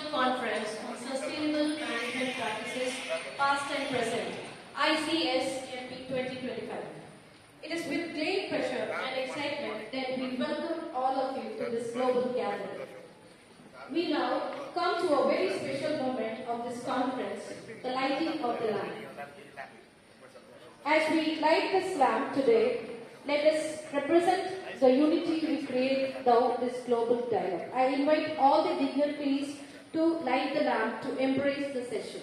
International Conference on Sustainable Management Practices, Past and Present, ICSMP 2025. It is with great pleasure and excitement that we welcome all of you to this global gathering. We now come to a very special moment of this conference, the lighting of the lamp. As we light this lamp today, let us represent the unity we create through this global dialogue. I invite all the dignitaries to light the lamp to embrace the session.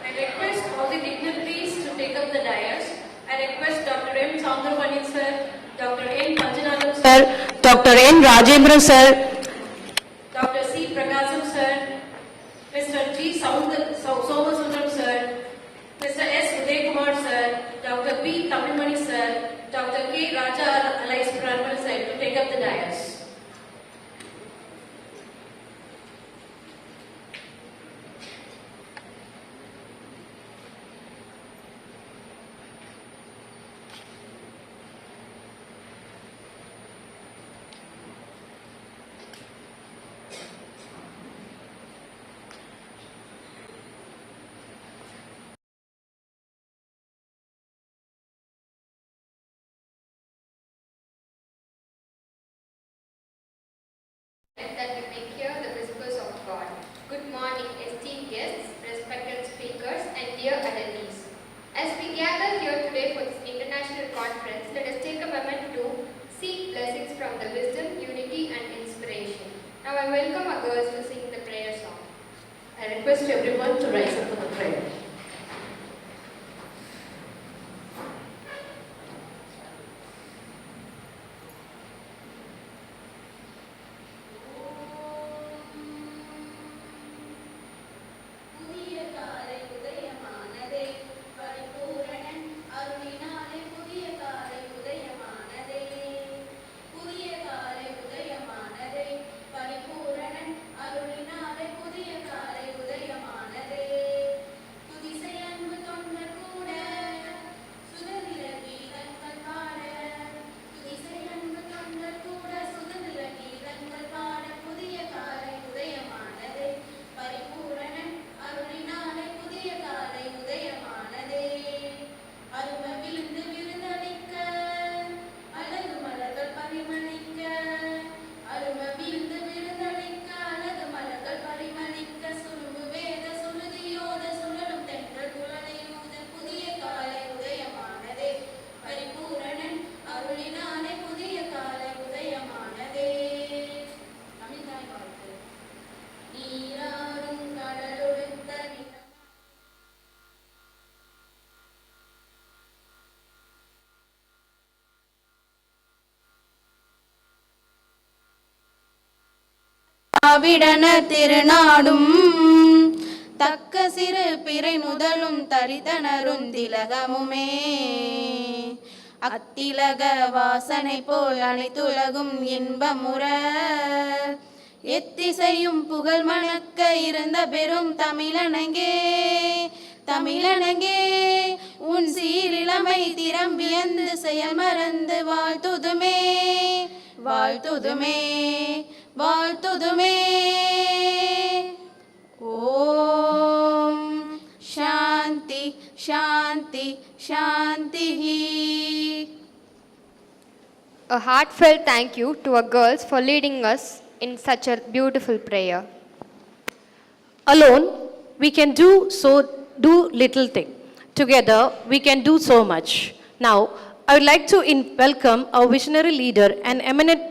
I request all the dignitaries to take up the dais. I request Dr. M. Soundaramanik sir, Dr. N. Panjanathan sir, Dr. N. Rajendra sir, Dr. C. Prakasam sir, Mr. G. Somasundram sir, Mr. S. Uday sir, Dr. P. Tamilmani sir, Dr. K. Raja Alais Pranmal sir to take up the dais. That we may hear the whispers of God. Good morning, esteemed guests, respected speakers, and dear attendees. As we gather here today for this international conference, let us take a moment to seek blessings from the wisdom, unity, and inspiration. Now I welcome our girls to sing the prayer song. I request everyone to rise up for the prayer. விடன திருநாடும் தக்க சிறு பிறை முதலும் தரிதனரும் திலகமுமே அத்திலக வாசனை போல் அனைத்துலகும் இன்பமுற எத்திசையும் புகழ் மணக்க இருந்த பெரும் தமிழனங்கே தமிழனங்கே உன் சீரிழமை திறம் வியந்து செயல் மறந்து வாழ்த்துதுமே வாழ்த்துதுமே வாழ்த்துதுமே. ஓம் சாந்தி சாந்தி சாந்தி. A heartfelt thank you to our girls for leading us in such a beautiful prayer. Alone, we can do little thing. Together, we can do so much. Now, I would like to welcome our visionary leader and eminent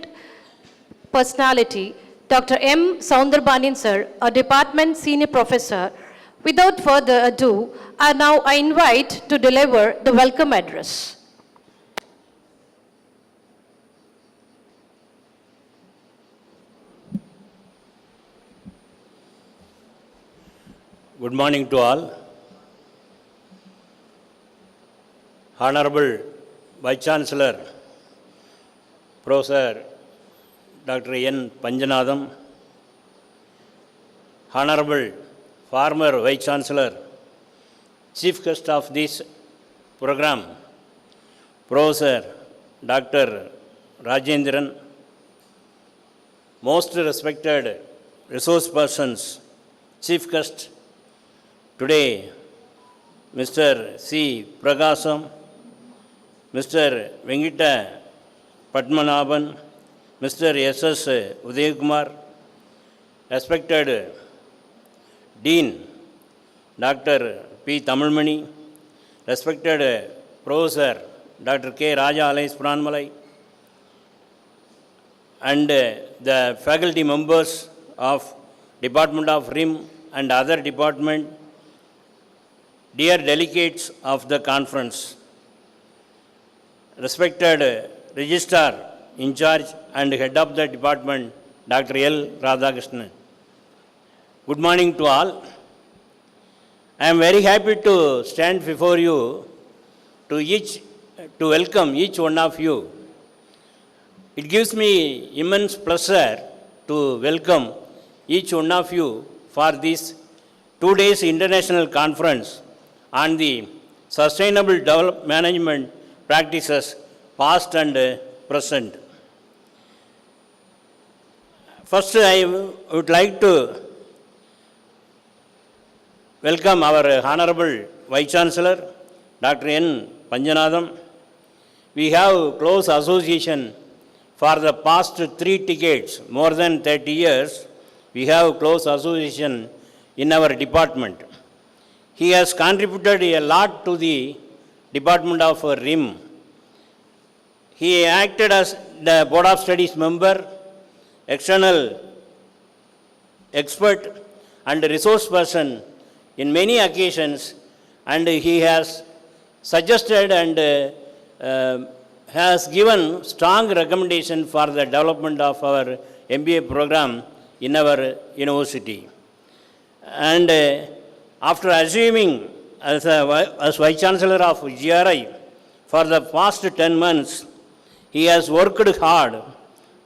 personality, Dr. M. Soundarbanin sir, a department senior professor. Without further ado, I invite to deliver the welcome address. Good morning to all. Honorable Vice Chancellor, Professor Dr. N. Panjanadam, Honorable former Vice Chancellor, Chief Guest of this program, Professor Dr. Rajendran, most respected resource persons, Chief Guest today, Mr. C. Prakasam, Mr. Venkita Padmanabhan, Mr. S.S. Udayakumar, respected Dean Dr. P. Tamilmani, respected Professor Dr. K. Raja Alais Pranmalai, and the faculty members of Department of RIM and other department, dear delegates of the conference, respected registrar in charge and head of the department, Dr. L. Radhakrishnan. Good morning to all. I am very happy to stand before you to welcome each one of you. It gives me immense pleasure to welcome each one of you for this 2 days international conference on the sustainable development management practices past and present. First, I would like to welcome our Honorable Vice Chancellor, Dr. N. Panjanadam. We have close association for the past 3 decades, more than 30 years. We have close association in our department. He has contributed a lot to the Department of RIM. He acted as the Board of Studies member, external expert and resource person in many occasions, and he has suggested and has given strong recommendation for the development of our MBA program in our university. And after assuming as Vice Chancellor of GRI for the past 10 months, he has worked hard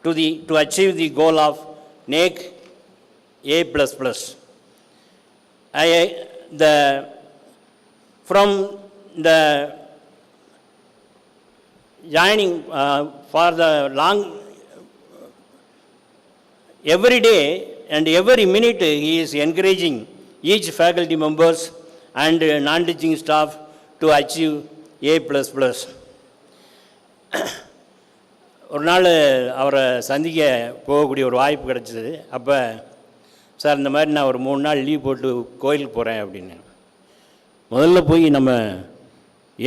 to achieve the goal of NAC A++. From the joining for the long, every day and every minute he is encouraging each faculty members and non-teaching staff to achieve A++. ஒரு நாள் அவரை சந்திக்க போகக்கூடிய ஒரு வாய்ப்பு கிடச்சிது. அப்போ sir இந்த மாதிரி நான் ஒரு 3 நாள் லீவ் போட்டு கோயிலுக்கு போகிறேன் அப்படின்னு. முதல்ல போய் நம்ம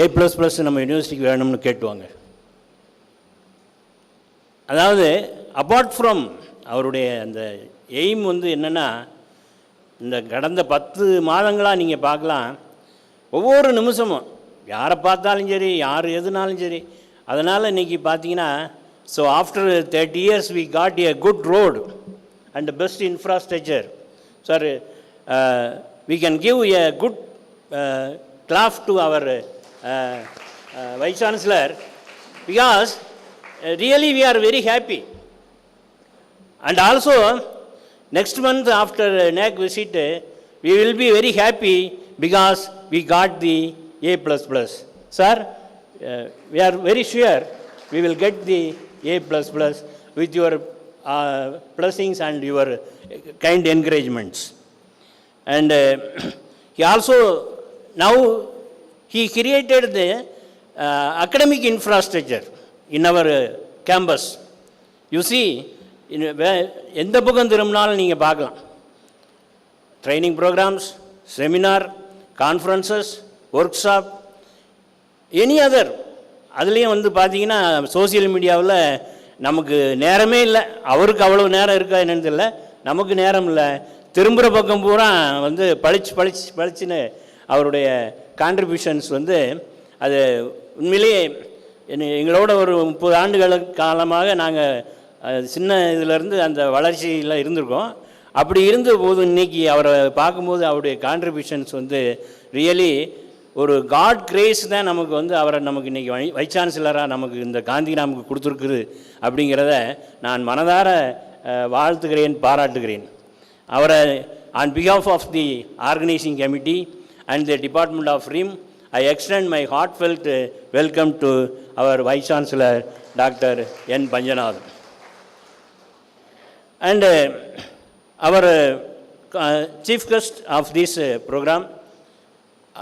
A++ நம்ம யூனிவர்சிட்டிக்கு வேணும்னு கேட்டுவாங்க. அதாவது அப்பார்ட் ஃப்ரம் அவருடைய அந்த எய்ம் வந்து என்னென்னா, இந்த கடந்த 10 மாதங்களாக நீங்கள் பார்க்கலாம், ஒவ்வொரு நிமிஷமும் யாரை பார்த்தாலும் சரி, யார் எதுனாலும் சரி. அதனால் இன்றைக்கி பார்த்தீங்கன்னா, so after 30 years we got a good road and the best infrastructure. Sir, we can give a good clap to our Vice Chancellor, because really we are very happy. And also Next month after NAC visit, we will be very happy because we got the A++. Sir, we are very sure we will get the A++ with your blessings and your kind encouragements. And he also, now he created the academic infrastructure in our campus. You see, எந்த பக்கம் திரும்பினாலும் நீங்கள் பார்க்கலாம், training programs, seminar, conferences, workshop, any other. அதுலேயும் வந்து பார்த்தீங்கன்னா social மீடியாவில் நமக்கு நேரமே இல்லை. அவருக்கு அவ்வளோ நேரம் இருக்கா என்னன்னு தெரியல, நமக்கு நேரம் இல்லை. திரும்புகிற பக்கம் பூரா வந்து பளிச்சுன்னு அவருடைய கான்ட்ரிபியூஷன்ஸ் வந்து அது உண்மையிலேயே எங்களோட ஒரு 30 ஆண்டுகளுக்கு காலமாக நாங்கள் சின்ன இதிலேருந்து அந்த வளர்ச்சியில் இருந்திருக்கோம். அப்படி இருந்த போது இன்றைக்கி அவரை பார்க்கும்போது அவருடைய கான்ட்ரிபியூஷன்ஸ் வந்து ரியலி ஒரு காட் கிரேஸ் தான் நமக்கு வந்து அவரை நமக்கு இன்றைக்கி வைஸ் சான்சலராக நமக்கு இந்த காந்தி நமக்கு கொடுத்துருக்குது அப்படிங்கிறத நான் மனதார வாழ்த்துகிறேன், பாராட்டுகிறேன். அவரை on behalf of the organizing committee and the Department of RIM, I extend my heartfelt welcome to our Vice Chancellor, Dr. N. Panjanathan. And our chief guest of this program,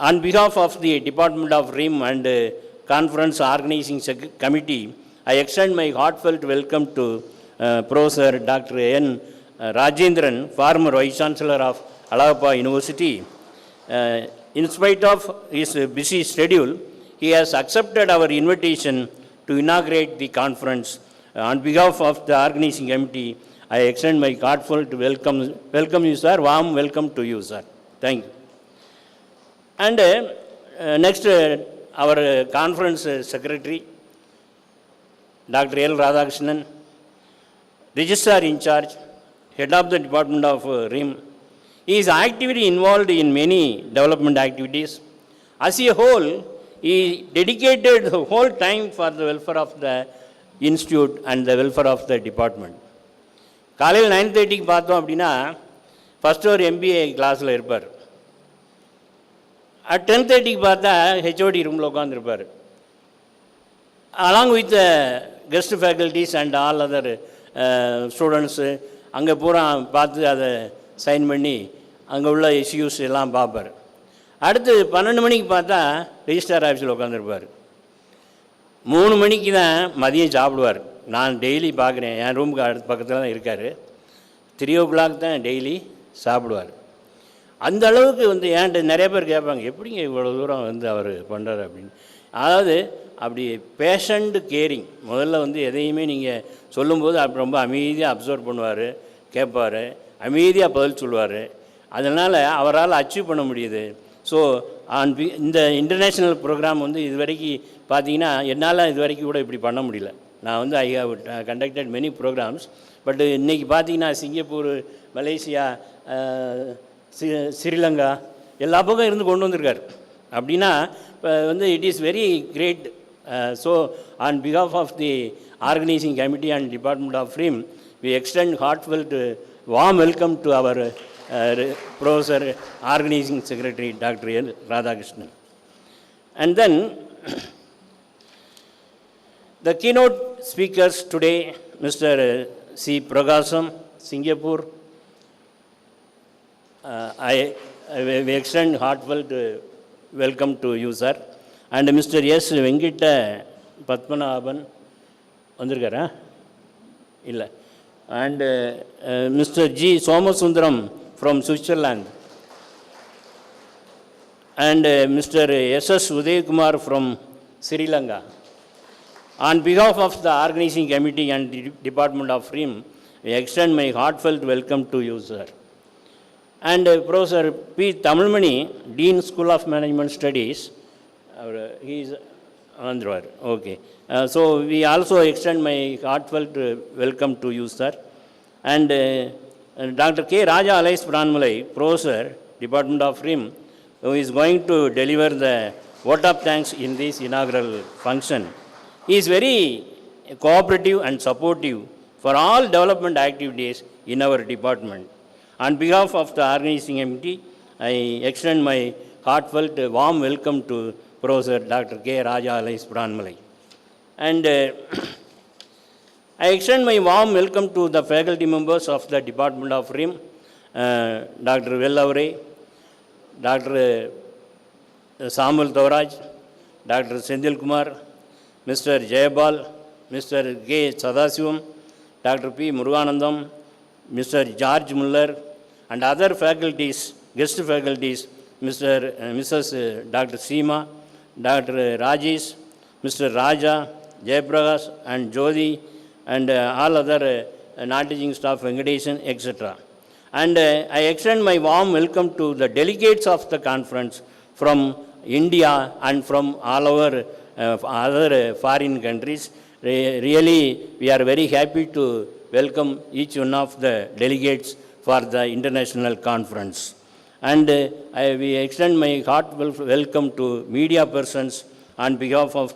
on behalf of the Department of RIM and Conference Organizing Committee, I extend my heartfelt welcome to Professor Dr. N. Rajendran, former Vice Chancellor of Allahabad University. In spite of his busy schedule, he has accepted our invitation to inaugurate the conference. On behalf of the organizing committee, I extend my heartfelt welcome you, sir. Warm welcome to you, sir. Thank you. And next, our conference secretary, Dr. L. Radhakrishnan, registrar in charge, head of the Department of RIM. He is actively involved in many development activities. As a whole, he dedicated the whole time for the welfare of the institute and the welfare of the department. காலையில் 9:30க்கு பார்த்தோம் அப்படின்னா first ஒரு MBA கிளாஸில் இருப்பார். At 10:30க்கு பார்த்தா HOD ரூமில் உட்காந்துருப்பார். Along with guest faculties and all other students அங்கே பூரா பார்த்து அதை சைன் பண்ணி அங்கே உள்ள இஷ்யூஸ் எல்லாம் பார்ப்பார். அடுத்து 12 மணிக்கு பார்த்தா ரெஜிஸ்ட்ரார் ஆஃபீஸில் உட்காந்துருப்பார். 3 மணிக்கு தான் மதியம் சாப்பிடுவார். நான் டெய்லி பார்க்குறேன், என் ரூமுக்கு அடுத்த பக்கத்தில் தான் இருக்கார். 3:00 தான் டெய்லி சாப்பிடுவார். அந்த அளவுக்கு வந்து ஏன்ட்டு நிறைய பேர் கேட்பாங்க, எப்படிங்க இவ்வளோ தூரம் வந்து அவர் பண்ணுறாரு அப்படின்னு. அதாவது அப்படி பேஷண்ட் கேரிங். முதல்ல வந்து எதையுமே நீங்கள் சொல்லும்போது அப்படி ரொம்ப அமைதியாக அப்சர்வ் பண்ணுவார், கேட்பார், அமைதியாக பதில் சொல்லுவார். அதனால் அவரால் அச்சீவ் பண்ண முடியுது. ஸோ இந்த இன்டர்நேஷ்னல் ப்ரோக்ராம் வந்து இது வரைக்கும் பார்த்தீங்கன்னா என்னால் இது வரைக்கும் கூட இப்படி பண்ண முடியல. நான் வந்து I have conducted many programs. But இன்றைக்கி பார்த்தீங்கன்னா சிங்கப்பூர், மலேசியா, ஸ்ரீலங்கா எல்லா பக்கம் இருந்து கொண்டு வந்திருக்கார். அப்படின்னா இப்போ வந்து it is very great. So on behalf of the organising committee and department of RIM, we extend heartfelt warm welcome to our Professor Organizing Secretary Dr. L. Radhakrishnan. And then the keynote speakers today, Mr. C. Prakasam, Singapore. We extend heartfelt welcome to you, sir. And Mr. S. Venkita Padmanabhan, vandirukara illa. And Mr. G. Somasundaram from Switzerland, and Mr. S.S. Uday Kumar from Sri Lanka. On behalf of the organizing committee and the Department of RIM, I extend my heartfelt welcome to you, sir. And Professor P. Tamilmani, Dean School of Management Studies, he is Andhra. Okay. So we also extend my heartfelt welcome to you, sir. And Dr. K. Raja Alais Pranmalai, Professor, Department of RIM, who is going to deliver the vote of thanks in this inaugural function. He is very cooperative and supportive for all development activities in our department. On behalf of the organizing committee, I extend my heartfelt warm welcome to Professor Dr. K. Raja Alais Pranmalai. And I extend my warm welcome to the faculty members of the Department of RIM, Dr. Vellavare, Dr. Samuel Thavraj, Dr. Senthil Kumar, Mr. Jayabal, Mr. K. Sadasivam, Dr. P. Muruganandam, Mr. George Muller, and other faculties, guest faculties, Mrs. Dr. Seema, Dr. Rajesh, Mr. Raja, Jayaprakash, and Jyoti, and all other non-teaching staff, Venkateshan, etc. And I extend my warm welcome to the delegates of the conference from India and from all over other foreign countries. Really, we are very happy to welcome each one of the delegates for the international conference. And we extend my heartfelt welcome to media persons on behalf of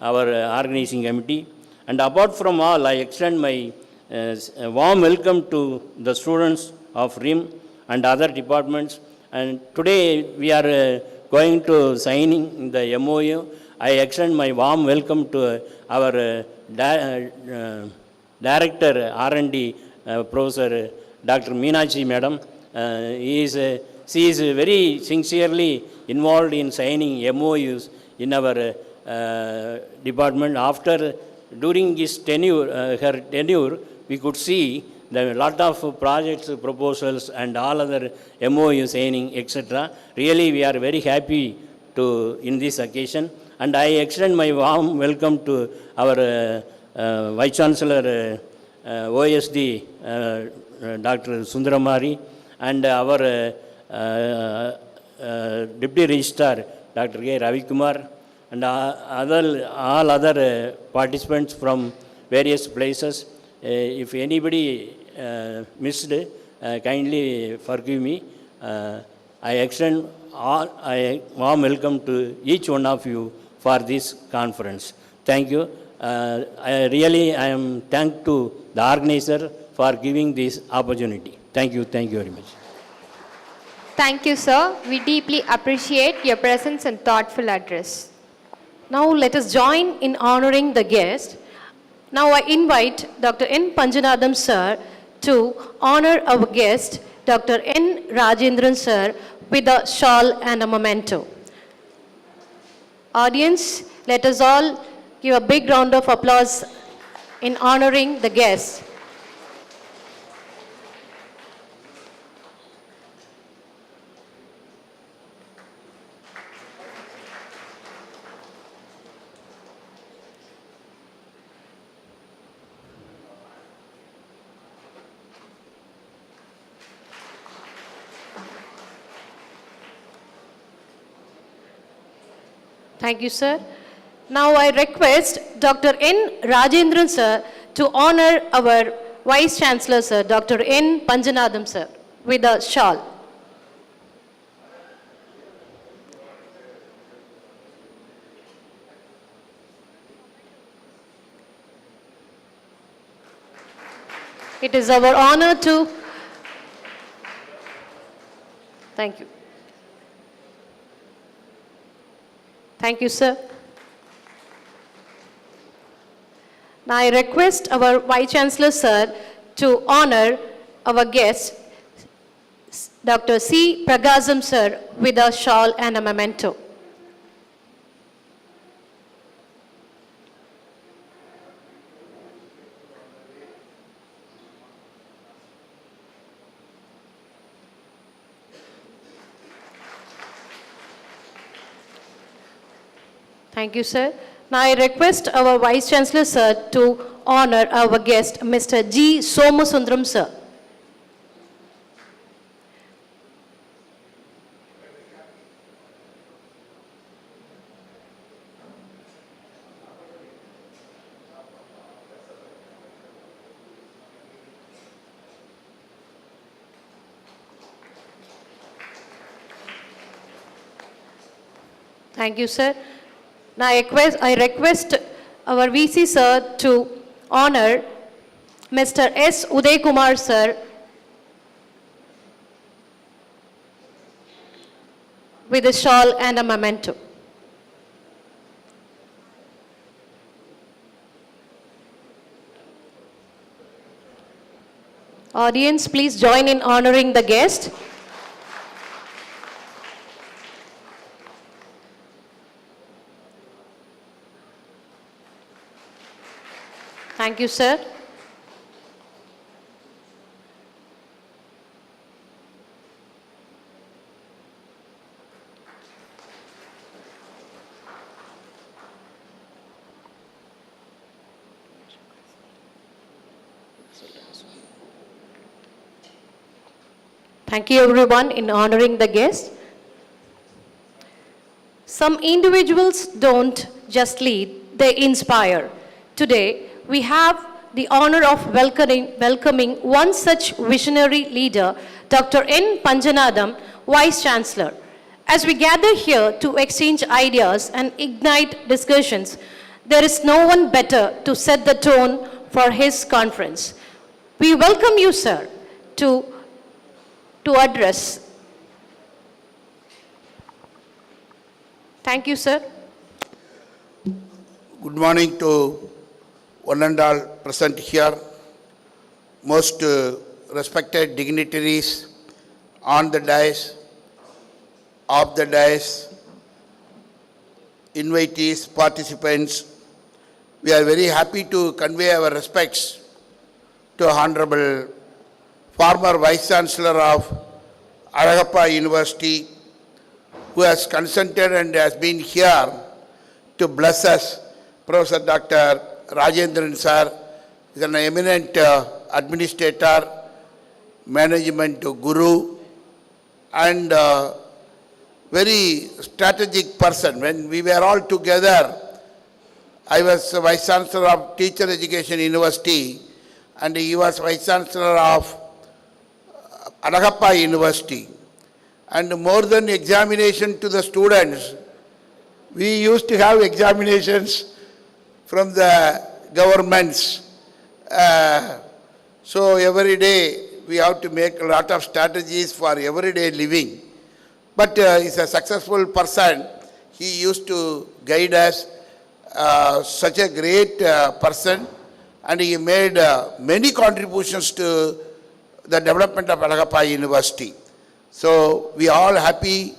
our organizing committee. And apart from all, I extend my warm welcome to the students of RIM and other departments. And today we are going to signing the MOU. I extend my warm welcome to our Director R&D, Professor Dr. Meenakshi Madam. She is very sincerely involved in signing MOUs in our department. During his tenure, her tenure, we could see a lot of projects, proposals, and all other MOU signing, etc. Really, we are very happy in this occasion. And I extend my warm welcome to our Vice Chancellor, OSD, Dr. Sundaramari, and our Deputy Registrar, Dr. K. Ravi Kumar, and all other participants from various places. If anybody missed, kindly forgive me. I extend a warm welcome to each one of you for this conference. Thank you. I am thankful to the organizer for giving this opportunity. Thank you very much. Thank you, sir. We deeply appreciate your presence and thoughtful address. Now let us join in honoring the guest. Now I invite Dr. N. Panjanadam sir to honor our guest, Dr. N. Rajendran sir, with a shawl and a memento. Audience, let us all give a big round of applause in honoring the guest. Thank you, sir. Now I request Dr. N. Rajendran sir to honor our Vice Chancellor, sir, Dr. N. Panjanadam sir, with a shawl. It is our honor to... Thank you. Thank you, sir. Now I request our Vice Chancellor, sir, to honor our guest, Dr. C. Pragasam, sir, with a shawl and a memento. Thank you, sir. Now I request our Vice Chancellor, sir, to honor our guest, Mr. G. Somasundram, sir. Thank you, sir. Now I request our VC sir to honor Mr. S. Uday Kumar sir with a shawl and a memento. Audience, please join in honoring the guest. Thank you, sir. Thank you, everyone, in honoring the guest. Some individuals don't just lead, they inspire. Today, we have the honor of welcoming one such visionary leader, Dr. N. Panjanadam, Vice Chancellor. As we gather here to exchange ideas and ignite discussions, there is no one better to set the tone for his conference. We welcome you, sir, to address. Thank you, sir. Good morning to one and all present here, most respected dignitaries on the dais, off the dais, invitees, participants. We are very happy to convey our respects to Honorable former Vice Chancellor of Alagappa University, who has consented and has been here to bless us. Professor Dr. Rajendran sir is an eminent administrator, management guru, and very strategic person. When we were all together, I was Vice Chancellor of Teacher Education University and he was Vice Chancellor of Alagappa University. And more than examination to the students, we used to have examinations from the governments. So every day we have to make a lot of strategies for everyday living. But he's a successful person. He used to guide us, such a great person, and he made many contributions to the development of Alagappa University. So we are all happy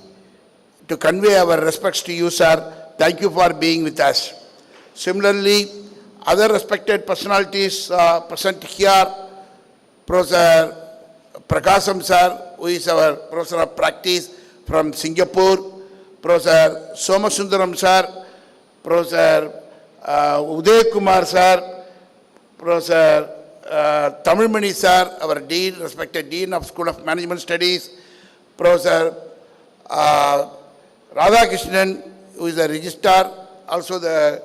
to convey our respects to you, sir. Thank you for being with us. Similarly, other respected personalities present here, Professor Prakasam sir, who is our Professor of Practice from Singapore, Professor Somasundaram sir, Professor Uday Kumar sir, Professor Tamilmani sir, our Dean, respected Dean of School of Management Studies, Professor Radhakrishnan, who is the Registrar, also the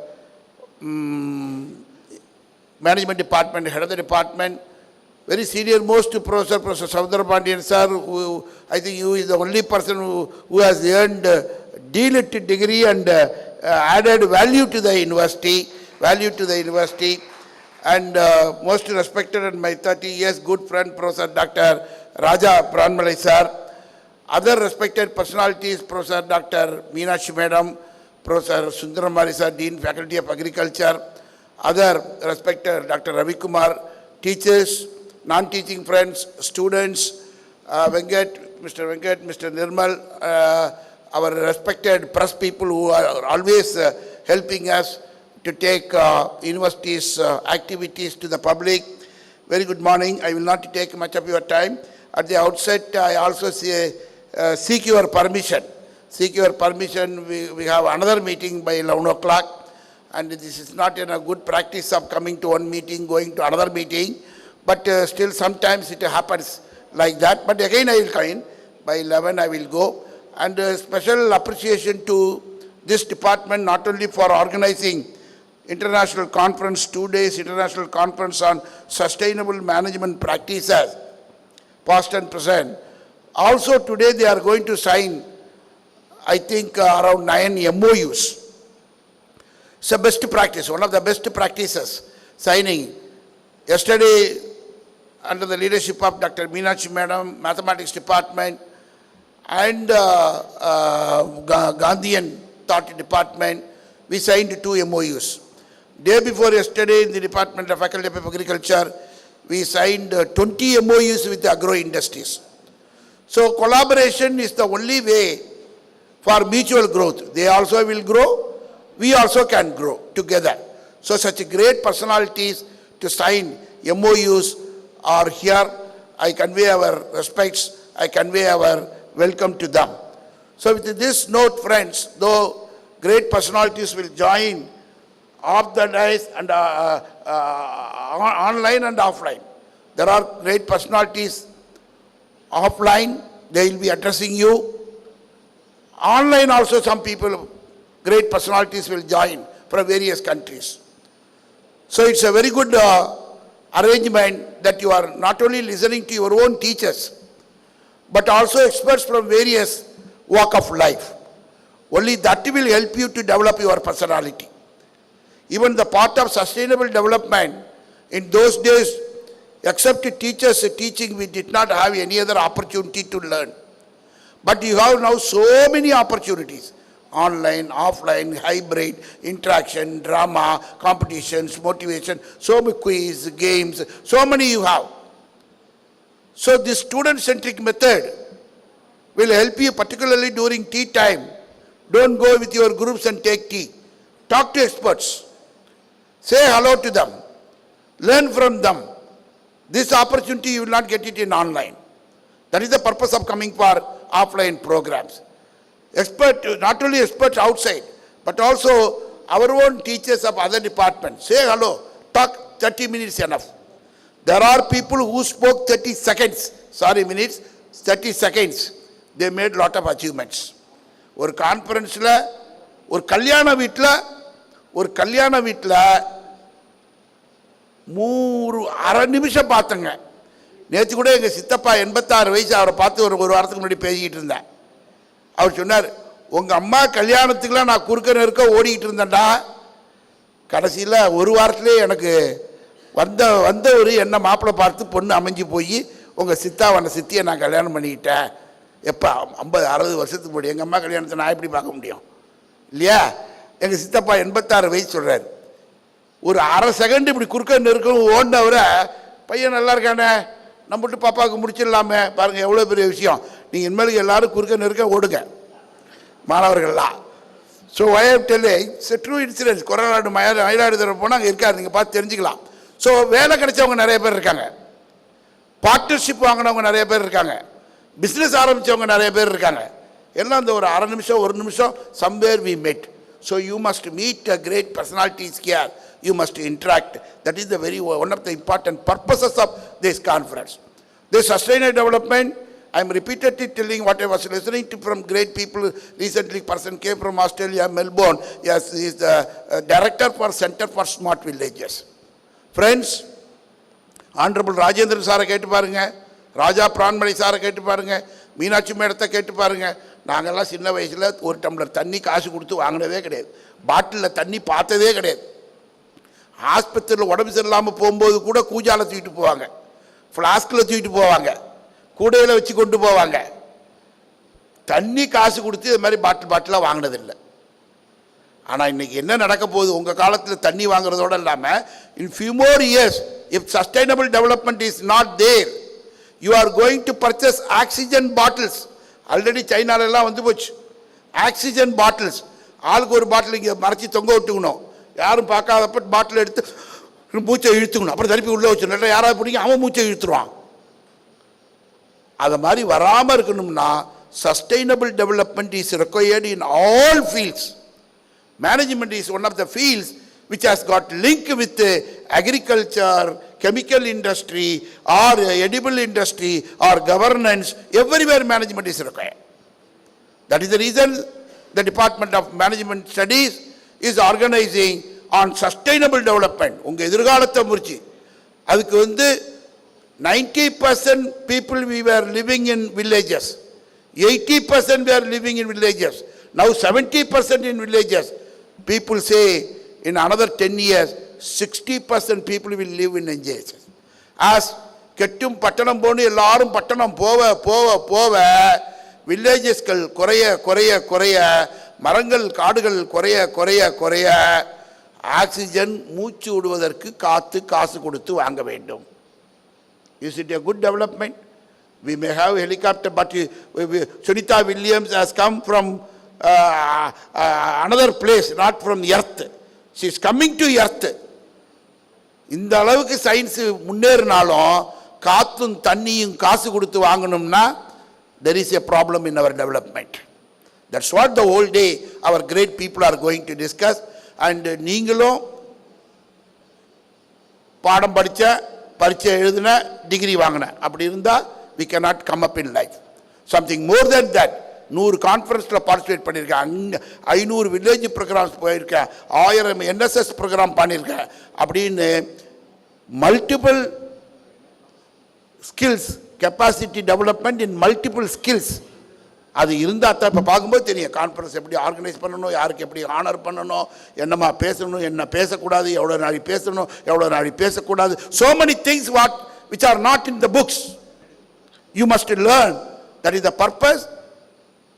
Management Department, Head of the Department, very senior most Professor Soundarabandyan sir, who I think he is the only person who has earned D.Litt degree and added value to the university, and most respected and my 30 years good friend, Professor Dr. Raja Pranmalai sir. Other respected personalities, Professor Dr. Meenakshi Madam, Professor Sundaramari sir, Dean, Faculty of Agriculture. Other respected Dr. Ravi Kumar, teachers, non-teaching friends, students, Mr. Venkat, Mr. Nirmal, our respected press people who are always helping us to take university's activities to the public. Very good morning. I will not take much of your time. At the outset, I also seek your permission. We have another meeting by 11 o'clock, and this is not in a good practice of coming to one meeting, going to another meeting, but still sometimes it happens like that. But again, I will come in. By 11, I will go. And special appreciation to this department, not only for organizing international conference, 2 days international conference on sustainable management practices, past and present. Also today they are going to sign, I think around 9 MOUs. It's a best practice, one of the best practices, signing. Yesterday, under the leadership of Dr. Meenakshi Madam, Mathematics Department, and Gandhian Thought Department, we signed 2 MOUs. Day before yesterday in the Department of Faculty of Agriculture, we signed 20 MOUs with the agro industries. So collaboration is the only way for mutual growth. They also will grow, we also can grow together. So such great personalities to sign MOUs are here. I convey our respects, I convey our welcome to them. So with this note, friends, though great personalities will join off the dais and online and offline. There are great personalities offline, they will be addressing you. Online also some people, great personalities will join from various countries. So it's a very good arrangement that you are not only listening to your own teachers, but also experts from various walk of life. Only that will help you to develop your personality. Even the part of sustainable development, in those days, except teachers teaching, we did not have any other opportunity to learn. But you have now so many opportunities. Online, offline, hybrid, interaction, drama, competitions, motivation, so many quiz, games, so many you have. So this student-centric method will help you particularly during tea time. Don't go with your groups and take tea. Talk to experts. Say hello to them. Learn from them. This opportunity you will not get it in online. That is the purpose of coming for offline programs. Not only experts outside, but also our own teachers of other departments. Say hello. Talk 30 minutes enough. There are people who spoke 30 seconds. Sorry, minutes. 30 seconds. They made lot of achievements. ஒரு கான்ஃபரன்ஸில் ஒரு கல்யாண வீட்டில் அரை நிமிஷம் பார்த்தங்க. நேற்று கூட எங்கள் சித்தப்பா 86 வயசு, அவரை பார்த்து ஒரு வாரத்துக்கு முன்னாடி பேசிக்கிட்டு இருந்தேன். அவர் சொன்னார், உங்கள் அம்மா கல்யாணத்துக்குலாம் நான் குறுக்க நெருக்க ஓடிக்கிட்டு இருந்தேன்டா, கடைசியில் ஒரு வாரத்துலேயே எனக்கு வந்தவர் என்ன மாப்பிள்ளை பார்த்து பொண்ணு அமைஞ்சு போய் உங்கள் சித்தியை நான் கல்யாணம் பண்ணிக்கிட்டேன். எப்போ 50-60 வருஷத்துக்கு முன்னாடி எங்கள் அம்மா கல்யாணத்தை நான் எப்படி பார்க்க முடியும் இல்லையா? எங்கள் சித்தப்பா 86 வயசு சொல்கிறார். ஒரு அரை செகண்ட் இப்படி குறுக்க நெருக்கம் ஓடினவரை, பையன் நல்லா இருக்கானே, நம்ம விட்டு பாப்பாவுக்கு முடிச்சிடலாமே, பாருங்கள் எவ்வளோ பெரிய விஷயம். நீங்கள் இனிமேலுக்கு எல்லோரும் குறுக்க நெருக்க ஓடுங்க மாணவர்கள்லாம். So it's a true incidence. Corona Mayiladuthurai போனால் அங்கே இருக்காது, நீங்கள் பார்த்து தெரிஞ்சுக்கலாம். ஸோ வேலை கிடைச்சவங்க நிறைய பேர் இருக்காங்க, பார்ட்னர்ஷிப் வாங்கினவங்க நிறைய பேர் இருக்காங்க, பிஸ்னஸ் ஆரம்பித்தவங்க நிறைய பேர் இருக்காங்க. எல்லாம் இந்த ஒரு அரை நிமிஷம் 1 நிமிஷம் somewhere we met. So you must meet great personalities here. You must interact. That is the one of the important purposes of this conference. This sustainable development, I am repeatedly telling what I was listening to from great people. Recently, person came from Australia, Melbourne. Yes, he is the director for Center for Smart Villages. Friends, Honorable Rajendran சாரை கேட்டு பாருங்க, ராஜா பிரான்மலை சாரை கேட்டு பாருங்க, மீனாட்சி மேடத்தை கேட்டு பாருங்க. நாங்கள்லாம் சின்ன வயசில் ஒரு டம்ளர் தண்ணி காசு கொடுத்து வாங்கினதே கிடையாது, பாட்டிலில் தண்ணி பார்த்ததே கிடையாது. ஆஸ்பத்திரியில் உடம்பு சரியில்லாமல் போகும்போது கூட கூஜால தூக்கிட்டு போவாங்க, ஃப்ளாஸ்கில் தூக்கிட்டு போவாங்க, கூடையில் வச்சு கொண்டு போவாங்க. தண்ணி காசு கொடுத்து இது மாதிரி பாட்டிலாக வாங்கினதில்லை. ஆனால் இன்றைக்கி என்ன நடக்க போகுது, உங்கள் காலத்தில் தண்ணி வாங்குறதோடு இல்லாமல் in few more years, if sustainable development is not there, you are going to purchase oxygen bottles. Already சைனாலெல்லாம் வந்து போச்சு ஆக்சிஜன் பாட்டில்ஸ். ஆளுக்கு ஒரு பாட்டில் இங்கே மறைச்சி தொங்க விட்டுக்கணும், யாரும் பார்க்காதப்ப பாட்டில் எடுத்து மூச்சை இழுத்துக்கணும், அப்புறம் திருப்பி உள்ளே வச்சுருந்தா யாராவது பிடிக்கும் அவன் மூச்சை இழுத்துருவான். அதை மாதிரி வராமல் இருக்கணும்னா sustainable development is required in all fields. Management is one of the fields which has got link with agriculture, chemical industry, or edible industry, or governance. Everywhere management is required. That is the reason the Department of Management Studies is organizing on sustainable development. உங்க எதிர்காலத்தை முறிச்சு அதுக்கு வந்து 90% people we were living in villages, 80% we are living in villages, now 70% in villages. People say in another 10 years 60% people will live in NJS. As கெட்டும் பட்டணம் போன்னு எல்லாரும் பட்டணம் போவ வில்லேஜஸ்கள் குறைய குறைய குறைய, மரங்கள் காடுகள் குறைய குறைய குறைய, ஆக்சிஜன் மூச்சு விடுவதற்கு காசு கொடுத்து வாங்க வேண்டும். Is it a good development? We may have helicopter, but Sunita Williams has come from another place, not from earth. She is coming to earth. இந்த அளவுக்கு சயின்ஸ் முன்னேறினாலும் காத்தும் தண்ணியும் காசு கொடுத்து வாங்கணும்னா there is a problem in our development. That's what the whole day our great people are going to discuss. And நீங்களும் பாடம் படிச்ச, பரீட்சை எழுதின, டிகிரி வாங்கின, அப்படி இருந்தால் we cannot come up in life. Something more than that. 100 கான்ஃபரன்ஸில் participate பண்ணியிருக்கேன், 500 village programs போயிருக்கேன், 1000 NSS ப்ரோக்ராம் பண்ணியிருக்கேன். அப்படின்னு multiple skills, capacity development in multiple skills அது இருந்தால் தான் இப்போ பார்க்கும்போது தெரியும் கான்ஃபரன்ஸ் எப்படி ஆர்கனைஸ் பண்ணணும், யாருக்கு எப்படி ஆனர் பண்ணணும், என்னமா பேசணும், என்ன பேசக்கூடாது, எவ்வளோ நாளை பேசணும், எவ்வளோ நாளை பேசக்கூடாது. So many things which are not in the books. You must learn. That is the purpose,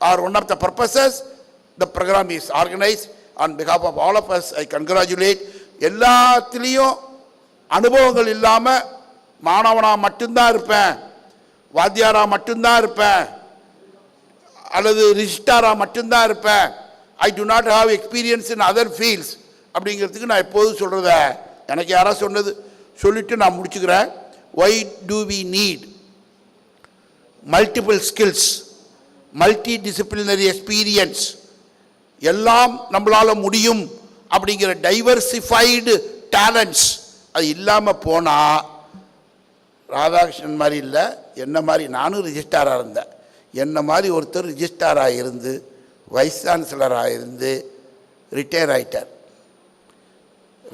or one of the purposes the program is organized. On behalf of all of us, I congratulate. எல்லாத்திலையும் அனுபவங்கள் இல்லாமல் மாணவனா மட்டும்தான் இருப்பேன், வாத்தியாரா மட்டும்தான் இருப்பேன், அல்லது ரிஜிஸ்டாரா மட்டும்தான் இருப்பேன், I do not have experience in other fields அப்படிங்கிறதுக்கு நான் எப்போதும் சொல்கிறத எனக்கு யாராவது சொன்னது சொல்லிவிட்டு நான் முடிச்சுக்கிறேன். Why do we need multiple skills, multidisciplinary experience? எல்லாம் நம்மளால் முடியும் அப்படிங்கிற டைவர்சிஃபைடு டேலண்ட்ஸ் அது இல்லாமல் போனால் ராதாகிருஷ்ணன் மாதிரி இல்லை, என்ன மாதிரி நானும் ரிஜிஸ்டாராக இருந்தேன், என்ன மாதிரி ஒருத்தர் ரிஜிஸ்டாராக இருந்து வைஸ் சான்சலராக இருந்து ரிட்டையர் ஆகிட்டார்.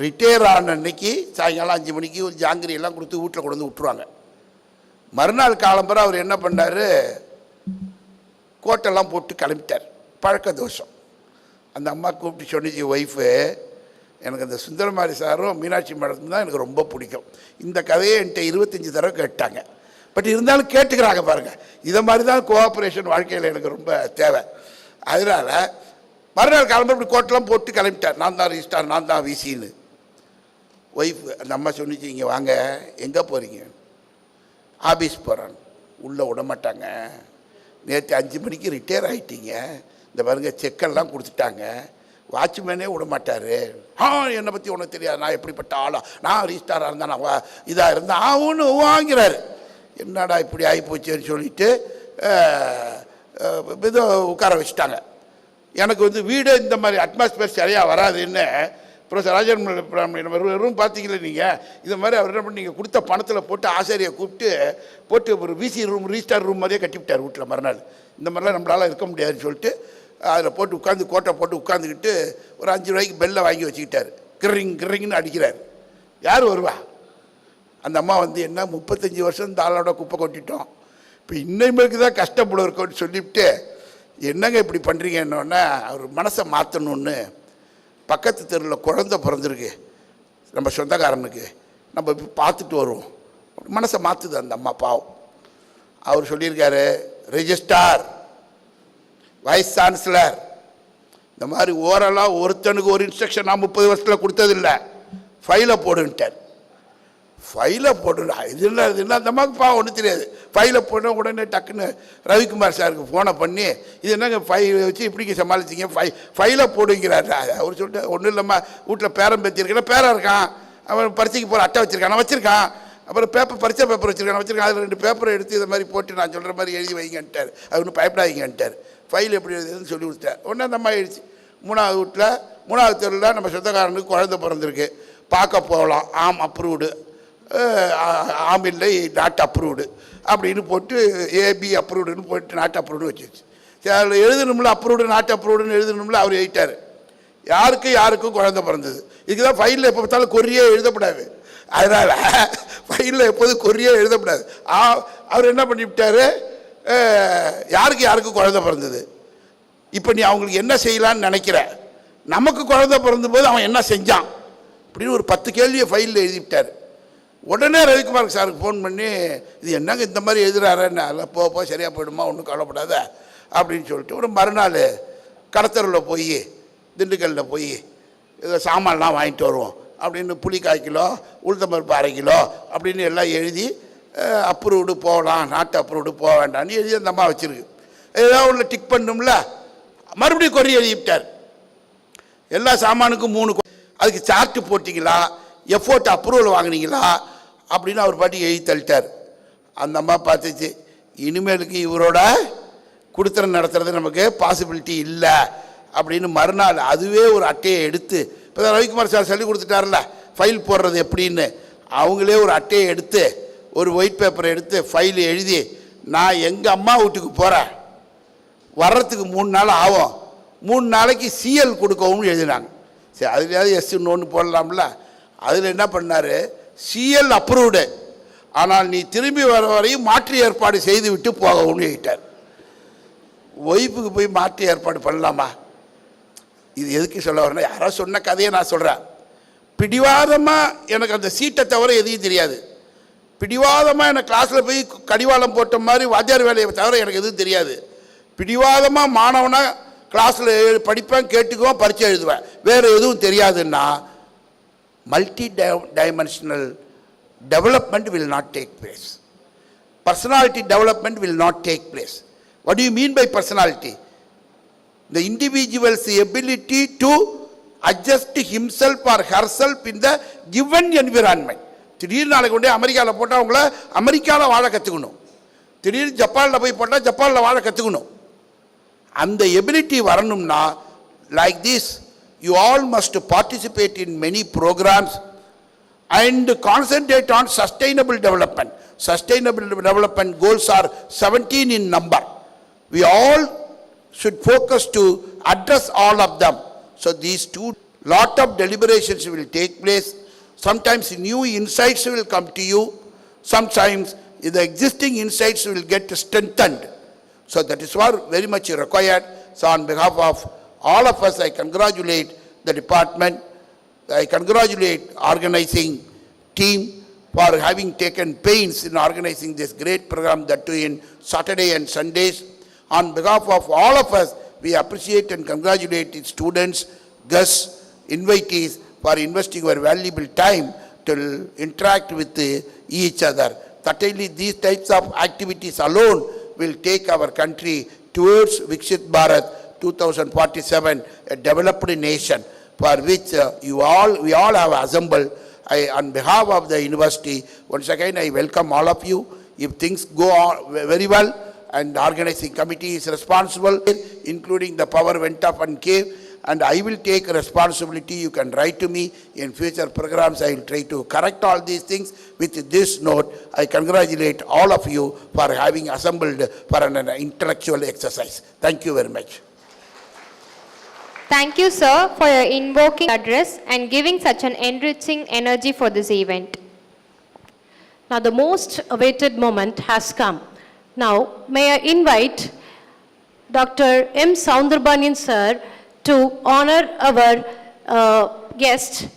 ரிட்டையர் ஆன அன்னைக்கு சாயங்காலம் 5 மணிக்கு ஒரு ஜாங்கிரி எல்லாம் கொடுத்து வீட்டில் கொண்டு வந்து விட்டுருவாங்க. மறுநாள் காலம்பரை அவர் என்ன பண்ணார், கோட்டெல்லாம் போட்டு கிளம்பிட்டார். பழக்க தோஷம். அந்த அம்மா கூப்பிட்டு சொன்னிச்சு ஒய்ஃபு, எனக்கு அந்த சுந்தரமாரி சாரும் மீனாட்சி மேடத்தும் தான் எனக்கு ரொம்ப பிடிக்கும், இந்த கதையை என்கிட்ட 25 தடவை கேட்டாங்க, பட் இருந்தாலும் கேட்டுக்கிறாங்க பாருங்கள். இதை மாதிரி தான் கோஆப்ரேஷன் வாழ்க்கையில் எனக்கு ரொம்ப தேவை. அதனால் மறுநாள் கிளம்ப இப்படி கோட்டெல்லாம் போட்டு கிளம்பிட்டார். நான் தான் ரிஜிஸ்டார், நான் தான் விசின்னு. ஒய்ஃப் அந்த அம்மா சொன்னிச்சு, இங்கே வாங்க, எங்கே போகிறீங்க? ஆஃபீஸ் போகிறான். உள்ளே விட மாட்டாங்க, நேற்று 5 மணிக்கு ரிட்டையர் ஆகிட்டீங்க, இந்த பாருங்க செக்கெல்லாம் கொடுத்துட்டாங்க, வாட்ச்மேனே விட மாட்டார். என்னை பற்றி உனக்கு தெரியாது, நான் எப்படிப்பட்ட ஆளா, நான் ரிஜிஸ்டாராக இருந்தேன், நான் இதாக இருந்தேன் ஒன்று வாங்கிறாரு. என்னடா இப்படி ஆகிப்போச்சேன்னு சொல்லிட்டு ஏதோ உட்கார வச்சுட்டாங்க. எனக்கு வீடு இந்த மாதிரி அட்மாஸ்பியர் சரியாக வராதுன்னு ப்ரொஃபஸர் ராஜன் வெறும் பார்த்தீங்களே நீங்கள், இது மாதிரி அவர் என்ன பண்ணி நீங்கள் கொடுத்த பணத்தில் போட்டு ஆசிரியை கூப்பிட்டு போட்டு ஒரு விசி ரூம், ரிஜிஸ்டார் ரூம் மாதிரியே கட்டிவிட்டார் வீட்டில். மறுநாள் இந்த மாதிரிலாம் நம்மளால் இருக்க முடியாதுன்னு சொல்லிட்டு அதில் போட்டு உட்காந்து கோட்டை போட்டு உட்காந்துக்கிட்டு ஒரு 5 ரூபாய்க்கு பெல்லை வாங்கி வச்சுக்கிட்டார். கிரிங்னு அடிக்கிறார். யார் வருவா? அந்த அம்மா என்ன 35 வருஷம் இந்த ஆளோட குப்பை கொட்டிட்டோம், இப்போ இன்னைக்கு தான் கஷ்டப்பட இருக்கோன்னு சொல்லிவிட்டு, என்னங்க இப்படி பண்ணுறீங்கன்னொன்னே அவர் மனசை மாற்றணுன்னு பக்கத்து தெருவில் குழந்தை பிறந்திருக்கு நம்ம சொந்தக்காரனுக்கு, நம்ம பார்த்துட்டு வருவோம், மனசை மாற்றுது அந்த அம்மா பாவம். அவர் சொல்லியிருக்காரு, ரெஜிஸ்டார், வைஸ் சான்சலர், இந்த மாதிரி ஓரலாக ஒருத்தனுக்கு ஒரு இன்ஸ்ட்ரக்ஷன் நான் 30 வருஷத்தில் கொடுத்ததில்லை, ஃபைலை போடுன்ட்டார். ஃபைலை போடுடா, இது என்ன அந்த அம்மாவுக்கு பாவம் ஒன்றும் தெரியாது. ஃபைலை போட உடனே டக்குன்னு ரவிக்குமார் சாருக்கு ஃபோனை பண்ணி, இது என்னங்க ஃபைல் வச்சு இப்படிங்க சமாளிச்சிங்க, ஃபைலை போடுங்கிறாரு. அவர் சொல்லிட்டு, ஒன்றும் இல்லைம்மா, வீட்டில் பேரம் பேத்திருக்கேன், பேரம் இருக்கான், அவன் பரீட்சைக்கு போகிற அட்டை வச்சுருக்கான், வச்சுருக்கான், அப்புறம் பரீட்சை பேப்பர் வச்சுருக்கான், அதில் 2 பேப்பரை எடுத்து இதை மாதிரி போட்டு நான் சொல்கிற மாதிரி எழுதி வைங்கன்ட்டார். அது ஒன்றும் பயப்படாதீங்கன்ட்டார். ஃபைல் எப்படி எழுதுன்னு சொல்லி கொடுத்தார். உடனே அந்த அம்மா எழுதிச்சு. 3வது வீட்டில் 3வது தெருவில் நம்ம சொந்தக்காரனுக்கு குழந்தை பிறந்திருக்கு, பார்க்க போகலாம், ஆம் அப்ரூவ்டு, ஆம் இல்லை நாட் அப்ரூவ்டு அப்படின்னு போட்டு ஏபி அப்ரூவ்டுன்னு போட்டு நாட் அப்ரூவ்டு வச்சிருச்சு. சரி, அதில் எழுதணும்ல அப்ரூவ்டு நாட் அப்ரூவ்டுன்னு எழுதணும்ல, அவர் எழுதிட்டார். யாருக்கும் குழந்தை பிறந்தது. இதுக்கு தான் ஃபைலில் எப்போ பார்த்தாலும் கொரியே எழுதப்படாது. அதனால் ஃபைலில் எப்போதும் கொரியே எழுதப்படாது. அவர் என்ன பண்ணிவிட்டார், யாருக்கும் குழந்தை பிறந்தது, இப்போ நீ அவங்களுக்கு என்ன செய்யலான்னு நினைக்கிற, நமக்கு குழந்தை பிறந்தபோது அவன் என்ன செஞ்சான் அப்படின்னு ஒரு 10 கேள்வியை ஃபைலில் எழுதிவிட்டார். உடனே ரவிக்குமார் சாருக்கு ஃபோன் பண்ணி, இது என்னங்க இந்த மாதிரி எழுதுறாருன்னு, அதில் போ சரியாக போயிடுமா, ஒன்றும் கவலைப்படாத, அப்படின்னு சொல்லிட்டு ஒரு மறுநாள் கடத்தூரில் போய் திண்டுக்கல்லில் போய் இதை சாமான்லாம் வாங்கிட்டு வருவோம் அப்படின்னு புளி 1/4 கிலோ உளுத்தம்பருப்பு 1/2 கிலோ அப்படின்னு எல்லாம் எழுதி அப்ரூவ்டு போகலாம் நாட்டு அப்ரூவ்டு போக வேண்டாம்னு எழுதி அந்த அம்மா வச்சுருக்கு. ஏதாவது ஒன்று டிக் பண்ணணும்ல, மறுபடியும் கொரி எழுதிவிட்டார். எல்லா சாமானுக்கும் 3 அதுக்கு சார்ட்டு போட்டிங்களா, எஃபோர்ட் அப்ரூவல் வாங்கினீங்களா அப்படின்னு அவர் பாட்டி எழுதி தள்ளிட்டார். அந்த அம்மா பார்த்துச்சு, இனிமேலுக்கு இவரோட கொடுத்துற நடத்துறது நமக்கு பாசிபிலிட்டி இல்லை அப்படின்னு மறுநாள் அதுவே ஒரு அட்டையை எடுத்து, இப்போ தான் ரவிக்குமார் சார் சொல்லி கொடுத்துட்டார்ல ஃபைல் போடுறது எப்படின்னு, அவங்களே ஒரு அட்டையை எடுத்து ஒரு ஒயிட் பேப்பரை எடுத்து ஃபைல் எழுதி, நான் எங்கள் அம்மா வீட்டுக்கு போகிறேன், வர்றதுக்கு 3 நாள் ஆகும், 3 நாளைக்கு சிஎல் கொடுக்கவும் எழுதினாங்க. சரி, அதுலையாவது எஸ்ன்னு ஒன்று போடலாம்ல. அதில் என்ன பண்ணார், சிஎல் அப்ரூவ்டு, ஆனால் நீ திரும்பி வர வரையும் மாற்று ஏற்பாடு செய்து விட்டு போகவும் எழுதிட்டார். ஒய்ஃபுக்கு போய் மாற்று ஏற்பாடு பண்ணலாமா? இது எதுக்கு சொல்ல வரேன்னா, யாரோ சொன்ன கதையை நான் சொல்கிறேன். பிடிவாதமாக எனக்கு அந்த சீட்டை தவிர எதையும் தெரியாது, பிடிவாதமாக எனக்கு கிளாஸில் போய் கடிவாளம் போட்ட மாதிரி வாத்தியார் வேலையை தவிர எனக்கு எதுவும் தெரியாது. பிடிவாதமாக மாணவனாக கிளாஸில் படிப்பேன், கேட்டுக்குவேன், பரீட்சை எழுதுவேன், வேறு எதுவும் தெரியாதுன்னா multi dimensional development will not take place. Personality development will not take place. What do you mean by personality? The individual's ability to adjust himself or herself in the given environment. திடீர்னு நாளைக்கு கொண்டு அமெரிக்காவில் போட்டால் அவங்கள அமெரிக்காவில் வாழ கற்றுக்கணும், திடீர்னு ஜப்பானில் போய் போட்டால் ஜப்பானில் வாழ கற்றுக்கணும். அந்த எபிலிட்டி வரணும்னா like this, you all must participate in many programs and concentrate on sustainable development. Sustainable development goals are 17 in number. We all should focus to address all of them. So these two, lot of deliberations will take place. Sometimes new insights will come to you. Sometimes the existing insights will get strengthened. So that is what very much required. So on behalf of all of us, I congratulate the department. I congratulate organizing team for having taken pains in organizing this great program, that too in Saturday and Sundays. On behalf of all of us, we appreciate and congratulate the students, guests, invitees for investing your valuable time to interact with each other. Certainly these types of activities alone will take our country towards Viksit Bharat 2047, a developed nation, for which we all have assembled. On behalf of the university, once again I welcome all of you. If things go on very well and the organizing committee is responsible, including the power went up and came, and I will take responsibility. You can write to me in future programs. I will try to correct all these things. With this note, I congratulate all of you for having assembled for an intellectual exercise. Thank you very much. Thank you, sir, for your invoking address and giving such an enriching energy for this event. Now the most awaited moment has come. Now may I invite Dr. M. Soundarbanyan sir to honor our guest,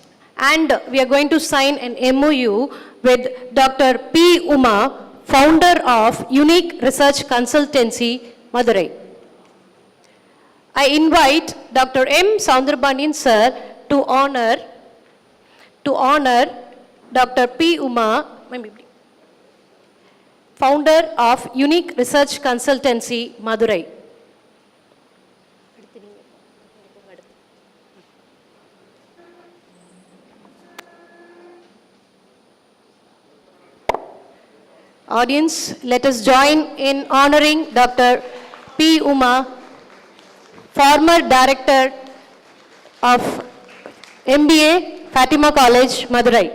and we are going to sign an MOU with Dr. P. Uma, founder of Unique Research Consultancy, Madurai. I invite Dr. M. Soundarbanyan sir to honor Dr. P. Uma, founder of Unique Research Consultancy, Madurai. Audience, let us join in honoring Dr. P. Uma, former director of MBA, Fatima College, Madurai.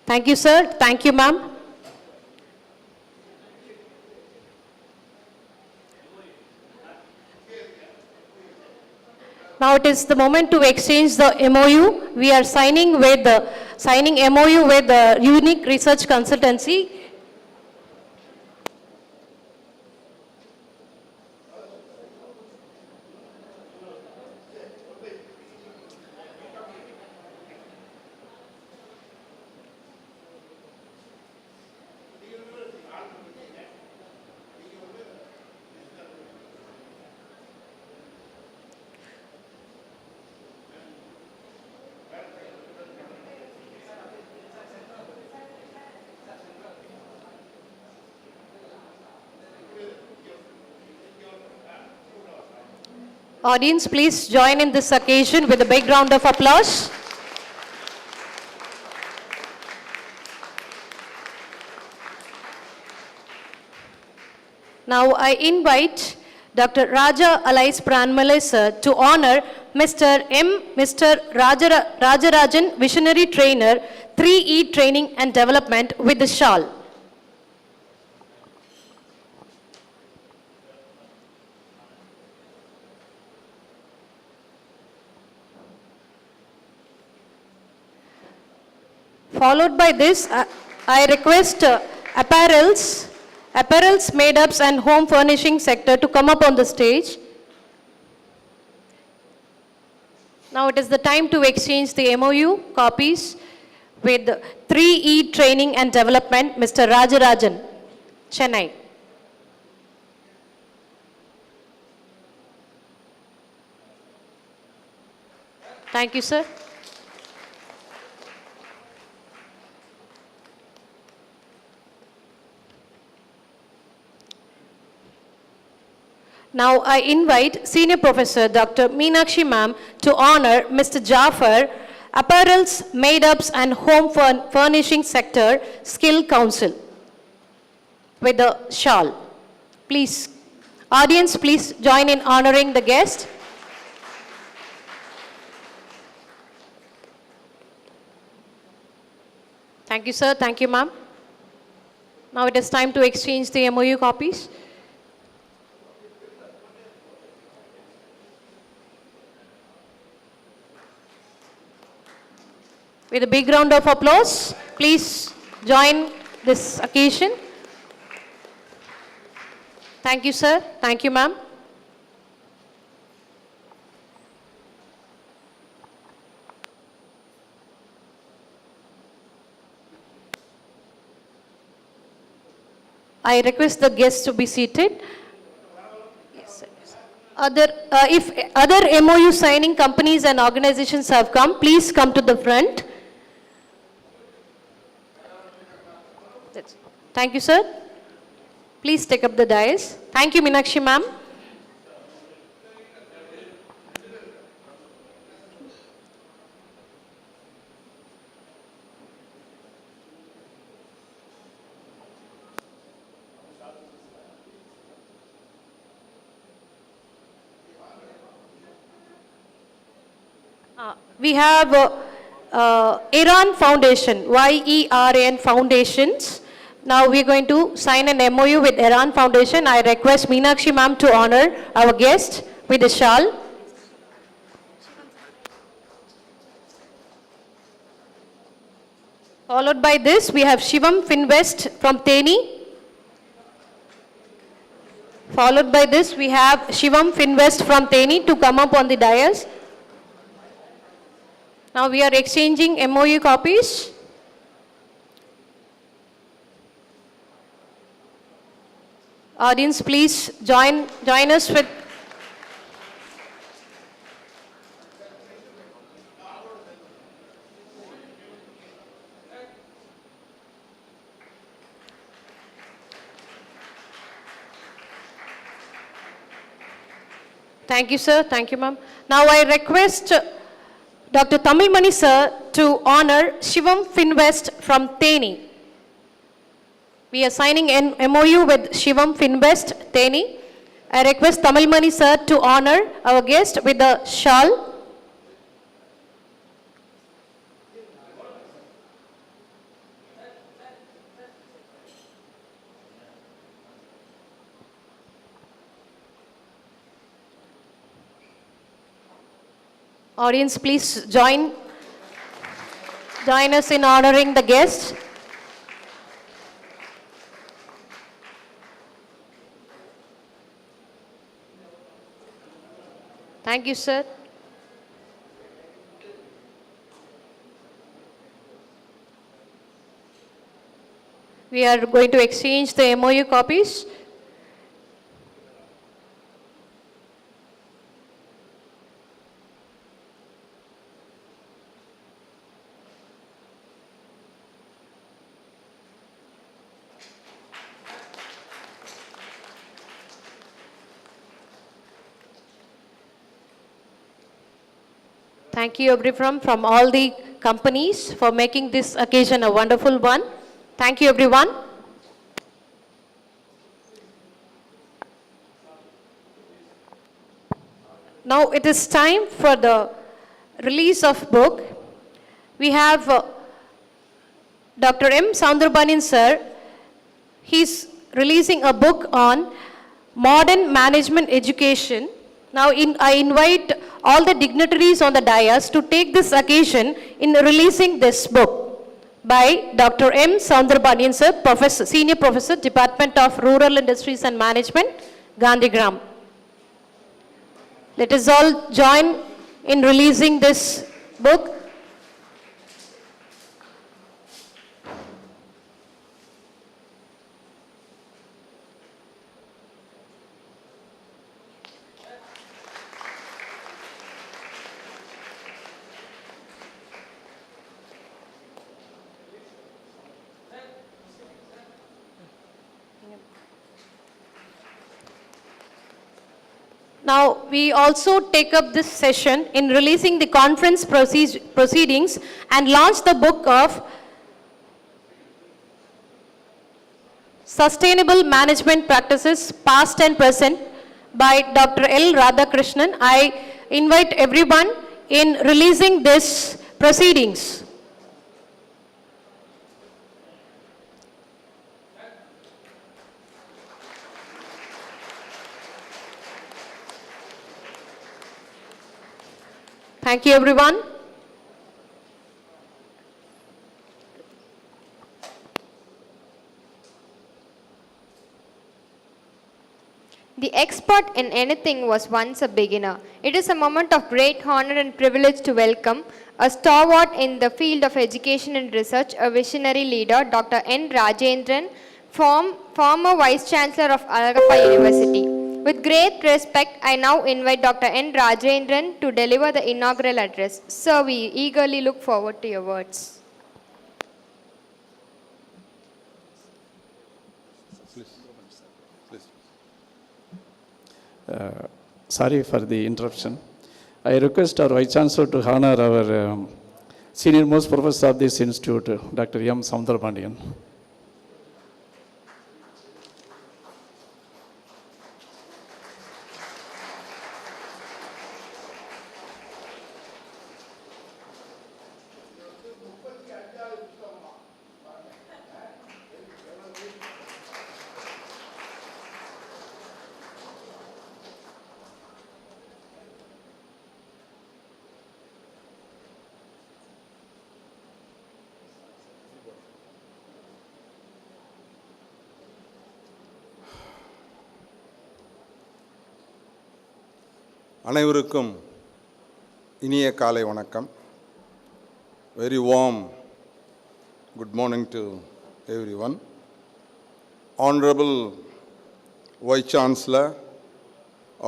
Thank you, sir. Thank you, ma'am. Now it is the moment to exchange the MOU. We are signing MOU with the Unique Research Consultancy. Audience, please join in this occasion with a big round of applause. Now I invite Dr. Raja Alais Pranmalai sir to honor Mr. Rajarajan Visionary Trainer 3E Training and Development with the shawl. Followed by this, I request apparels, made-ups and home furnishing sector to come up on the stage. Now it is the time to exchange the MOU copies with 3E Training and Development, Mr. Rajarajan, Chennai. Thank you, sir. Now I invite Senior Professor Dr. Meenakshi ma'am to honor Mr. Jafar, Apparels, Made-ups and Home Furnishing Sector Skill Council with the shawl. Please, audience, please join in honoring the guest. Thank you, sir. Thank you, ma'am. Now it is time to exchange the MOU copies. With a big round of applause, please join this occasion. Thank you, sir. Thank you, ma'am. I request the guests to be seated. Yes, sir. If other MOU signing companies and organizations have come, please come to the front. Thank you, sir. Please take up the dais. Thank you, Meenakshi ma'am. We have Iran Foundation, YERAN Foundations. Now we are going to sign an MOU with Iran Foundation. I request Meenakshi ma'am to honor our guest with a shawl. Followed by this, we have Shivam Finvest from Teni. Followed by this, we have Shivam Finvest from Teni to come up on the dais. Now we are exchanging MOU copies. Audience, please join us with. Thank you, sir. Thank you, ma'am. Now I request Dr. Tamilmani sir to honor Shivam Finvest from Teni. We are signing an MOU with Shivam Finvest, Teni. I request Tamilmani sir to honor our guest with the shawl. Audience, please join us in honoring the guest. Thank you, sir. We are going to exchange the MOU copies. Thank you everyone from all the companies for making this occasion a wonderful one. Thank you everyone. Now it is time for the release of book. We have Dr. M. Soundarbanin sir. He's releasing a book on modern management education. Now I invite all the dignitaries on the dais to take this occasion in releasing this book by Dr. M. Soundarbanin sir, Professor, Senior Professor, Department of Rural Industries and Management, Gandhigram. Let us all join in releasing this book. Now, we also take up this session in releasing the conference proceedings and launch the book of Sustainable Management Practices, Past and Present by Dr. L. Radhakrishnan. I invite everyone in releasing this proceedings. Thank you, everyone. The expert in anything was once a beginner. It is a moment of great honor and privilege to welcome a stalwart in the field of education and research, a visionary leader, Dr. N. Rajendran, former Vice Chancellor of Alagappa University. With great respect, I now invite Dr. N. Rajendran to deliver the inaugural address. Sir, we eagerly look forward to your words. Sorry for the interruption. I request our Vice Chancellor to honor our senior most professor of this institute, Dr. M. Soundarbandian. அனைவருக்கும் இனிய காலை வணக்கம். Very warm good morning to everyone. Honorable Vice Chancellor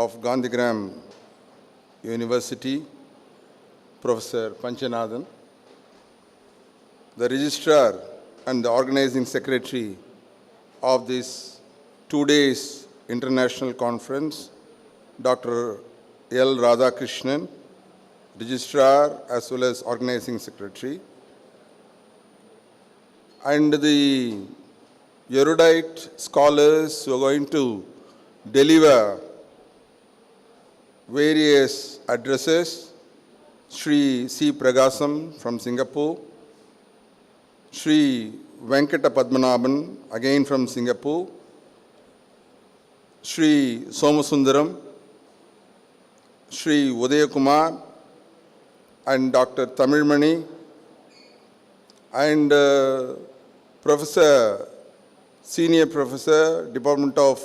of Gandhigram University, Professor Panchanathan, the Registrar and the Organizing Secretary of this 2 days international conference, Dr. L. Radhakrishnan, Registrar as well as Organizing Secretary, and the erudite scholars who are going to deliver various addresses, Sri C. Pragasam from Singapore, Sri Venkata Padmanabhan again from Singapore, Sri Somasundaram, Sri Udayakumar, and Dr. Tamilmani, and Professor, Senior Professor, Department of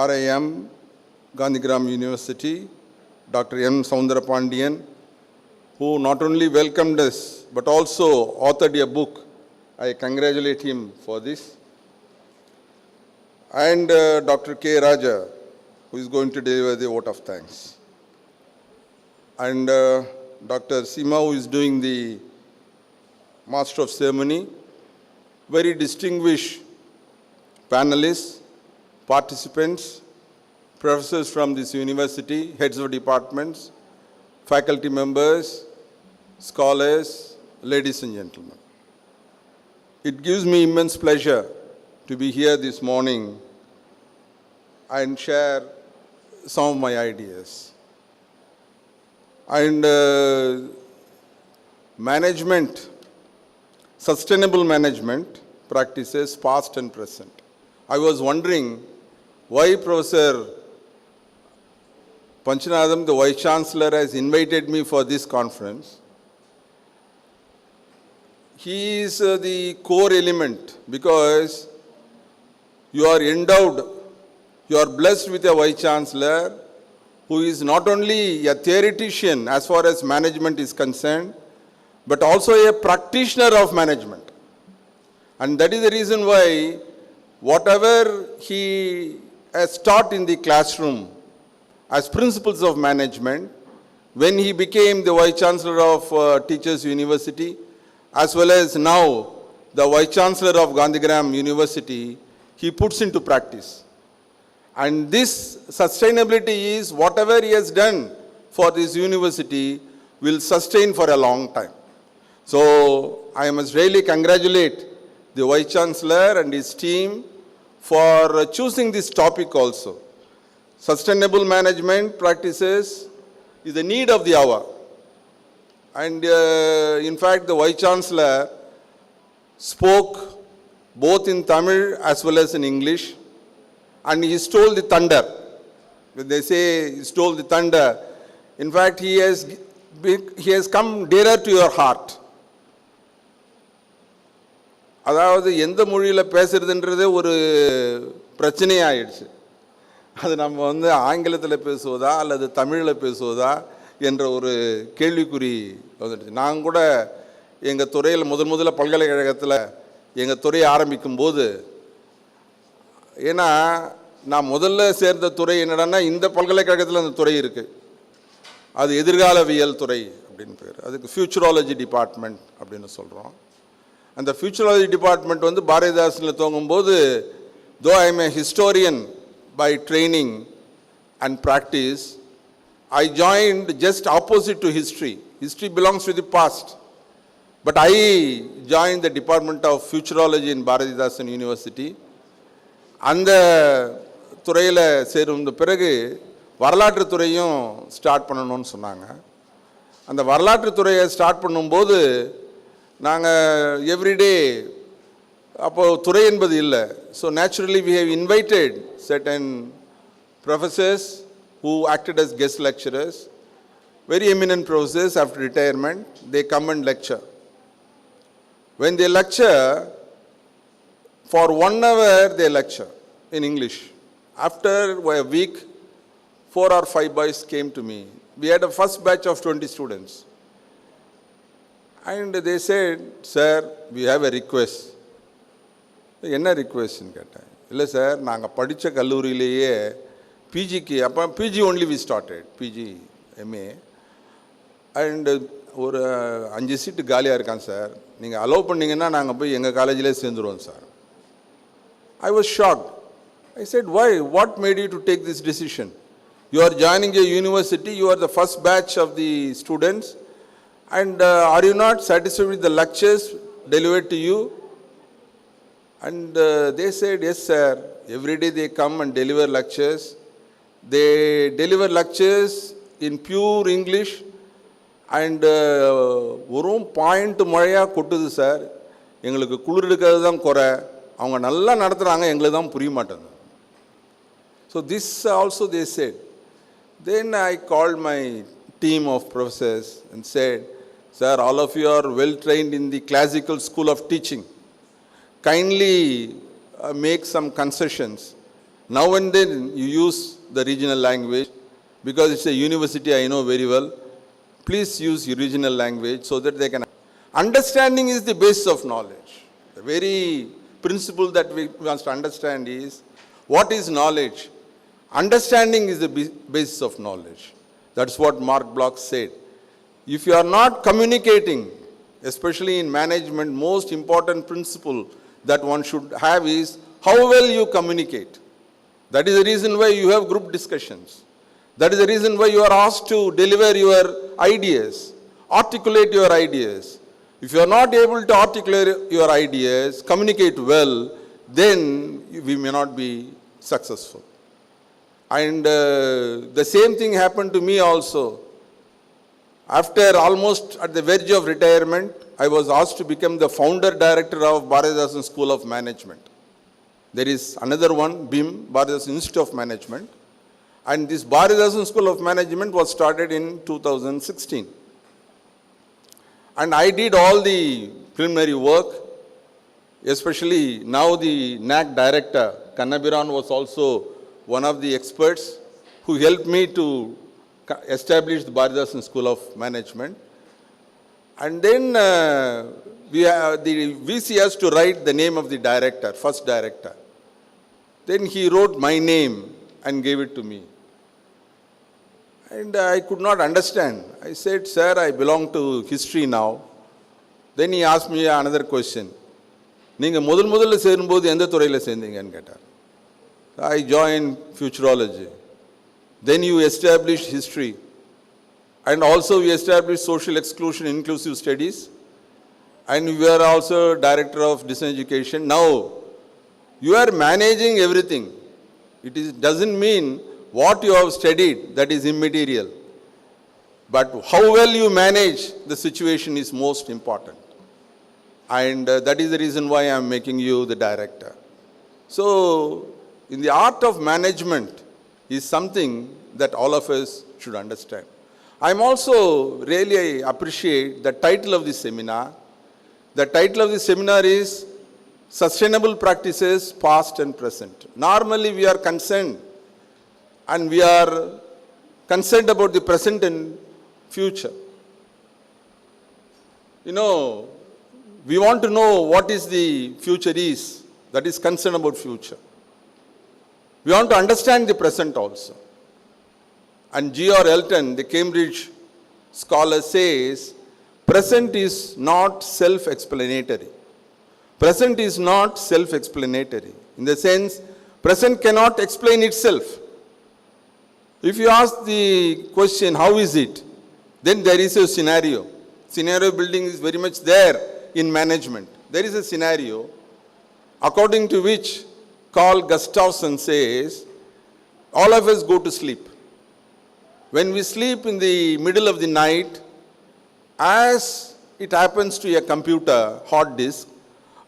RIM, Gandhigram University, Dr. M. Soundarpandian, who not only welcomed us but also authored a book. I congratulate him for this. And Dr. K. Raja, who is going to deliver the vote of thanks. And Dr. Sima, who is doing the Master of Ceremony. Very distinguished panelists, participants, professors from this university, heads of departments, faculty members, scholars, ladies and gentlemen. It gives me immense pleasure to be here this morning and share some of my ideas. And management, sustainable management practices past and present. I was wondering why Professor Panchanadam, the Vice Chancellor, has invited me for this conference. He is the core element because you are endowed, you are blessed with a Vice Chancellor who is not only a theoretician as far as management is concerned, but also a practitioner of management. And that is the reason why whatever he has taught in the classroom as principles of management, when he became the Vice Chancellor of Teachers University, as well as now the Vice Chancellor of Gandhigram University, he puts into practice. And this sustainability is whatever he has done for this university will sustain for a long time. So I must really congratulate the Vice Chancellor and his team for choosing this topic also. Sustainable management practices is the need of the hour. And in fact, the Vice Chancellor spoke both in Tamil as well as in English, and he stole the thunder. When they say he stole the thunder, in fact, he has come dearer to your heart. அதாவது எந்த மொழியில் பேசுறதுன்றதே ஒரு பிரச்சனையே ஆயிடுச்சு. அது நம்ம ஆங்கிலத்தில் பேசுவதா அல்லது தமிழில் பேசுவதா என்ற ஒரு கேள்விக்குறி வந்துடுச்சு. நான் கூட எங்கள் துறையில் முதல்ல பல்கலைக்கழகத்தில் எங்கள் துறையை ஆரம்பிக்கும் போது, ஏன்னா நான் முதல்ல சேர்ந்த துறை என்னடான்னா இந்த பல்கலைக்கழகத்தில் அந்த துறை இருக்குது, அது எதிர்காலவியல் துறை அப்படின்னு பேர், அதுக்கு ஃபியூச்சராலஜி டிபார்ட்மெண்ட் அப்படின்னு சொல்கிறோம். அந்த ஃபியூச்சராலஜி department பாரதிதாசனில் துவங்கும்போது, though I am a historian by training and practice, I joined just opposite to history. History belongs to the past. But I joined the Department of Futurology in Bharatidasan University. அந்த துறையில் சேரும் பிறகு வரலாற்று துறையும் start பண்ணணும்னு சொன்னாங்க. அந்த வரலாற்று துறையை ஸ்டார்ட் பண்ணும்போது நாங்கள் எவ்ரிடே, அப்போது துறை என்பது இல்லை. So naturally we have invited certain professors who acted as guest lecturers, very eminent professors after retirement. They come and lecture. When they lecture, for 1 hour they lecture in English. After a week, 4 or 5 boys came to me. We had a first batch of 20 students. And they said, sir, we have a request. என்ன ரிக்வெஸ்ட்னு கேட்டேன். இல்லை sir, நாங்கள் படித்த கல்லூரியிலேயே பிஜிக்கு, அப்போ PG only we started, PG MA, and ஒரு 5 சீட்டு காலியாக இருக்கான் சார், நீங்கள் அலோவ் பண்ணிங்கன்னா நாங்கள் போய் எங்கள் காலேஜிலே சேர்ந்துருவோம் sir. I was shocked. I said, why? What made you to take this decision? You are joining a university, you are the first batch of the students, and are you not satisfied with the lectures delivered to you? And they said, yes sir, every day they come and deliver lectures. They deliver lectures in pure English, and ஒரு point மழையாக கொட்டுது sir, எங்களுக்கு குளிர் எடுக்கிறது தான் குறை, அவங்க நல்லா நடத்துகிறாங்க, எங்களுக்கு தான் புரிய மாட்டேங்குது. So this also they said. Then I called my team of professors and said, sir, all of you are well trained in the classical school of teaching. Kindly make some concessions. Now and then you use the regional language, because it's a university I know very well. Please use your regional language so that they can. Understanding is the basis of knowledge. The very principle that we must understand is, what is knowledge? Understanding is the basis of knowledge. That's what Mark Bloch said. If you are not communicating, especially in management, most important principle that one should have is how well you communicate. That is the reason why you have group discussions. That is the reason why you are asked to deliver your ideas, articulate your ideas. If you are not able to articulate your ideas, communicate well, then we may not be successful. And the same thing happened to me also. After almost at the verge of retirement, I was asked to become the founder director of Bharatidasan School of Management. There is another one, BIM, Bharatidasan Institute of Management. And this Bharatidasan School of Management was started in 2016. And I did all the preliminary work, especially now the NAC director, Kannabiran, was also one of the experts who helped me to establish the Bharatidasan School of Management. And then the VC has to write the name of the director, first director. Then he wrote my name and gave it to me. And I could not understand. I said, sir, I belong to history now. Then he asked me another question. நீங்கள் முதல்ல சேரும்போது எந்த துறையில் சேர்ந்தீங்கன்னு கேட்டார். I joined futurology. Then you established history. And also we established social exclusion inclusive studies. And we were also director of distance education. Now, you are managing everything. It doesn't mean what you have studied, that is immaterial. But how well you manage the situation is most important. And that is the reason why I am making you the director. So, in the art of management is something that all of us should understand. I am also really appreciate the title of this seminar. The title of this seminar is Sustainable Practices Past and Present. Normally we are concerned and we are concerned about the present and future. You know, we want to know what is the future is, that is concerned about future. We want to understand the present also. And G.R. Elton, the Cambridge scholar, says, present is not self-explanatory. Present is not self-explanatory. In the sense, present cannot explain itself. If you ask the question, how is it? Then there is a scenario. Scenario building is very much there in management. There is a scenario according to which Carl Gustafsson says, all of us go to sleep. When we sleep in the middle of the night, as it happens to a computer hard disk,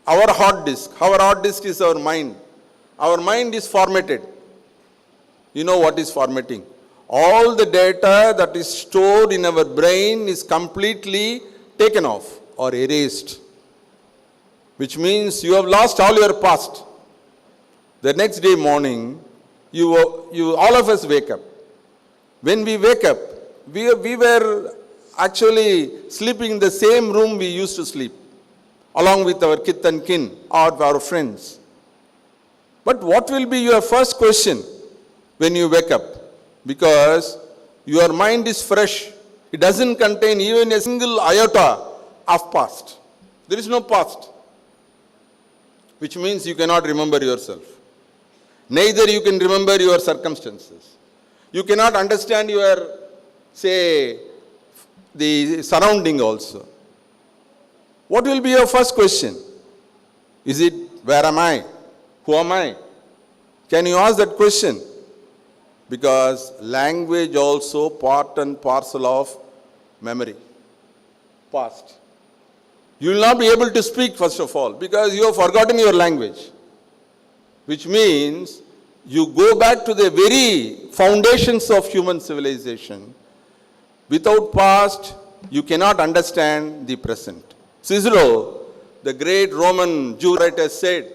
our hard disk is our mind. Our mind is formatted. You know what is formatting? All the data that is stored in our brain is completely taken off or erased, which means you have lost all your past. The next day morning, all of us wake up. When we wake up, we were actually sleeping in the same room we used to sleep, along with our kith and kin or our friends. But what will be your first question when you wake up? Because your mind is fresh. It doesn't contain even a single iota of past. There is no past, which means you cannot remember yourself. Neither you can remember your circumstances. You cannot understand your, say, the surrounding also. What will be your first question? Is it, where am I? Who am I? Can you ask that question? Because language also part and parcel of memory, past. You will not be able to speak first of all because you have forgotten your language, which means you go back to the very foundations of human civilization. Without past, you cannot understand the present. Cicero, the great Roman Jew writer, said,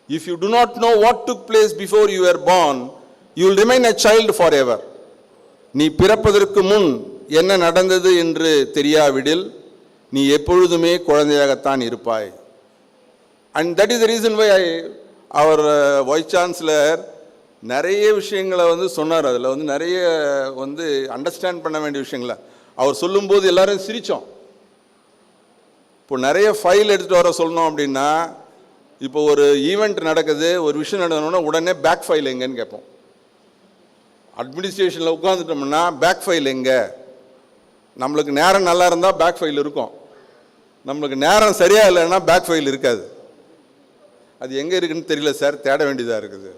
if you do not know what took place before you were born, you will remain a child forever. நீ பிறப்பதற்கு முன் என்ன நடந்தது என்று தெரியாவிடில் நீ எப்பொழுதுமே குழந்தையாகத்தான் இருப்பாய். And that is the reason why our Vice Chancellor நிறைய விஷயங்களை சொன்னார். அதில் நிறைய அண்டர்ஸ்டாண்ட் பண்ண வேண்டிய விஷயங்களை அவர் சொல்லும்போது எல்லாரும் சிரித்தோம். இப்போ நிறைய ஃபைல் எடுத்துகிட்டு வர சொல்லணும் அப்படின்னா, இப்போ ஒரு ஈவெண்ட் நடக்குது, ஒரு விஷயம் நடக்கணும்னா உடனே பேக் ஃபைல் எங்கன்னு கேட்போம். அட்மினிஸ்ட்ரேஷனில் உட்காந்துட்டோம்னா பேக் ஃபைல் எங்கே, நம்மளுக்கு நேரம் நல்லா இருந்தால் பேக் ஃபைல் இருக்கும், நம்மளுக்கு நேரம் சரியாக இல்லைன்னா பேக் ஃபைல் இருக்காது. அது எங்கே இருக்குன்னு தெரியல சார், தேட வேண்டியதாக இருக்குது.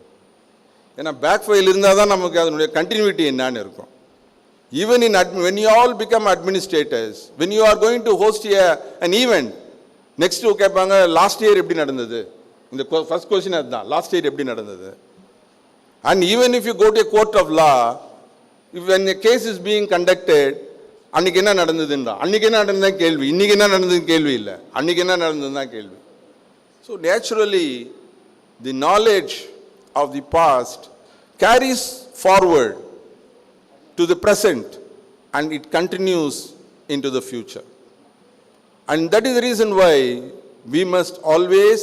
ஏன்னா பேக் ஃபைல் இருந்தால் தான் நமக்கு அதனுடைய கண்டினியூட்டி என்னான்னு இருக்கும். Even when you all become administrators, when you are going to host an event, next கேட்பாங்க லாஸ்ட் இயர் எப்படி நடந்தது, இந்த ஃபர்ஸ்ட் கொஸ்டின் அதுதான், லாஸ்ட் இயர் எப்படி நடந்தது. And even if you go to a court of law, when a case is being conducted, அன்னைக்கு என்ன நடந்ததுன்றா, அன்னைக்கு என்ன நடந்ததுதான் கேள்வி, இன்னைக்கு என்ன நடந்ததுன்னு கேள்வி இல்லை, அன்னைக்கு என்ன நடந்ததுதான் கேள்வி. So naturally, the knowledge of the past carries forward to the present and it continues into the future. And that is the reason why we must always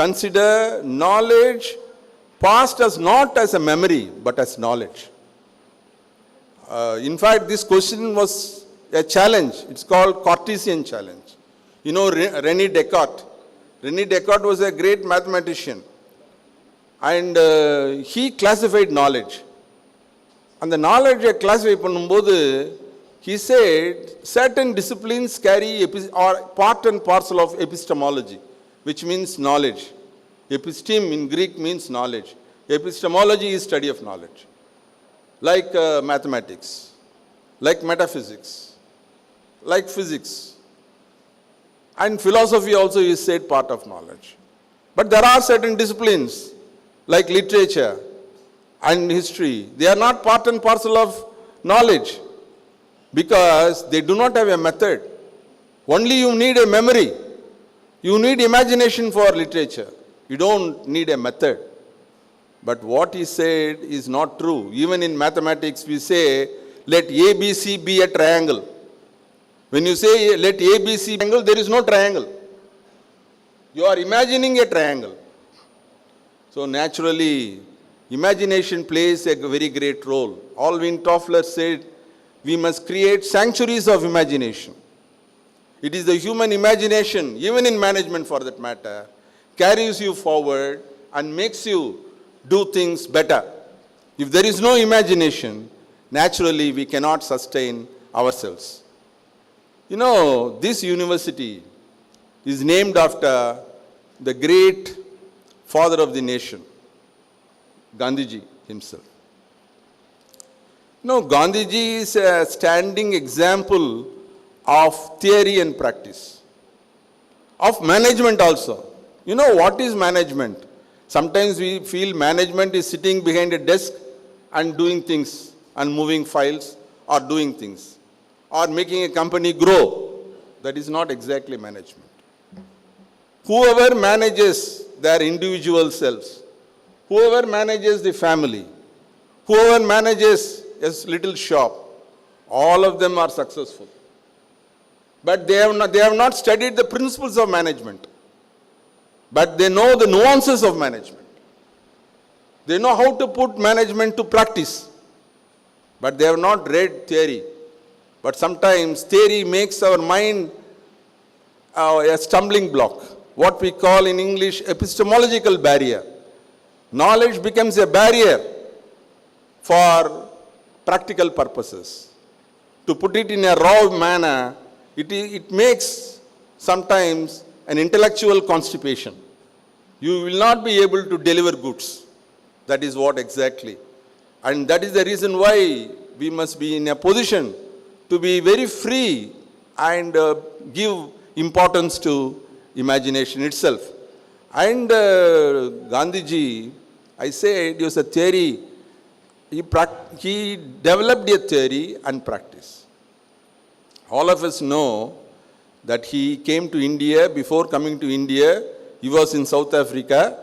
consider knowledge past as not as a memory but as knowledge. In fact, this question was a challenge. It's called Cartesian challenge. You know René Descartes. René Descartes was a great mathematician and he classified knowledge. அந்த நாலேஜை classify பண்ணும்போது he said certain disciplines carry or part and parcel of epistemology, which means knowledge. Episteme in Greek means knowledge. Epistemology is study of knowledge, like mathematics, like metaphysics, like physics, and philosophy also is said part of knowledge. But there are certain disciplines like literature and history, they are not part and parcel of knowledge because they do not have a method. Only you need a memory, you need imagination for literature, you don't need a method. But what he said is not true. Even in mathematics we say let ABC be a triangle. When you say let ABC be a triangle, there is no triangle, you are imagining a triangle. So naturally imagination plays a very great role. Alvin Toffler said we must create sanctuaries of imagination. It is the human imagination, even in management for that matter, carries you forward and makes you do things better. If there is no imagination, naturally we cannot sustain ourselves. You know, this university is named after the great father of the nation, Gandhiji himself. No, Gandhiji is a standing example of theory and practice, of management also. You know what is management? Sometimes we feel management is sitting behind a desk and doing things and moving files or doing things or making a company grow. That is not exactly management. Whoever manages their individual selves, whoever manages the family, whoever manages a little shop, all of them are successful. But they have not studied the principles of management. But they know the nuances of management. They know how to put management to practice. But they have not read theory. But sometimes theory makes our mind a stumbling block. What we call in English epistemological barrier. Knowledge becomes a barrier for practical purposes. To put it in a raw manner, it makes sometimes an intellectual constipation. You will not be able to deliver goods. That is what exactly. And that is the reason why we must be in a position to be very free and give importance to imagination itself. And Gandhiji, I said, it was a theory. He developed a theory and practice. All of us know that he came to India. Before coming to India, he was in South Africa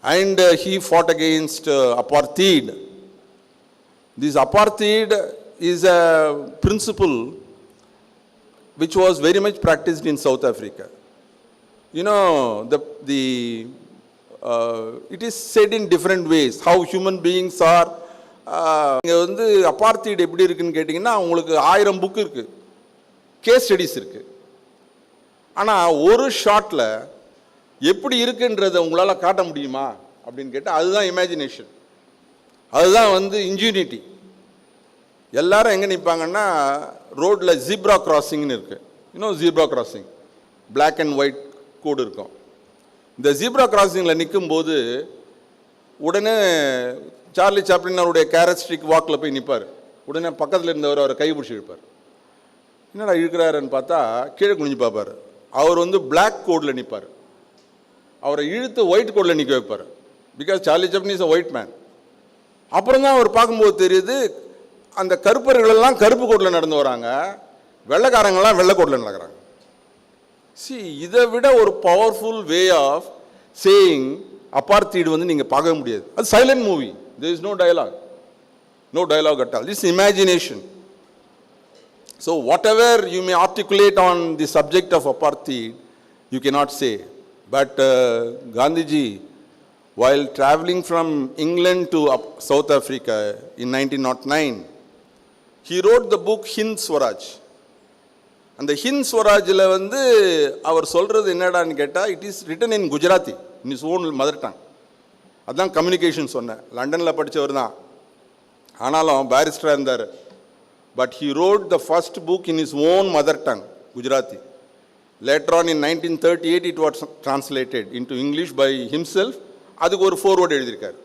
and he fought against apartheid. This apartheid is a principle which was very much practiced in South Africa. You know, it is said in different ways how human beings are. இங்கே வந்து அப்பார்த்தைடு எப்படி இருக்குன்னு கேட்டிங்கன்னா உங்களுக்கு 1000 book இருக்குது, case studies இருக்குது. ஆனால் ஒரு ஷாட்டில் எப்படி இருக்குன்றதை உங்களால் காட்ட முடியுமா அப்படின்னு கேட்டால் அதுதான் இமேஜினேஷன், அதுதான் வந்து இன்ஜினிட்டி. எல்லாரும் எங்கே நிற்பாங்கன்னா ரோட்டில் ஜீப்ரா கிராசிங்னு இருக்குது. இன்னும் zebra crossing black and white கோடு இருக்கும். இந்த ஜீப்ரா கிராசிங்கில் நிற்கும்போது உடனே சார்லி சாப்ளின் அவருடைய கேரக்டரிஸ்டிக் வாக்கில் போய் நிற்பார். உடனே பக்கத்தில் இருந்தவர் அவரை கை பிடிச்சி இழுப்பார். என்னடா இழுக்கிறாருன்னு பார்த்தா கீழே குனிஞ்சு பார்ப்பார். அவர் வந்து பிளாக் கோடில் நிற்பார். அவரை இழுத்து ஒயிட் கோடில் நிற்க வைப்பார். Because Charlie Chaplin is a white man. அப்புறம் தான் அவர் பார்க்கும்போது தெரியுது, அந்த கருப்பர்களெல்லாம் கருப்பு கோட்டில் நடந்து வராங்க, வெள்ளைக்காரங்கள்லாம் வெள்ளை கோட்டில் நடக்கிறாங்க. இதை விட ஒரு powerful way of saying apartheid வந்து நீங்கள் பார்க்க முடியாது. அது silent movie. There is no dialogue, no dialogue at all. This imagination. So whatever you may articulate on the subject of apartheid, you cannot say. But Gandhiji, while traveling from England to South Africa in 1909, he wrote the book Hind Swaraj. And the Hind Swarajல வந்து அவர் சொல்றது என்னடான்னு கேட்டா, it is written in Gujarati, in his own mother tongue. அதான் communication சொன்னேன். லண்டனில் படித்தவர் தான், ஆனாலும் பாரிஸ்டராக இருந்தார். But he wrote the first book in his own mother tongue, Gujarati. Later on in 1938 it was translated into English by himself. அதுக்கு ஒரு forward எழுதியிருக்கார்.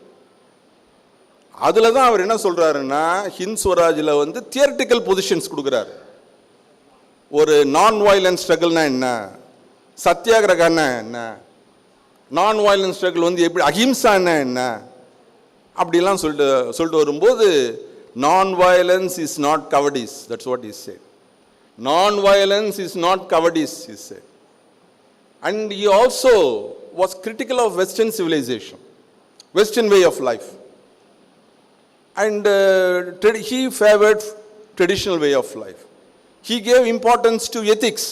அதில் தான் அவர் என்ன சொல்கிறாருன்னா, ஹிந்த் ஸ்வராஜில் வந்து தியரிட்டிக்கல் பொசிஷன்ஸ் கொடுக்குறாரு. ஒரு நான் வயலன்ஸ் ஸ்ட்ரகிள்னா என்ன, சத்தியாகிரகன்னா என்ன, நான் வயலன்ஸ் ஸ்ட்ரகிள் வந்து எப்படி, அஹிம்சான்னா என்ன, அப்படிலாம் சொல்லிட்டு வரும்போது, non-violence is not cowardice. That's what he said. Non-violence is not cowardice, he said. And he also was critical of Western civilization, Western way of life. And he favored traditional way of life. He gave importance to ethics.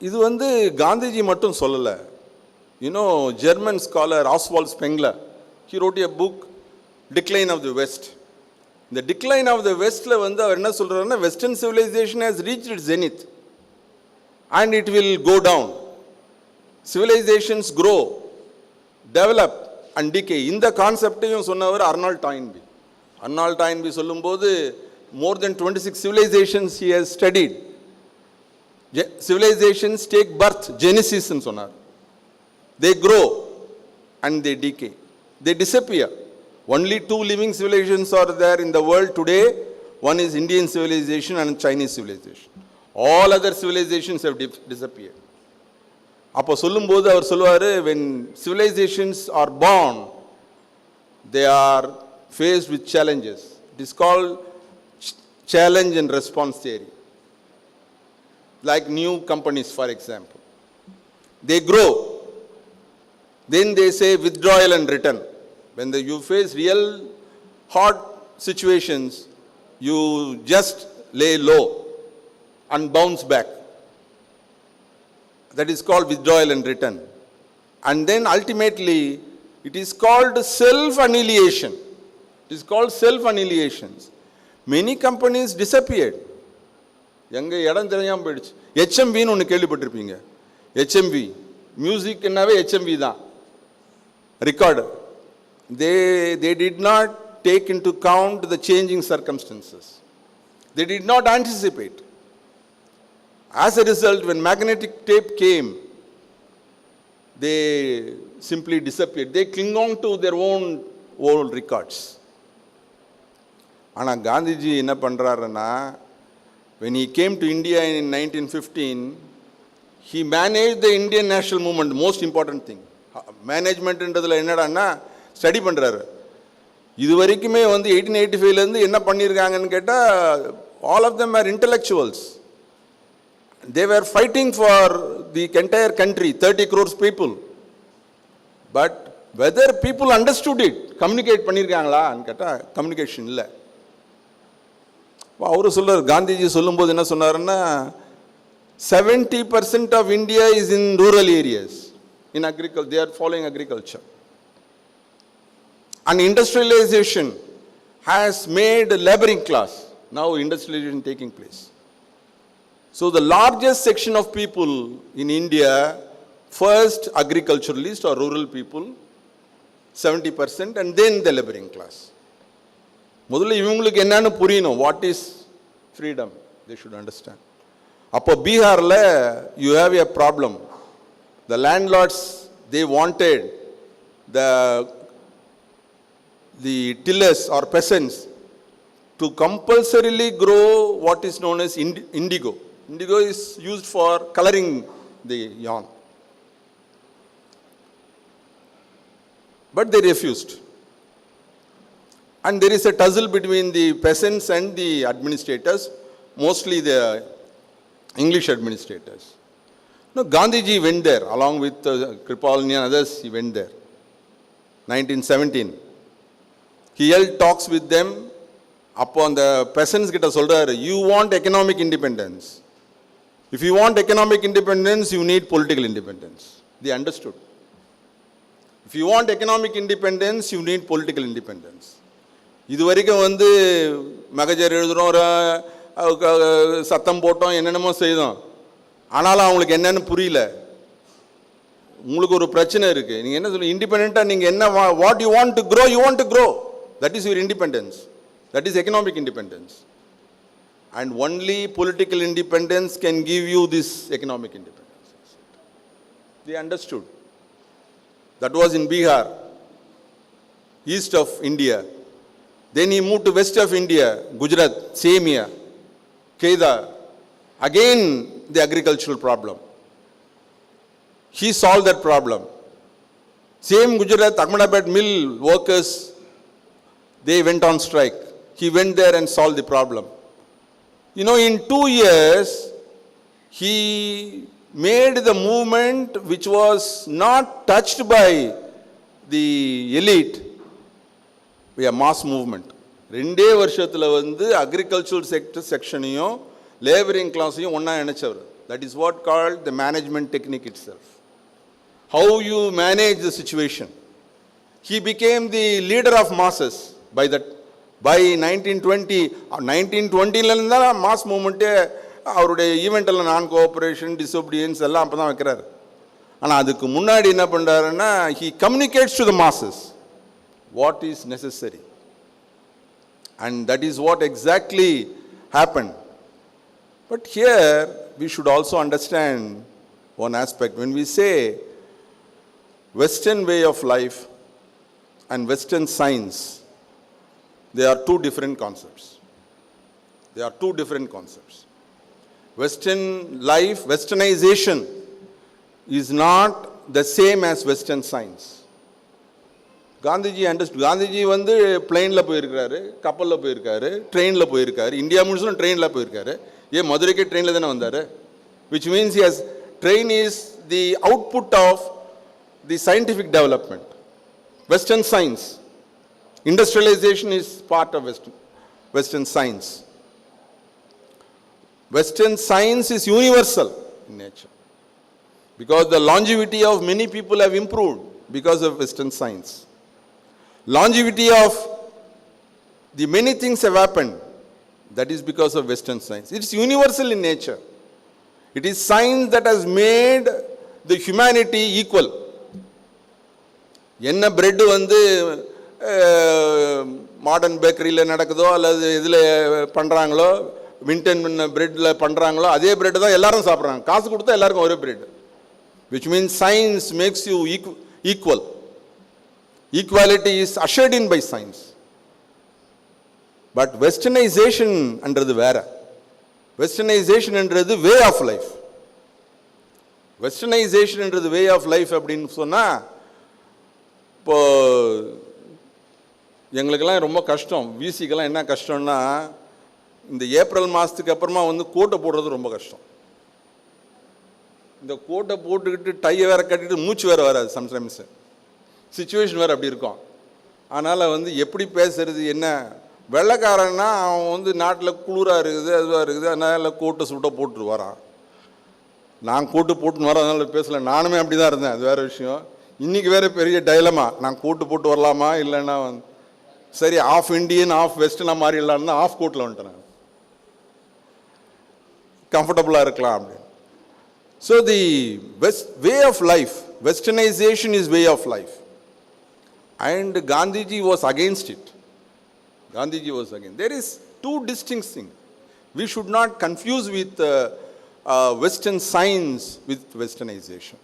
இது வந்து காந்திஜி மட்டும் சொல்லலை. You know, German scholar Oswald Spengler, he wrote a book, Decline of the West. The Decline of the Westல வந்து அவர் என்ன சொல்றாருன்னா, Western civilization has reached its zenith and it will go down. Civilizations grow, develop and decay. இந்த கான்செப்டையும் சொன்னவர் Arnold டாயின்பி. Arnold டாயின்பி சொல்லும்போது more than 26 civilizations he has studied. Civilizations take birth, genesis ன்னு சொன்னார். They grow and they decay. They disappear. Only two living civilizations are there in the world today. One is Indian civilization and Chinese civilization. All other civilizations have disappeared. அப்போ சொல்லும்போது அவர் சொல்லுவார், when civilizations are born, they are faced with challenges. It is called challenge and response theory. Like new companies, for example. They grow. Then they say withdrawal and return. When you face real hard situations, you just lay low and bounce back. That is called withdrawal and return. And then ultimately, it is called self-annihilation. It is called self-annihilations. Many companies disappeared. எங்க இடம் தெரியாமல் போயிடுச்சு. HMVன்னு ஒன்று கேள்விப்பட்டிருப்பீங்க. HMV மியூசிக்னாவே HMV தான், recorder. They did not take into account the changing circumstances. They did not anticipate. As a result, when magnetic tape came, they simply disappeared. They cling on to their own old records. ஆனால் காந்திஜி என்ன பண்ணுறாருன்னா, when he came to India in 1915, he managed the Indian national movement. Most important thing, மேனேஜ்மெண்ட்ன்றதில் என்னடான்னா study பண்ணுறாரு. இது வரைக்குமே வந்து 1885லேருந்து என்ன பண்ணியிருக்காங்கன்னு கேட்டால், all of them are intellectuals. They were fighting for the entire country, 30 crores people. But whether people understood it, communicate பண்ணியிருக்காங்களான்னு கேட்டால் communication இல்லை. அவரு சொல்றார், காந்திஜி சொல்லும்போது என்ன சொன்னாருன்னா, 70% of India is in rural areas, in agriculture. They are following agriculture. And industrialization has made a laboring class. Now industrialization taking place. So the largest section of people in India, first agriculturalists or rural people, 70%, and then the laboring class. முதல்ல இவங்களுக்கு என்னன்னு புரியணும், what is freedom. They should understand. அப்போ பீகாரில் you have a problem. The landlords, they wanted the tillers or peasants to compulsorily grow what is known as indigo. Indigo is used for coloring the yarn. But they refused. And there is a tussle between the peasants and the administrators, mostly the English administrators. No, Gandhiji went there along with Kripalani and others. He went there. 1917. He held talks with them. Upon the peasants கிட்ட சொல்றாரு, you want economic independence. If you want economic independence, you need political independence. They understood. If you want economic independence, you need political independence. இது வரைக்கும் மகஜர் எழுதுறோம், சத்தம் போட்டோம், என்னென்னமோ செய்தோம். ஆனாலும் அவங்களுக்கு என்னன்னு புரியல. உங்களுக்கு ஒரு பிரச்சனை இருக்கு. நீங்க என்ன சொல்லுங்க, இண்டிபெண்டன்ட்டா நீங்க என்ன what you want to grow, you want to grow. That is your independence. That is economic independence. And only political independence can give you this economic independence. They understood. That was in Bihar, east of India. Then he moved to west of India, Gujarat, same year, Kedah. Again, the agricultural problem. He solved that problem. Same Gujarat, Ahmedabad mill workers, they went on strike. He went there and solved the problem. You know, in 2 years, he made the movement which was not touched by the elite, a mass movement. 2 வருஷத்துல agricultural sector sectionையும் laboring classையும் ஒண்ணா இணைச்சவர். That is what called the management technique itself. How you manage the situation. He became the leader of masses by 1920ல இருந்து தான் mass மூவ்மெண்ட்டே அவருடைய ஈவெண்ட்டில் நான் cooperation disobedience எல்லாம் அப்போ தான் வைக்கிறார். ஆனால் அதுக்கு முன்னாடி என்ன பண்ணுறாருன்னா, he communicates to the masses what is necessary. And that is what exactly happened. But here we should also understand one aspect. When we say Western way of life and Western science, they are two different concepts. They are two different concepts. Western life, westernization is not the same as Western science. Gandhiji understood. Gandhiji planeல போயிருக்காரு, கப்பல்ல போயிருக்காரு, ட்ரெயின்ல போயிருக்காரு, India முழுசும் ட்ரெயின்ல போயிருக்காரு. ஏன் மதுரைக்கே ட்ரெயின்ல தானே வந்தாரு? Which means he has, train is the output of the scientific development. Western science. Industrialization is part of Western science. Western science is universal in nature because the longevity of many people have improved because of Western science. Longevity of the many things have happened, that is because of Western science. It's universal in nature. It is science that has made the humanity equal. என்ன bread modern பேக்கரியில் நடக்குதோ அல்லது இதில் பண்ணுறாங்களோ, வின்டன் பிரெட்டில் பண்ணுறாங்களோ, அதே bread தான் எல்லாரும் சாப்பிட்றாங்க. காசு கொடுத்தா எல்லாருக்கும் ஒரே bread. Which means science makes you equal. Equality is ushered in by science. But westernization என்றது வேற. Westernization என்றது way of life. Westernization என்றது way of life அப்படின்னு சொன்னால், இப்போ எங்களுக்கெல்லாம் ரொம்ப கஷ்டம். விசிக்கெல்லாம் என்ன கஷ்டம்னா, இந்த ஏப்ரல் மாதத்துக்கு அப்புறமா கோட்டை போடுறது ரொம்ப கஷ்டம். இந்த கோட்டை போட்டுக்கிட்டு டையை வேற கட்டிட்டு மூச்சு வேற வராது. சம்டைம்ஸ் சிச்சுவேஷன் வேறு அப்படி இருக்கும். அதனால் எப்படி பேசுறது என்ன, வெள்ளைக்காரன்னா அவன் நாட்டில் குளிராக இருக்குது, அதுவாக இருக்குது, அதனால் கோட்டை சுட்ட போட்டு வரான். நான் கோட்டு போட்டுன்னு வரேன், அதனால் பேசலை. நானுமே அப்படி தான் இருந்தேன், அது வேறு விஷயம். இன்றைக்கி வேறு பெரிய டைலமா, நான் கோட்டு போட்டு வரலாமா இல்லைன்னா சரி ஆஃப் இண்டியன் ஆஃப் வெஸ்டர்னாக மாறிடலான்னு தான் ஆஃப் கோட்டில் வந்துட்டேன், கம்ஃபர்டபுளாக இருக்கலாம் அப்படின்னு. So the way of life, westernization is way of life. And Gandhiji was against it. Gandhiji was against. There is two distinct things. We should not confuse with Western science with Westernization.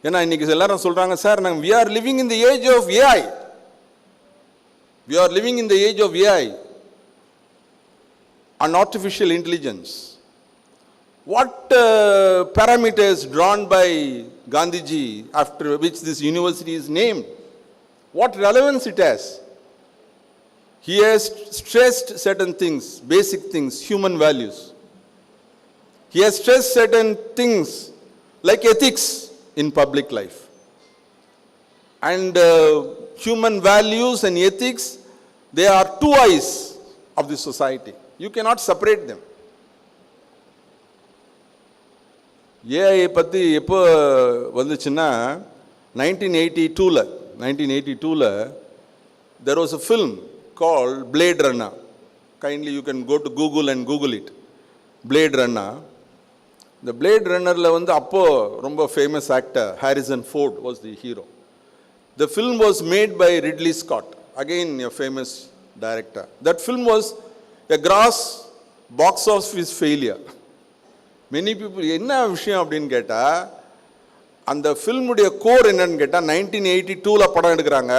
ஏன்னா இன்னைக்கு எல்லாரும் சொல்றாங்க sir நாங்கள் we are living in the age of AI. We are living in the age of AI and artificial intelligence. What parameters drawn by Gandhiji after which this university is named? What relevance it has? He has stressed certain things, basic things, human values. He has stressed certain things like ethics in public life. And human values and ethics, they are two eyes of the society. You cannot separate them. AI பற்றி எப்போ வந்துச்சுன்னா 1982ல there was a film called Blade Runner. Kindly you can go to Google and Google it. Blade Runner. The Blade Runnerல வந்து அப்போ ரொம்ப famous actor Harrison Ford was the hero. The film was made by Ridley Scott, again a famous director. That film was a gross box office failure. Many people என்ன விஷயம் அப்படின்னு கேட்டா அந்த ஃபில்முடைய core என்னன்னு கேட்டா 1982ல படம் எடுக்கிறாங்க.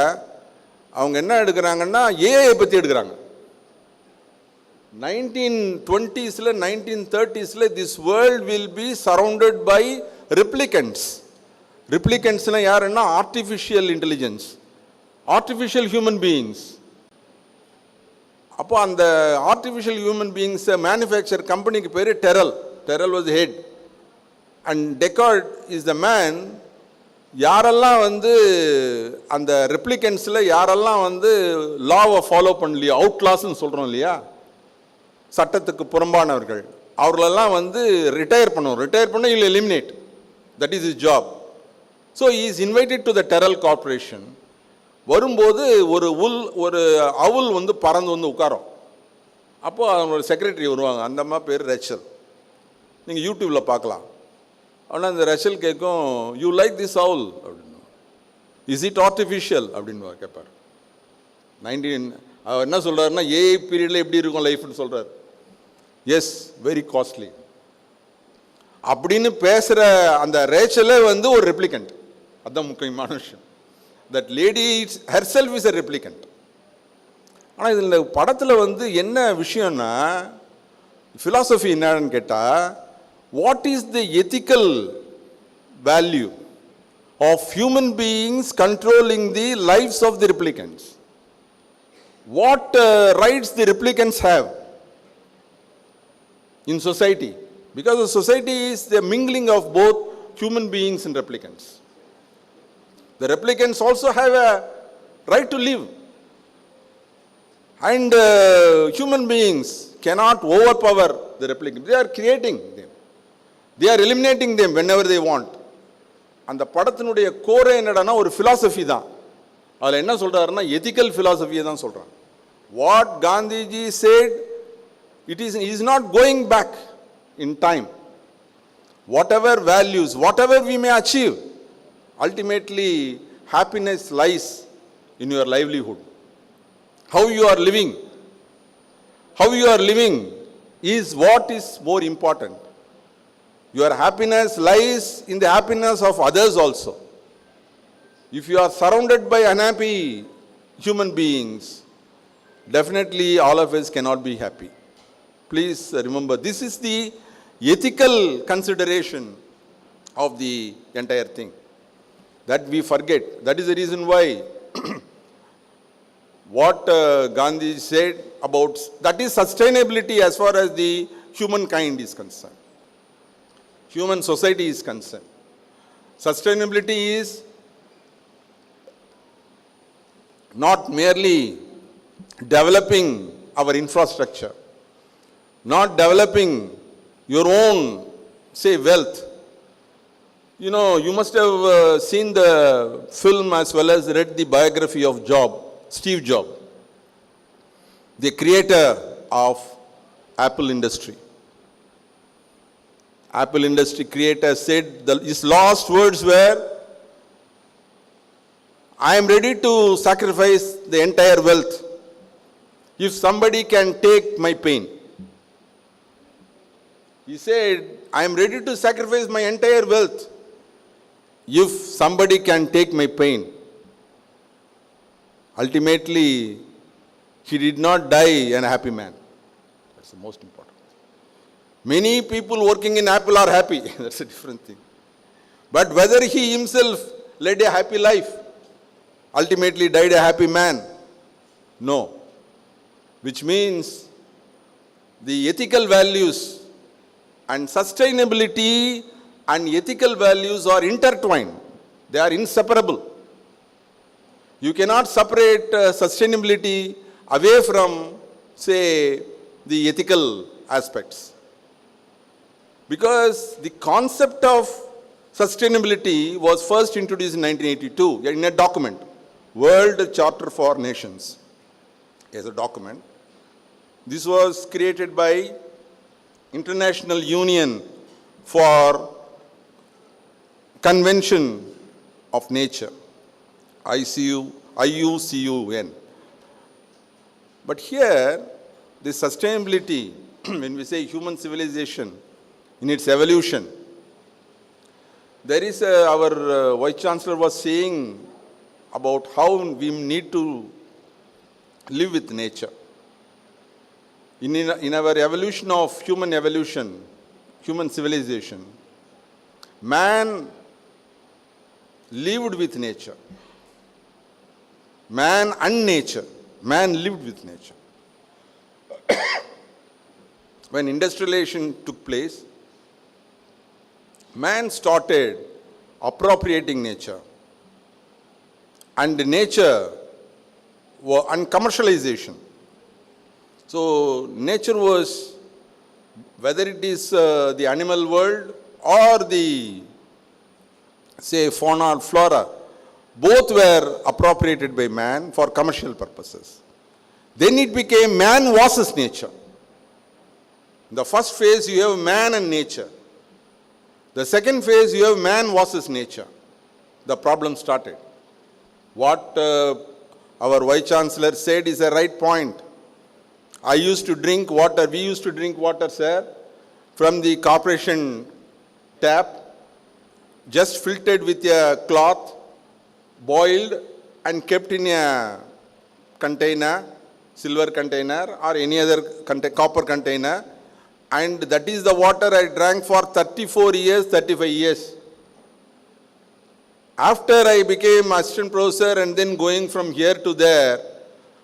அவங்க என்ன எடுக்கிறாங்கன்னா ஏஐ பத்தி எடுக்கிறாங்க. 1920ஸ்ல 1930ஸ்ல this world will be surrounded by replicants. Replicants-னா யாருன்னா artificial intelligence, artificial human beings. அப்போ அந்த artificial human beings manufacture கம்பெனிக்கு பேரு Terrell. Terrell was the head. And Deckard is the man. யாரெல்லாம் வந்து அந்த ரெப்ளிகன்ஸில் யாரெல்லாம் வந்து லாவை ஃபாலோ பண்ணலையோ அவுட்லாஸ்ன்னு சொல்கிறோம் இல்லையா, சட்டத்துக்கு புறம்பானவர்கள், அவர்களெல்லாம் வந்து ரிட்டையர் பண்ணுவோம். ரிட்டையர் பண்ண இல் eliminate. That is is job. So is invited to the terrel corporation. வரும்போது ஒரு அவுல் வந்து பறந்து வந்து உட்காரோம். அப்போது அவங்களோட செக்ரட்டரி வருவாங்க. அந்த அம்மா பேர் ரேச்சல். நீங்கள் யூடியூப்பில் பார்க்கலாம். ஆனால் அந்த ரேச்சல் கேட்கும், யூ லைக் திஸ் அவுல் அப்படின்னு. இஸ் இட் ஆர்டிஃபிஷியல் அப்படின்னு கேட்பார். அவர் என்ன சொல்கிறாருன்னா ஏஐ பீரியடில் எப்படி இருக்கும் லைஃப்னு சொல்கிறார். எஸ், வெரி காஸ்ட்லி அப்படின்னு பேசுகிற அந்த ரேச்சலே வந்து ஒரு ரெப்ளிகண்ட். அதுதான் முக்கியமான விஷயம். That lady herself is a replicant. ஆனால் இதில் படத்தில் வந்து என்ன விஷயம்னா ஃபிலாசபி என்னன்னு கேட்டால், what is the ethical value of human beings controlling the lives of the replicants? What rights the replicants have in society? Because the society is the mingling of both human beings and replicants. The replicants also have a right to live. And human beings cannot overpower the replicants. They are creating them. They are eliminating them whenever they want. அந்த படத்தினுடைய கோரே என்னடானா ஒரு philosophy தான். அதில் என்ன சொல்கிறாருன்னா ethical philosophy தான் சொல்கிறாங்க. What Gandhiji said, he is not going back in time. Whatever values, whatever we may achieve, ultimately happiness lies in your livelihood. How you are living. How you are living is what is more important. Your happiness lies in the happiness of others also. If you are surrounded by unhappy human beings, definitely all of us cannot be happy. Please remember, this is the ethical consideration of the entire thing that we forget. That is the reason why what Gandhi said about, that is sustainability as far as the humankind is concerned. Human society is concerned. Sustainability is not merely developing our infrastructure, not developing your own, say, wealth. You know, you must have seen the film as well as read the biography of Steve Jobs, the creator of Apple industry. Apple industry creator said his last words were, I am ready to sacrifice the entire wealth if somebody can take my pain. He said, I am ready to sacrifice my entire wealth if somebody can take my pain. Ultimately, he did not die a happy man. That's the most important. Many people working in Apple are happy. That's a different thing. But whether he himself led a happy life, ultimately died a happy man, no. Which means the ethical values and sustainability and ethical values are intertwined. They are inseparable. You cannot separate sustainability away from, say, the ethical aspects. Because the concept of sustainability was first introduced in 1982 in a document, World Charter for Nations, as a document. This was created by International Union for Convention of Nature, IUCUN. But here, the sustainability, when we say human civilization, in its evolution, there is our Vice Chancellor was saying about how we need to live with nature. In our evolution of human evolution, human civilization, man lived with nature. Man and nature. Man lived with nature. When industrialization took place, man started appropriating nature. And nature and commercialization. So nature was, whether it is the animal world or the, say, fauna or flora, both were appropriated by man for commercial purposes. Then it became man versus nature. In the first phase, you have man and nature. The second phase, you have man versus nature. The problem started. What our Vice Chancellor said is a right point. I used to drink water, we used to drink water, sir, from the corporation tap, just filtered with a cloth, boiled and kept in a container, silver container or any other copper container, and that is the water I drank for 34 years, 35 years. After I became assistant professor and then going from here to there,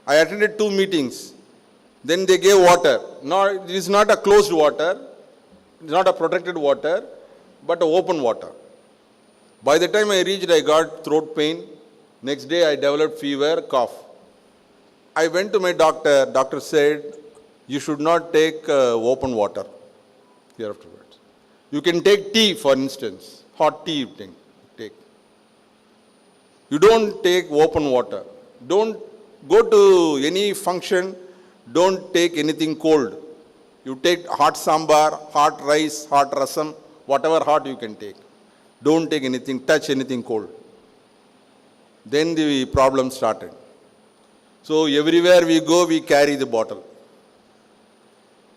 I attended 2 meetings. Then they gave water. No, it is not a closed water, it is not a protected water, but open water. By the time I reached, I got throat pain. Next day I developed fever, cough. I went to my doctor. Doctor said, you should not take open water here afterwards. You can take tea, for instance, hot tea you can take. You don't take open water. Don't go to any function, don't take anything cold. You take hot sambar, hot rice, hot rasam, whatever hot you can take. Don't take anything, touch anything cold. Then the problem started. So everywhere we go, we carry the bottle.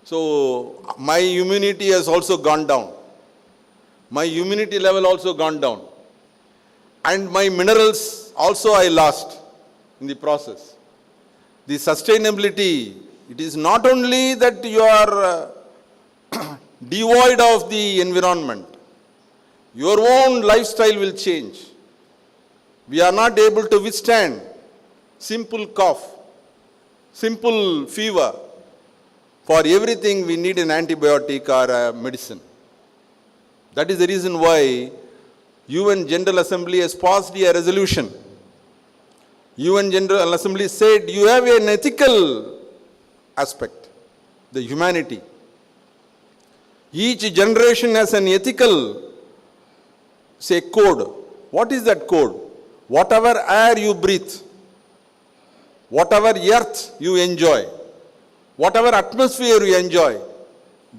So my immunity has also gone down. My immunity level also gone down. And my minerals also I lost in the process. The sustainability, it is not only that you are devoid of the environment. Your own lifestyle will change. We are not able to withstand simple cough, simple fever. For everything we need an antibiotic or a medicine. That is the reason why UN General Assembly has passed a resolution. UN General Assembly said you have an ethical aspect, the humanity. Each generation has an ethical, say, code. What is that code? Whatever air you breathe, whatever earth you enjoy, whatever atmosphere you enjoy,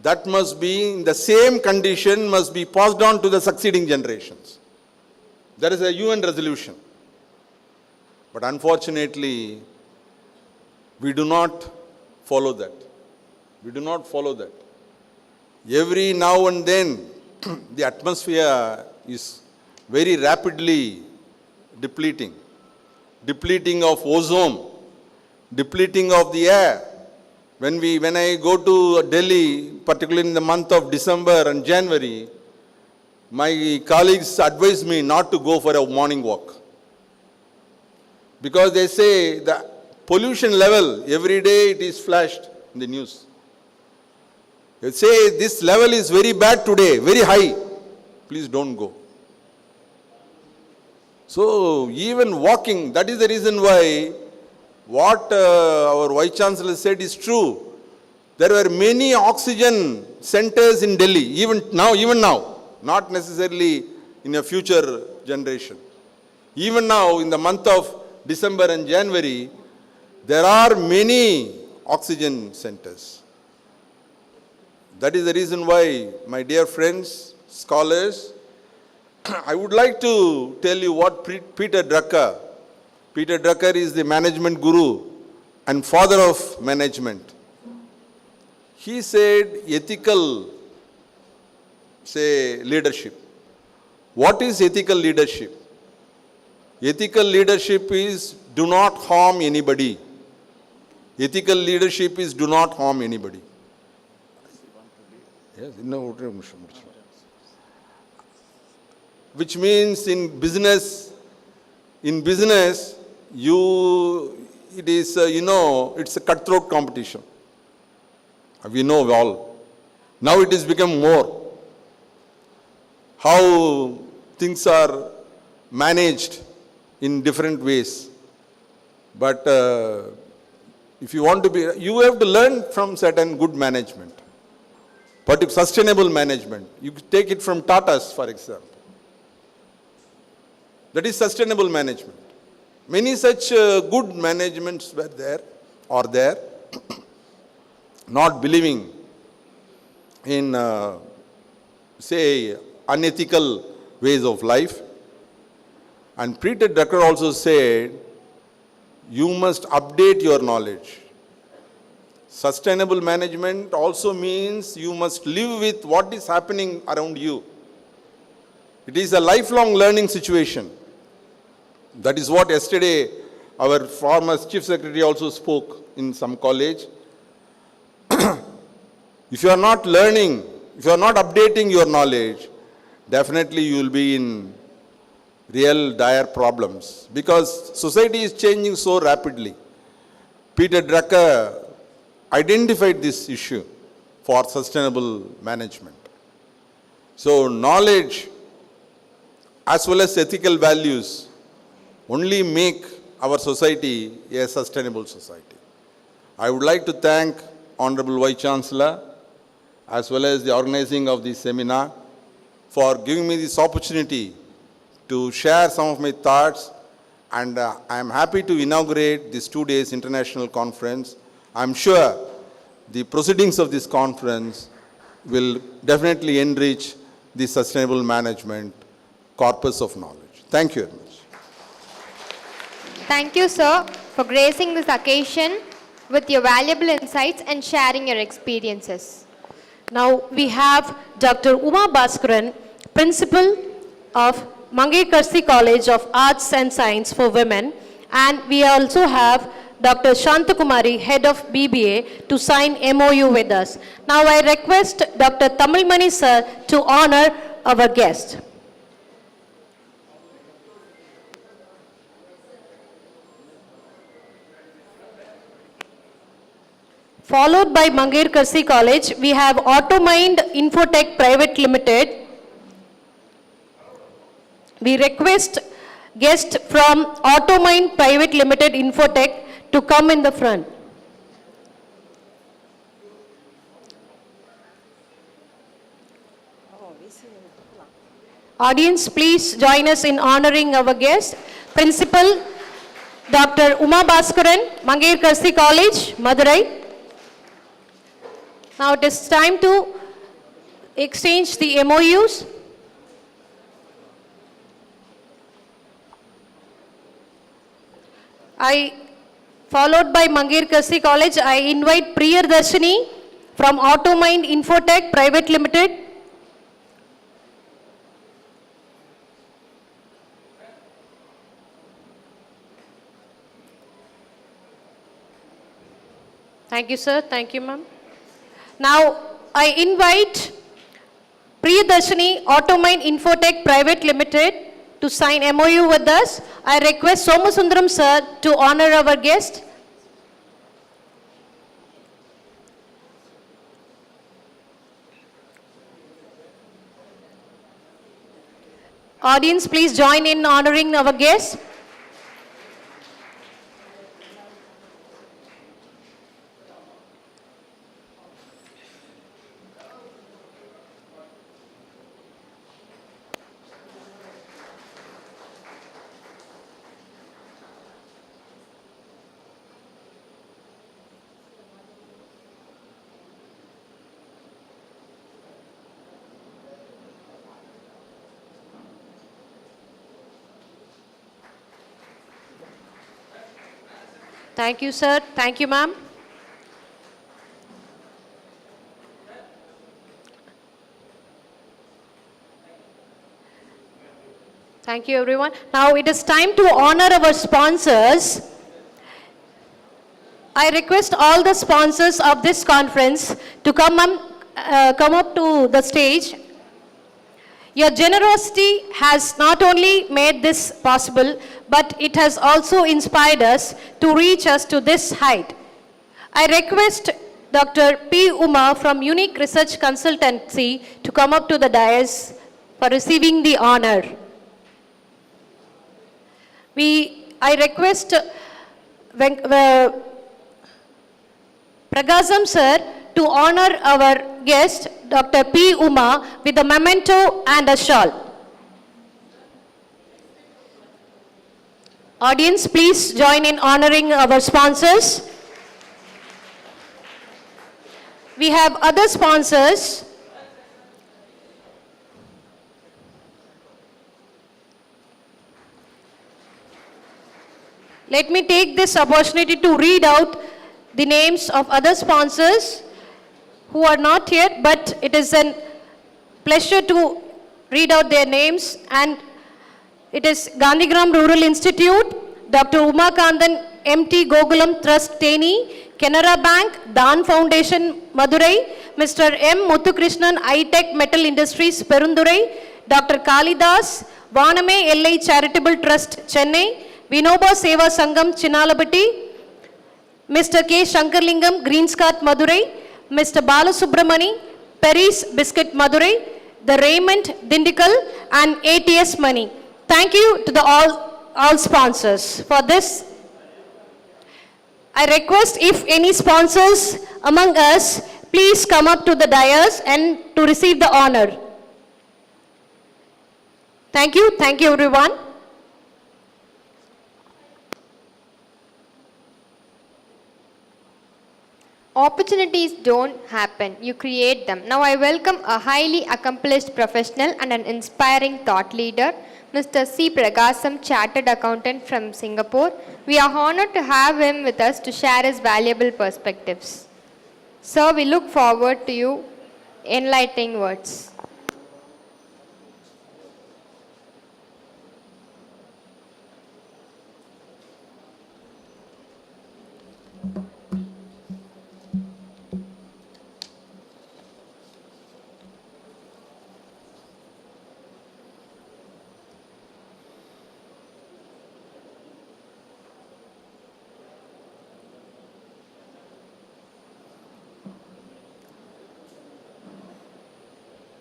that must be in the same condition, must be passed on to the succeeding generations. There is a UN resolution. But unfortunately, we do not follow that. We do not follow that. Every now and then, the atmosphere is very rapidly depleting. Depleting of ozone, depleting of the air. When I go to Delhi, particularly in the month of December and January, my colleagues advise me not to go for a morning walk. Because they say the pollution level, every day it is flashed in the news. They say this level is very bad today, very high. Please don't go. So even walking, that is the reason why what our Vice Chancellor said is true. There were many oxygen centers in Delhi, even now, not necessarily in a future generation. Even now, in the month of December and January, there are many oxygen centers. That is the reason why, my dear friends, scholars, I would like to tell you what Peter Drucker is the management guru and father of management. He said ethical, leadership. What is ethical leadership? Ethical leadership is do not harm anybody. Ethical leadership is do not harm anybody. Yes, which means in business, it is, it's a cutthroat competition. We know all. Now it has become more. How things are managed in different ways. But if you want to be, you have to learn from certain good management. But sustainable management. You take it from Tata's, for example. That is sustainable management. Many such good managements were there, not believing in, unethical ways of life. And Peter Drucker also said, you must update your knowledge. Sustainable management also means you must live with what is happening around you. It is a lifelong learning situation. That is what yesterday our former Chief Secretary also spoke in some college. If you are not learning, if you are not updating your knowledge, definitely you will be in real dire problems. Because society is changing so rapidly. Peter Drucker identified this issue for sustainable management. So knowledge as well as ethical values only make our society a sustainable society. I would like to thank Honorable Vice Chancellor as well as the organizing of this seminar for giving me this opportunity to share some of my thoughts, and I am happy to inaugurate this 2 days international conference. I am sure the proceedings of this conference will definitely enrich the sustainable management corpus of knowledge. Thank you very much. Thank you, sir, for gracing this occasion with your valuable insights and sharing your experiences. Now we have Dr. Uma Bhaskaran, Principal of Mangekarsi College of Arts and Science for Women, and we also have Dr. Shantakumari, Head of BBA, to sign MOU with us. Now I request Dr. Tamilmani sir to honor our guest. Followed by Mangekarsi College, we have AutoMind Infotech Private Limited. We request guest from AutoMind Private Limited Infotech to come in the front. Audience, please join us in honoring our guest, Principal Dr. Uma Bhaskaran, Mangekarsi College, Madurai. Now it is time to exchange the MOUs. Followed by Mangekarsi College, I invite Priyadarshini from Automind Infotech Private Limited. Thank you, sir. Thank you, ma'am. Now, I invite Priyadarshini Automind Infotech Private Limited to sign MOU with us. I request Somasundaram sir to honor our guest. Audience, please join in honoring our guest. Thank you, sir. Thank you, ma'am. Thank you, everyone. Now it is time to honor our sponsors. I request all the sponsors of this conference to come up to the stage. Your generosity has not only made this possible, but it has also inspired us to reach us to this height. I request Dr. P. Uma from Unique Research Consultancy to come up to the dais for receiving the honor. I request Pragasam sir to honor our guest, Dr. P. Uma, with a memento and a shawl. Audience, please join in honoring our sponsors. We have other sponsors. Let me take this opportunity to read out the names of other sponsors who are not here, but it is a pleasure to read out their names. And it is Gandhigram Rural Institute, Dr. Uma Kandan MT Gokulam Trust Teni, Canara Bank, Dan Foundation Madurai, Mr. M. Muthukrishnan iTech Metal Industries Perundurai, Dr. Kalidas, Vaname LI Charitable Trust Chennai, Vinoba Seva Sangam Chinalapatti, Mr. K. Shankarlingam Greenscart Madurai, Mr. Balasubramani, Perry's Biscuit Madurai, the Raymond Dindikal and ATS Money. Thank you to the all sponsors for this. I request if any sponsors among us, please come up to the dais and to receive the honor. Thank you everyone. Opportunities don't happen, you create them. Now I welcome a highly accomplished professional and an inspiring thought leader, Mr. C. Pragasam, Chartered Accountant from Singapore. We are honored to have him with us to share his valuable perspectives. Sir, we look forward to your enlightening words.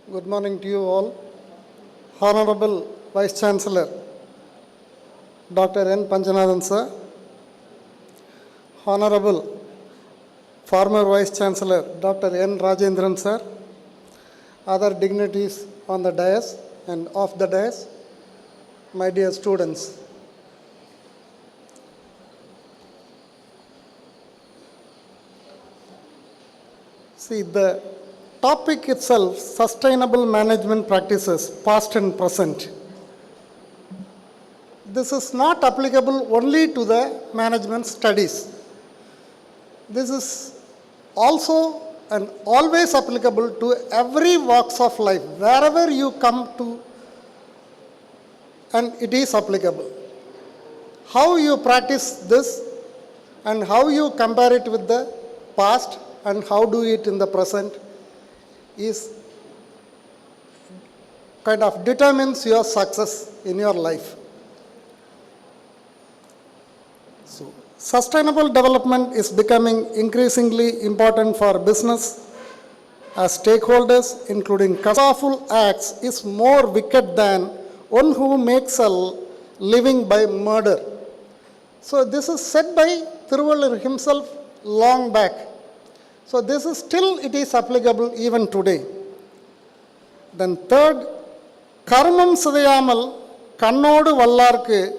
Good morning to you all. Honorable Vice Chancellor, Dr. N. Panchanathan sir, Honorable former Vice Chancellor, Dr. N. Rajendran sir, other dignitaries on the dais and off the dais, my dear students. See, the topic itself, sustainable management practices, past and present. This is not applicable only to the management studies. This is also and always applicable to every walks of life, wherever you come to, and it is applicable. How you practice this and how you compare it with the past and how do it in the present is kind of determines your success in your life. So, sustainable development is becoming increasingly important for business as stakeholders, including lawful acts, is more wicked than one who makes a living by murder. So this is said by Thiruvalur himself long back. So this is still, it is applicable even today. Then third, karmam sidayamal kannodu vallarku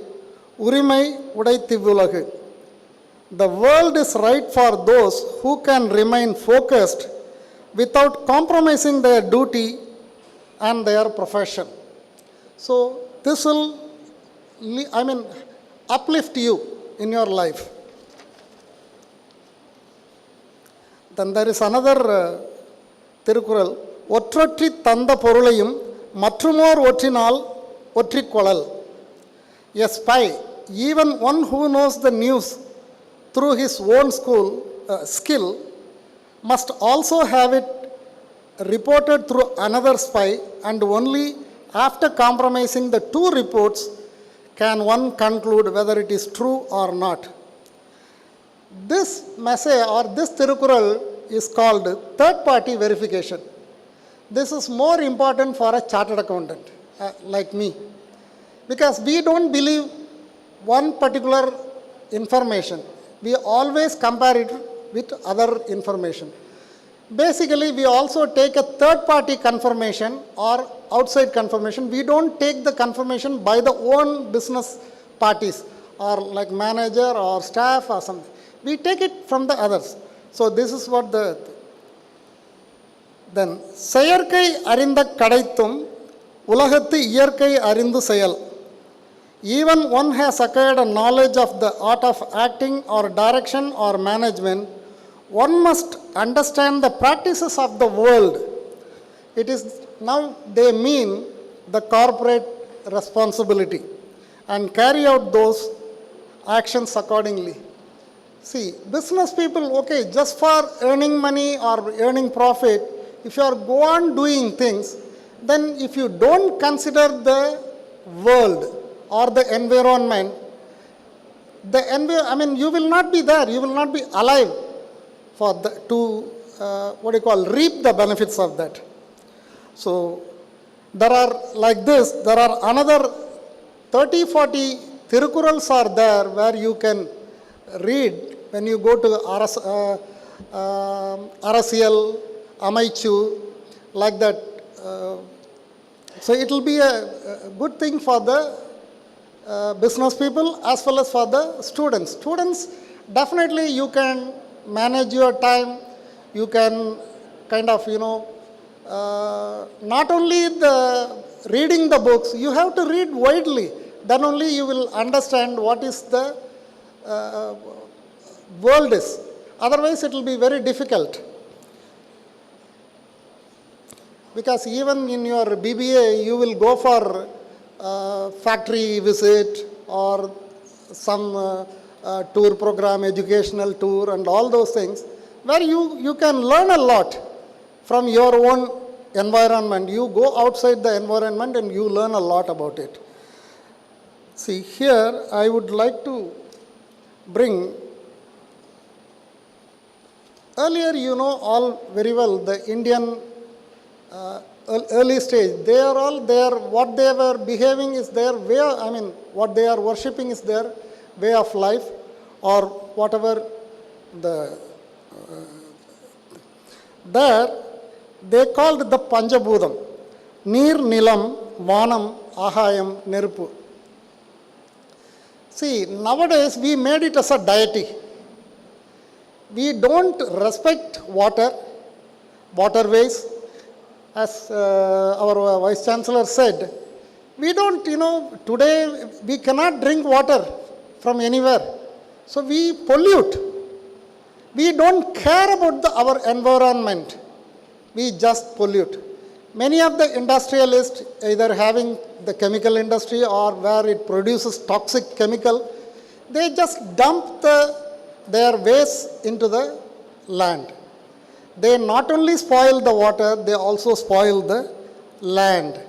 urimai udaithivulahu. The world is right for those who can remain focused without compromising their duty and their profession. So this will, uplift you in your life. Then there is another Tirukural, ஒற்றொற்றி தந்த பொருளையும் மற்றுமோர் ஒற்றினால் ஒற்றிக்கொள்ளல். A spy, even one who knows the news through his own skill, must also have it reported through another spy, and only after compromising the two reports can one conclude whether it is true or not. This message or this Tirukural is called third party verification. This is more important for a chartered accountant like me, because we don't believe one particular information. We always compare it with other information. Basically, we also take a third party confirmation or outside confirmation. We don't take the confirmation by the own business parties or like manager or staff or something. We take it from the others. So this is what then செயற்கை அறிந்த கடைத்தும் உலகத்து இயற்கை அறிந்து செயல். Even one has acquired a knowledge of the art of acting or direction or management, one must understand the practices of the world. It is now they mean the corporate responsibility and carry out those actions accordingly. See, business people, okay, just for earning money or earning profit, if you are go on doing things, then if you don't consider the world or the environment, you will not be there, you will not be alive for reap the benefits of that. So there are like this, there are another 30-40 Tirukurals are there where you can read when you go to Arasiyal, Amaichu, like that. So it will be a good thing for the business people as well as for the students. Students, definitely you can manage your time, you can kind of, not only the reading the books, you have to read widely. Then only you will understand what is the world is. Otherwise it will be very difficult. Because even in your BBA, you will go for factory visit or some tour program, educational tour and all those things, where you can learn a lot from your own environment. You go outside the environment and you learn a lot about it. See, here I would like to bring, earlier you know all very well the Indian early stage, they are all there, what they were behaving is their way, what they are worshipping is their way of life or whatever there they called the Panchabhudam, Neer, Nilam, Vanam, Ahayam, Neruppu. See, nowadays we made it as a deity. We don't respect waterways. As our Vice Chancellor said, we don't, today we cannot drink water from anywhere. So we pollute. We don't care about our environment. We just pollute. Many of the industrialists, either having the chemical industry or where it produces toxic chemical, they just dump their waste into the land. They not only spoil the water, they also spoil the land.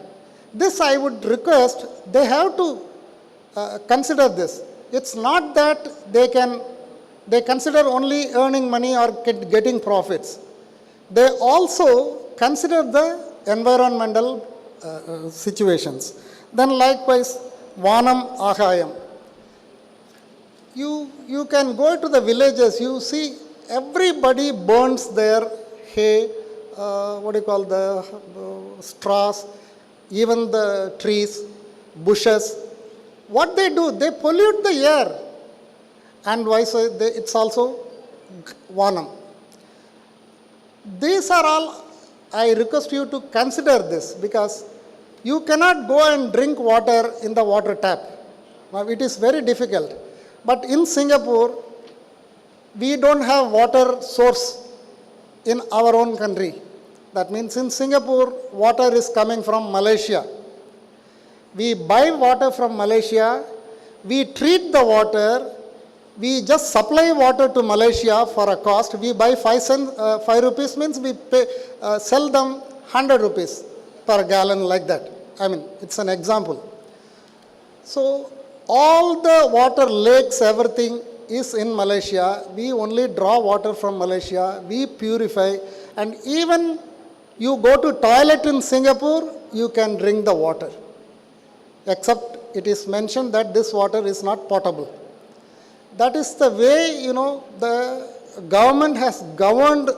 This I would request, they have to consider this. It's not that they consider only earning money or getting profits. They also consider the environmental situations. Then likewise, Vanam Ahayam. You can go to the villages, you see everybody burns their hay, the straws, even the trees, bushes. What they do, they pollute the air. And it's also Vanam. These are all, I request you to consider this, because you cannot go and drink water in the water tap. Now, it is very difficult. But in Singapore, we don't have water source in our own country. That means in Singapore, water is coming from Malaysia. We buy water from Malaysia, we treat the water, we just supply water to Malaysia for a cost. We buy 5 rupees means we sell them 100 rupees per gallon, like that. I mean, it's an example. So all the water lakes, everything is in Malaysia. We only draw water from Malaysia, we purify, and even you go to toilet in Singapore, you can drink the water. Except it is mentioned that this water is not potable. That is the way, the government has governed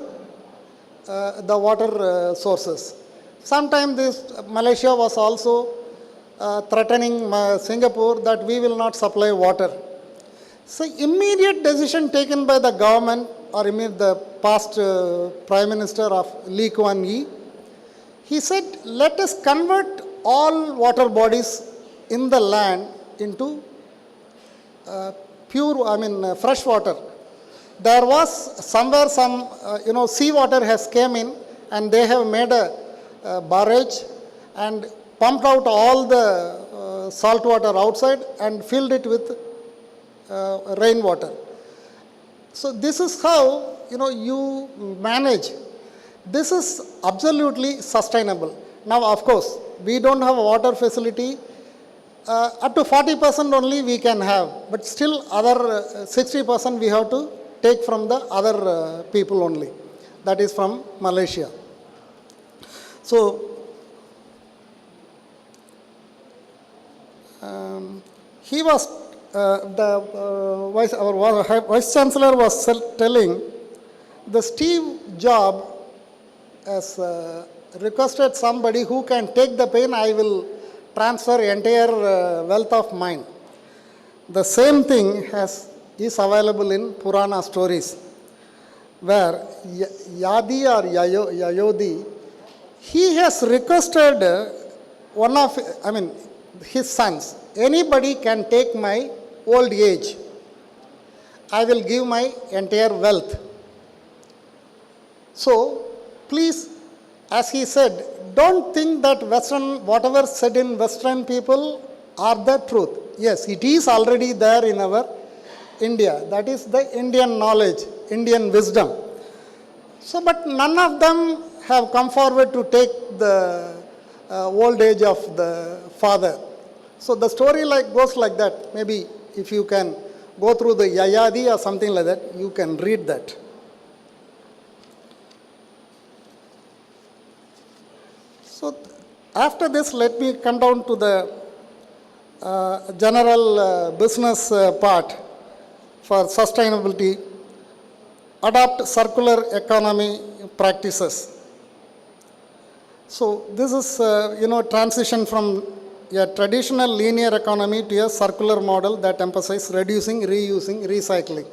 the water sources. Sometimes Malaysia was also threatening Singapore that we will not supply water. So immediate decision taken by the government, or the past Prime Minister of Lee Kuan Yew, he said, let us convert all water bodies in the land into fresh water. There was somewhere sea water has came in, and they have made a barrage and pumped out all the salt water outside and filled it with rainwater. So this is how, you manage. This is absolutely sustainable. Now, of course, we don't have a water facility. Up to 40% only we can have, but still other 60% we have to take from the other people only. That is from Malaysia. So, he was, our Vice Chancellor was telling, the Steve Jobs has requested somebody who can take the pain, I will transfer entire wealth of mine. The same thing is available in Purana stories, where Yadi or Yayodi, he has requested his sons, anybody can take my old age. I will give my entire wealth. So, please, as he said, don't think that whatever said in Western people are the truth. Yes, it is already there in our India. That is the Indian knowledge, Indian wisdom. So, but none of them have come forward to take the old age of the father. So, the story goes like that. Maybe if you can go through the Yayadi or something like that, you can read that. So, after this, let me come down to the general business part for sustainability. Adopt circular economy practices. So, this is, transition from a traditional linear economy to a circular model that emphasizes reducing, reusing, recycling.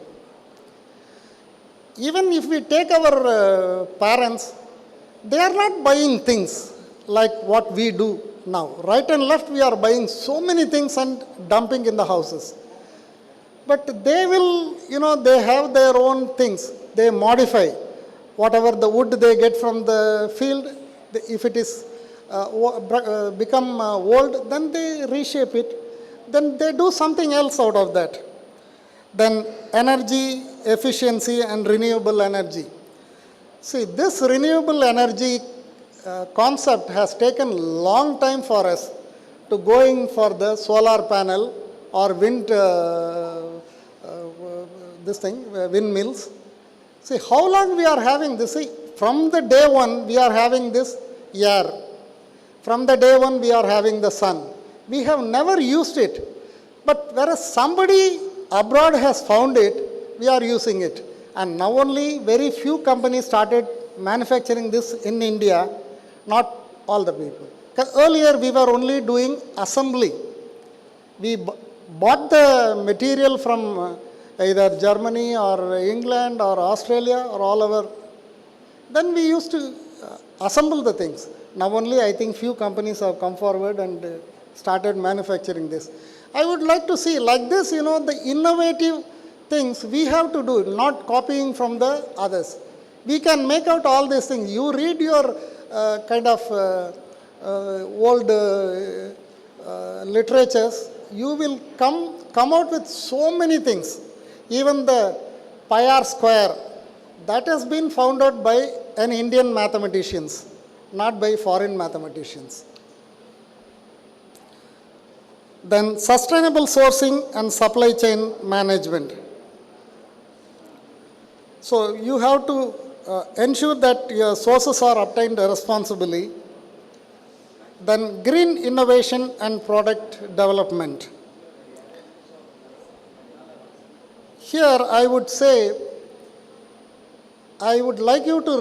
Even if we take our parents, they are not buying things like what we do now. Right and left, we are buying so many things and dumping in the houses. But they will, they have their own things. they modify whatever the wood they get from the field. If it is become old, then they reshape it. Then they do something else out of that. Then energy efficiency and renewable energy. See, this renewable energy concept has taken long time for us to going for the solar panel or wind windmills. See, how long we are having this? See, from the day one we are having this air. From the day one we are having the sun. We have never used it. But whereas somebody abroad has found it, we are using it. And now only very few companies started manufacturing this in India, not all the people. 'Cause earlier we were only doing assembly. We bought the material from either Germany or England or Australia or all over. Then we used to assemble the things. Now only I think few companies have come forward and started manufacturing this. I would like to see like this, the innovative things we have to do, not copying from the others. We can make out all these things. You read your kind of old literatures, you will come out with so many things. Even the pi r square, that has been found out by an Indian mathematicians, not by foreign mathematicians. Then sustainable sourcing and supply chain management. So you have to ensure that your sources are obtained responsibly. Then green innovation and product development. Here I would say, I would like you to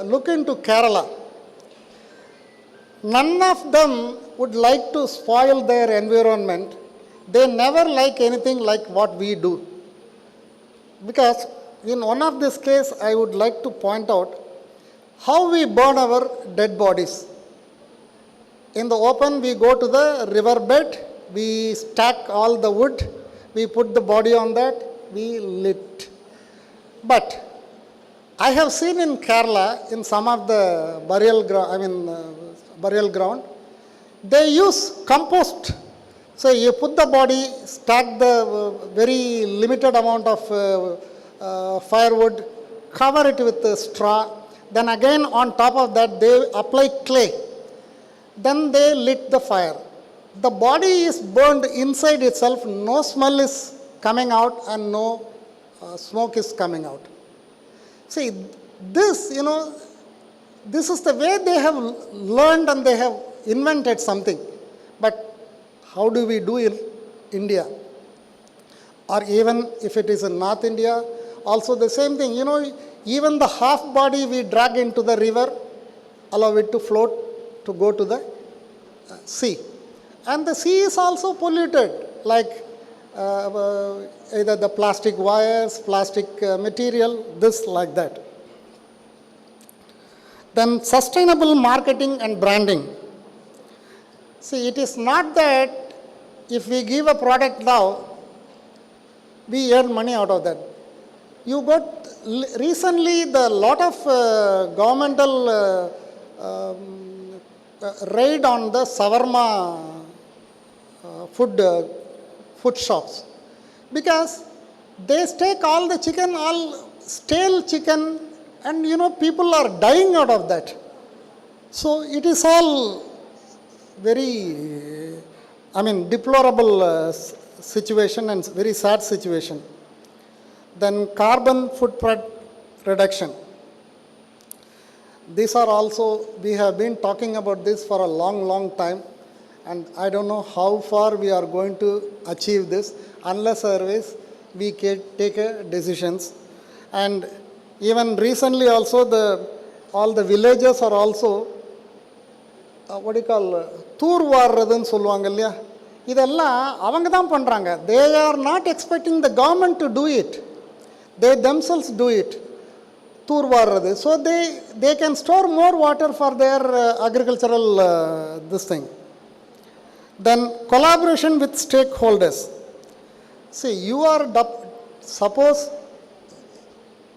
look into Kerala. None of them would like to spoil their environment. They never like anything like what we do. Because in one of this case, I would like to point out how we burn our dead bodies. In the open, we go to the riverbed, we stack all the wood, we put the body on that, we lit. But I have seen in Kerala, in some of the burial ground, they use compost. So you put the body, stack the very limited amount of firewood, cover it with straw, then again on top of that they apply clay. Then they lit the fire. The body is burned inside itself, no smell is coming out and no smoke is coming out. See, this, this is the way they have learned and they have invented something. But how do we do in India? Or even if it is in North India, also the same thing. Even the half body we drag into the river, allow it to float to go to the sea. And the sea is also polluted, like either the plastic wires, plastic material, this like that. Then sustainable marketing and branding. See, it is not that if we give a product now, we earn money out of that. You got recently the lot of governmental raid on the shawarma food shops, because they take all the chicken, all stale chicken, and people are dying out of that. So it is all very, deplorable situation and very sad situation. Then carbon footprint reduction. These are also, we have been talking about this for a long time, and I don't know how far we are going to achieve this unless otherwise we can take decisions. And even recently also all the villages are also தூர் வாடுறதுன்னு சொல்லுவாங்க இல்லையா, இதெல்லாம் அவங்க தான் பண்ணுறாங்க. They are not expecting the government to do it. They themselves do it. தூர் வாடுறது. So they can store more water for their agricultural this thing. Then collaboration with stakeholders. See, you are supposed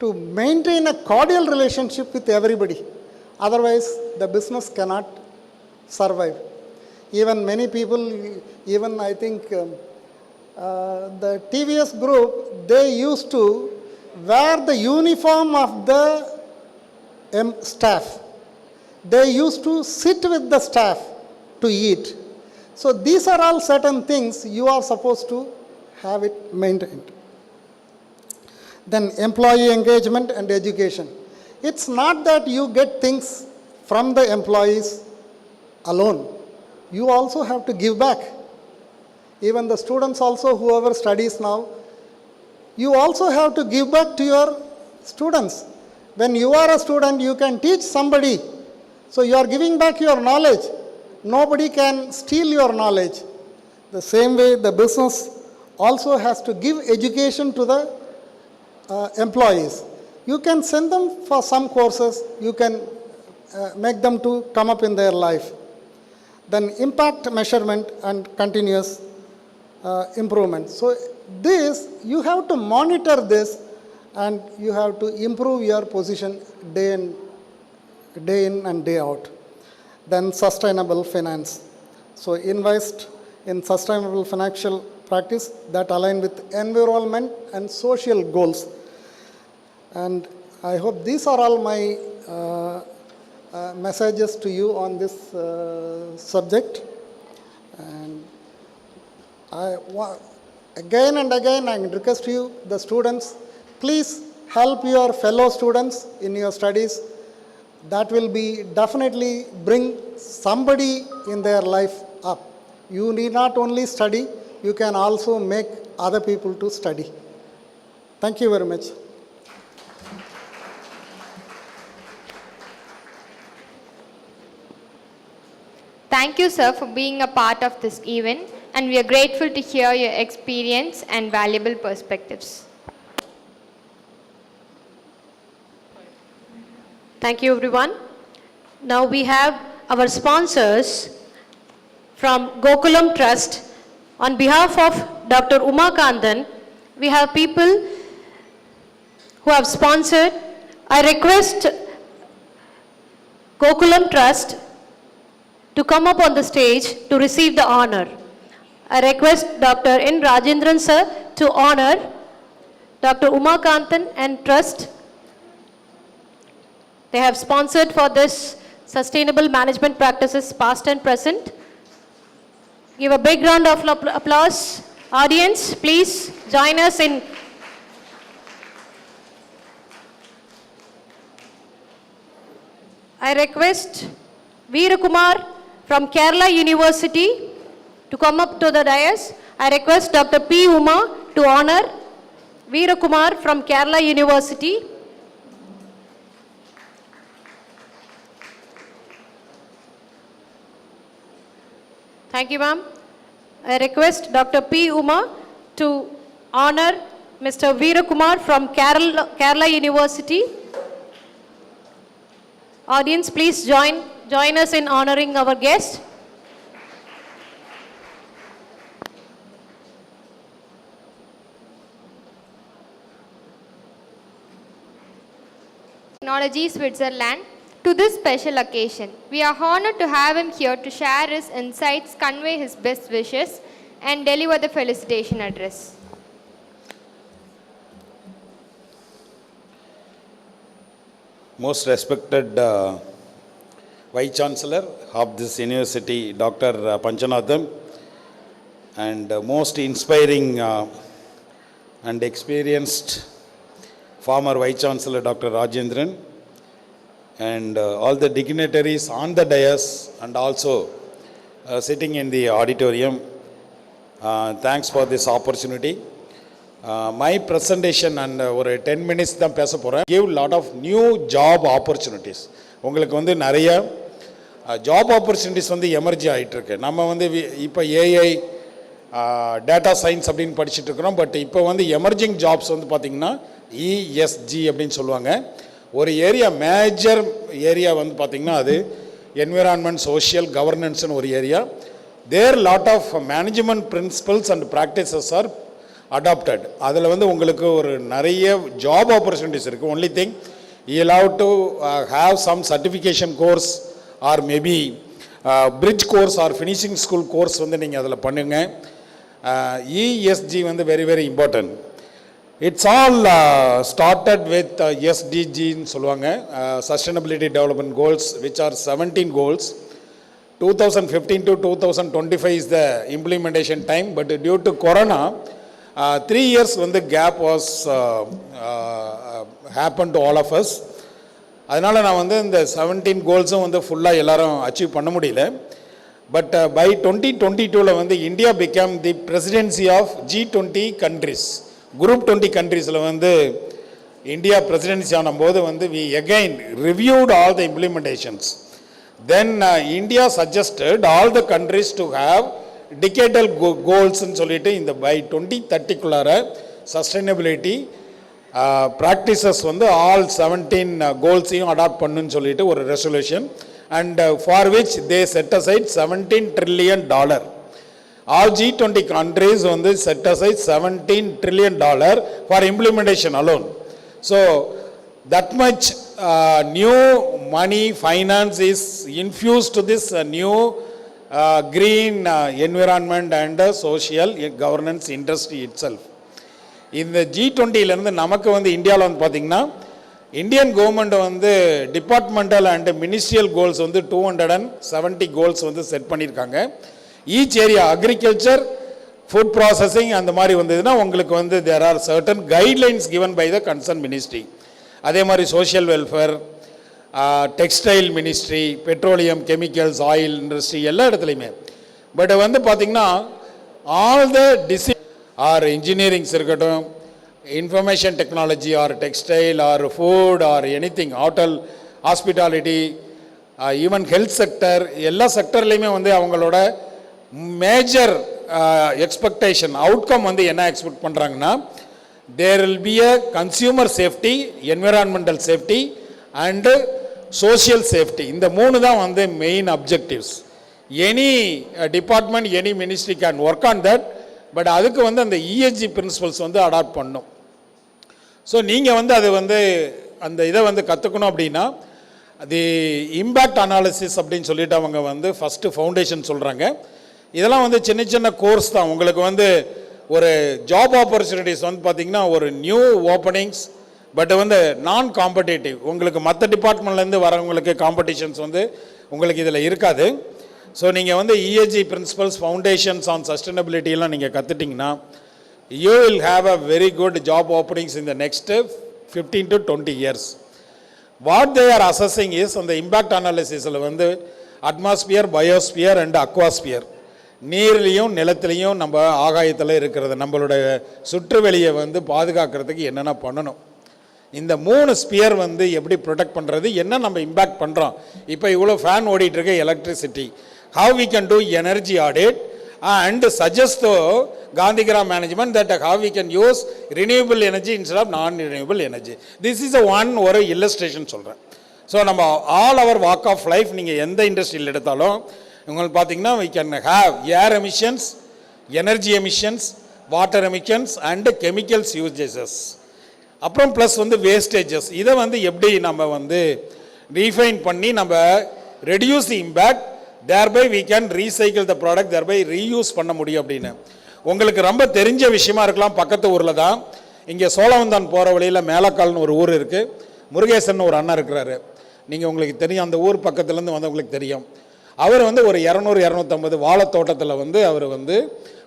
to maintain a cordial relationship with everybody. Otherwise, the business cannot survive. Even many people, even I think the TVS group, they used to wear the uniform of the staff. They used to sit with the staff to eat. So these are all certain things you are supposed to have it maintained. Then employee engagement and education. It's not that you get things from the employees alone. You also have to give back. Even the students also, whoever studies now, you also have to give back to your students. When you are a student, you can teach somebody. So you are giving back your knowledge. Nobody can steal your knowledge. The same way the business also has to give education to the employees. You can send them for some courses, you can make them to come up in their life. Then impact measurement and continuous improvement. So this, you have to monitor this and you have to improve your position day in and day out. Then sustainable finance. So invest in sustainable financial practice that align with environment and social goals. And I hope these are all my messages to you on this subject. And again and again, I request you, the students, please help your fellow students in your studies. That will be definitely bring somebody in their life up. You need not only study, you can also make other people to study. Thank you very much. Thank you, sir, for being a part of this event, and we are grateful to hear your experience and valuable perspectives. Thank you, everyone. Now we have our sponsors from Gokulam Trust. On behalf of Dr. Uma Kandan, we have people who have sponsored. I request Gokulam Trust to come up on the stage to receive the honor. I request Dr. N. Rajendran sir to honor Dr. Uma Kandan and Trust. They have sponsored for this sustainable management practices past and present. Give a big round of applause. Audience, please join us in I request Veerakumar from Kerala University to come up to the dais. I request Dr. P. Uma to honor Veerakumar from Kerala University. Thank you, ma'am. I request Dr. P. Uma to honor Mr. Veerakumar from Kerala University. Audience, please join us in honoring our guest. Technology Switzerland to this special occasion. We are honored to have him here to share his insights, convey his best wishes, and deliver the felicitation address. Most respected Vice Chancellor of this university, Dr. Panchanatham, and most inspiring and experienced former Vice Chancellor, Dr. Rajendran, and all the dignitaries on the dais and also sitting in the auditorium. Thanks for this opportunity. My presentation and over 10 minutes தான் பேச போறேன். Give lot of new job opportunities. உங்களுக்கு வந்து நிறைய job opportunities வந்து எமர்ஜி ஆயிட்டு இருக்கு. நம்ம வந்து இப்போ AI டேட்டா சயின்ஸ் அப்படின்னு படிச்சுட்டு இருக்கிறோம். பட் இப்போ வந்து எமர்ஜிங் ஜாப்ஸ் வந்து பார்த்தீங்கன்னா ESG அப்படின்னு சொல்லுவாங்க. ஒரு ஏரியா மேஜர் ஏரியா வந்து பார்த்தீங்கன்னா அது என்விரான்மெண்ட் சோஷியல் கவர்னன்ஸ்னு ஒரு area. There lot of management principles and practices are adopted. அதில் வந்து உங்களுக்கு ஒரு நிறைய job opportunities இருக்குது. Only thing, you'll have to have some certification course or maybe bridge course or finishing school course வந்து நீங்கள் அதில் பண்ணுங்க. ESG வந்து very very important. It's all started with SDG ன்னு சொல்லுவாங்க, Sustainability Development Goals, which are 17 goals. 2015 to 2025 is the implementation time, but due to Corona, 3 years when the gap was happened to all of us. அதனால் நான் வந்து இந்த 17 கோல்ஸும் வந்து ஃபுல்லாக எல்லாரும் achieve பண்ண முடியல. பட் பை 2022 வந்து India become the presidency of G20 countries. Group 20 கண்ட்ரீஸில் வந்து இந்தியா பிரசிடென்சி ஆனும்போது வந்து we again reviewed all the implementations. Then India suggested all the countries to have decadal கோல்ஸ்ன்னு சொல்லிட்டு இந்த பை 2030 சஸ்டைனபிலிட்டி ப்ராக்டிசஸ் வந்து ஆல் 17 கோல்ஸையும் அடாப்ட் பண்ணுன்னு சொல்லிட்டு ஒரு resolution, and for which they set aside $17 trillion. All G20 countries வந்து set aside $17 trillion for implementation alone. So that much new money finance is infused to this new green environment and social governance industry itself. இந்த G20லேருந்து நமக்கு வந்து இந்தியாவில் வந்து பார்த்திங்கன்னா Indian government வந்து departmental and ministerial goals வந்து 270 goals வந்து set பண்ணியிருக்காங்க. Each area agriculture, food processing அந்த மாதிரி வந்ததுன்னா உங்களுக்கு வந்து there are certain guidelines given by the concern ministry. அதே மாதிரி social welfare, textile ministry, petroleum, chemicals, oil industry எல்லா இடத்துலையுமே. பட் வந்து பார்த்திங்கன்னா ஆல் த ஆர் இன்ஜினியரிங்ஸ் இருக்கட்டும், information technology or textile or food or anything, hotel, hospitality, even health sector, எல்லா செக்டர்லேயுமே வந்து அவங்களோட மேஜர் எக்ஸ்பெக்டேஷன் அவுட்கம் வந்து என்ன எக்ஸ்பெக்ட் பண்ணுறாங்கன்னா, there will be a consumer safety, environmental safety and social safety. இந்த 3 தான் வந்து main objectives. Any department, any ministry can work on that. But அதுக்கு வந்து அந்த ESG பிரின்சிபல்ஸ் வந்து அடாப்ட் பண்ணும். ஸோ நீங்கள் வந்து அது வந்து அந்த இதை வந்து கற்றுக்கணும் அப்படின்னா அது இம்பேக்ட் அனாலிசிஸ் அப்படின்னு சொல்லிட்டு அவங்க வந்து ஃபஸ்ட்டு ஃபவுண்டேஷன் சொல்கிறாங்க. இதெல்லாம் வந்து சின்ன சின்ன கோர்ஸ் தான். உங்களுக்கு வந்து ஒரு ஜாப் ஆப்பர்ச்சுனிட்டிஸ் வந்து பார்த்திங்கன்னா ஒரு நியூ ஓப்பனிங்ஸ், பட் வந்து நான் காம்படேட்டிவ். உங்களுக்கு மற்ற டிபார்ட்மெண்ட்லேருந்து வரவங்களுக்கு காம்படிஷன்ஸ் வந்து உங்களுக்கு இதில் இருக்காது. ஸோ நீங்கள் வந்து ESG பிரின்சிபல்ஸ், ஃபவுண்டேஷன்ஸ் ஆன் சஸ்டைனபிலிட்டியெல்லாம் நீங்கள் கற்றுட்டிங்கன்னா you will have a very good job openings in the next 15 to 20 years. What they are assessing is அந்த இம்பேக்ட் அனாலிசிஸில் வந்து அட்மாஸ்பியர், பயோஸ்பியர் அண்ட் அக்வாஸ்பியர், நீர்லேயும் நிலத்திலையும் நம்ம ஆகாயத்தில் இருக்கிறது நம்மளோட சுற்றுவெளியை வந்து பாதுகாக்கிறதுக்கு என்னென்ன பண்ணணும், இந்த 3 ஸ்பியர் வந்து எப்படி ப்ரொடெக்ட் பண்ணுறது, என்ன நம்ம இம்பேக்ட் பண்ணுறோம். இப்போ இவ்வளோ ஃபேன் ஓடிட்டுருக்கு, electricity, how we can do energy audit and suggest to Gandhigram management that how we can use renewable energy instead of non renewable energy. This is ஒரு இல்லஸ்ட்ரேஷன் சொல்கிறேன். ஸோ நம்ம all our walk of life நீங்கள் எந்த இண்டஸ்ட்ரியில் எடுத்தாலும் உங்களுக்கு பார்த்தீங்கன்னா we can have air emissions, energy emissions, water emissions and chemicals usages, அப்புறம் ப்ளஸ் வந்து வேஸ்டேஜஸ். இதை வந்து எப்படி நம்ம வந்து ரீஃபைன் பண்ணி நம்ம reduce the impact, thereby we can recycle the product, thereby reuse பண்ண முடியும் அப்படின்னு. உங்களுக்கு ரொம்ப தெரிஞ்ச விஷயமா இருக்கலாம். பக்கத்து ஊரில் தான், இங்கே சோழவந்தான் போகிற வழியில் மேலக்கால்னு ஒரு ஊர் இருக்குது, முருகேசன் ஒரு அண்ணன் இருக்கிறாரு. நீங்கள் உங்களுக்கு தெரியும், அந்த ஊர் பக்கத்துலேருந்து வந்தவங்களுக்கு தெரியும். அவர் வந்து ஒரு 200-250 வாழை தோட்டத்தில் வந்து அவர் வந்து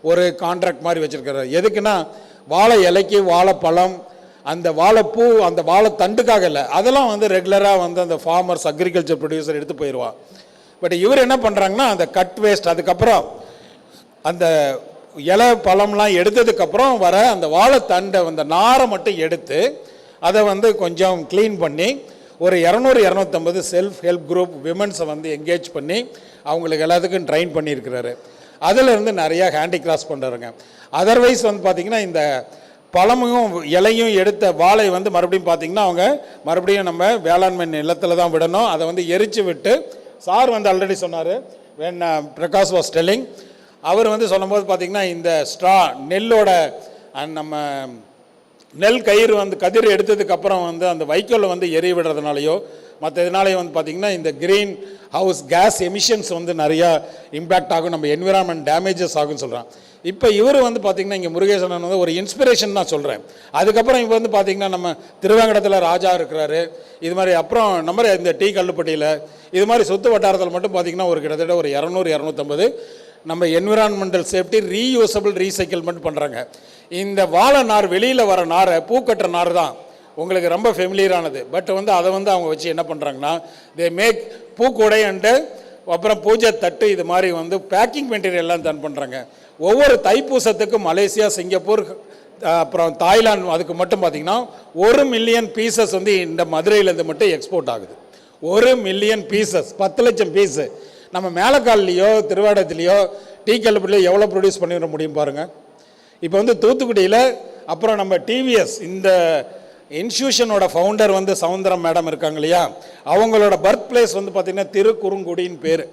ஒரு கான்ட்ராக்ட் மாதிரி வச்சுருக்கிறார். எதுக்குன்னா வாழை இலைக்கு, வாழைப்பழம், அந்த வாழைப்பூ, அந்த வாழை தண்டுக்காக இல்லை, அதெல்லாம் வந்து ரெகுலராக வந்து அந்த ஃபார்மர்ஸ், அக்ரிகல்ச்சர் ப்ரொடியூசர் எடுத்து போயிடுவான். பட் இவர் என்ன பண்ணுறாங்கன்னா அந்த கட் வேஸ்ட், அதுக்கப்புறம் அந்த இலை பழம்லாம் எடுத்ததுக்கப்புறம் வர அந்த வாழைத்தண்டை, அந்த நாரை மட்டும் எடுத்து அதை வந்து கொஞ்சம் க்ளீன் பண்ணி ஒரு 200-250 செல்ஃப் ஹெல்ப் குரூப் விமன்ஸை வந்து என்கேஜ் பண்ணி அவங்களுக்கு எல்லாத்துக்கும் ட்ரைன் பண்ணியிருக்கிறாரு. அதிலிருந்து நிறையா ஹேண்டிகிராஃப்ட்ஸ் பண்ணுறாங்க. அதர்வைஸ் வந்து பார்த்திங்கன்னா இந்த பழமும் இலையும் எடுத்த வாழை வந்து மறுபடியும் பார்த்திங்கன்னா அவங்க மறுபடியும் நம்ம வேளாண்மை நிலத்தில் தான் விடணும். அதை வந்து எரித்து விட்டு, சார் வந்து ஆல்ரெடி சொன்னார், வென் பிரகாஷ் வாஸ் டெல்லிங், அவர் வந்து சொல்லும்போது பார்த்திங்கன்னா இந்த ஸ்ட்ரா, நெல்லோட அண்ட் நம்ம நெல் கயிறு வந்து கதிர் எடுத்ததுக்கப்புறம் வந்து அந்த வைக்கோலை வந்து எரிய விடுறதுனாலையோ மற்ற இதனாலேயே வந்து பார்த்திங்கன்னா இந்த க்ரீன் ஹவுஸ் கேஸ் எமிஷன்ஸ் வந்து நிறையா இம்பேக்ட் ஆகும், நம்ம என்விரான்மெண்ட் டேமேஜஸ் ஆகும்னு சொல்கிறான். இப்போ இவர் வந்து பார்த்திங்கன்னா இங்கே முருகேசன் வந்து ஒரு இன்ஸ்பிரேஷன் தான் சொல்கிறேன். அதுக்கப்புறம் இப்போ வந்து பார்த்திங்கன்னா நம்ம திருவேங்கடத்தில் ராஜா இருக்கிறாரு, இது மாதிரி அப்புறம் நம்ம இந்த டீ கல்லுப்பட்டியில் இது மாதிரி சொத்து வட்டாரத்தில் மட்டும் பார்த்திங்கன்னா ஒரு கிட்டத்தட்ட ஒரு 200-250 நம்ம என்விரான்மெண்டல் சேஃப்டி ரீயூசபிள் ரீசைக்கிள்மெண்ட் பண்ணுறாங்க. இந்த வாழை நார் வெளியில் வர நாரை பூக்கட்டுற நார் தான் உங்களுக்கு ரொம்ப ஃபெமிலியரானது. பட் வந்து அதை வந்து அவங்க வச்சு என்ன பண்ணுறாங்கன்னா தே மேக் பூக்கூடை அண்டு அப்புறம் பூஜை தட்டு இது மாதிரி வந்து பேக்கிங் மெட்டீரியல்லாம் தான் பண்ணுறாங்க. ஒவ்வொரு தைப்பூசத்துக்கும் மலேசியா, சிங்கப்பூர், அப்புறம் தாய்லாந்து அதுக்கு மட்டும் பார்த்திங்கன்னா 1 மில்லியன் பீசஸ் வந்து இந்த மதுரையிலேருந்து மட்டும் எக்ஸ்போர்ட் ஆகுது. 1 மில்லியன் பீசஸ், 10 லட்சம் பீஸு. நம்ம மேலக்கால்லையோ திருவாடத்துலேயோ டீ கல்லுப்பட்டிலையோ எவ்வளோ ப்ரொடியூஸ் பண்ணிட முடியும் பாருங்கள். இப்போ வந்து தூத்துக்குடியில் அப்புறம் நம்ம டிவிஎஸ் இந்த இன்ஸ்டியூஷனோட ஃபவுண்டர் வந்து சவுந்தரம் மேடம் இருக்காங்க இல்லையா, அவங்களோட பர்த் பிளேஸ் வந்து பார்த்திங்கன்னா திருக்குறுங்குடின்னு பேர்.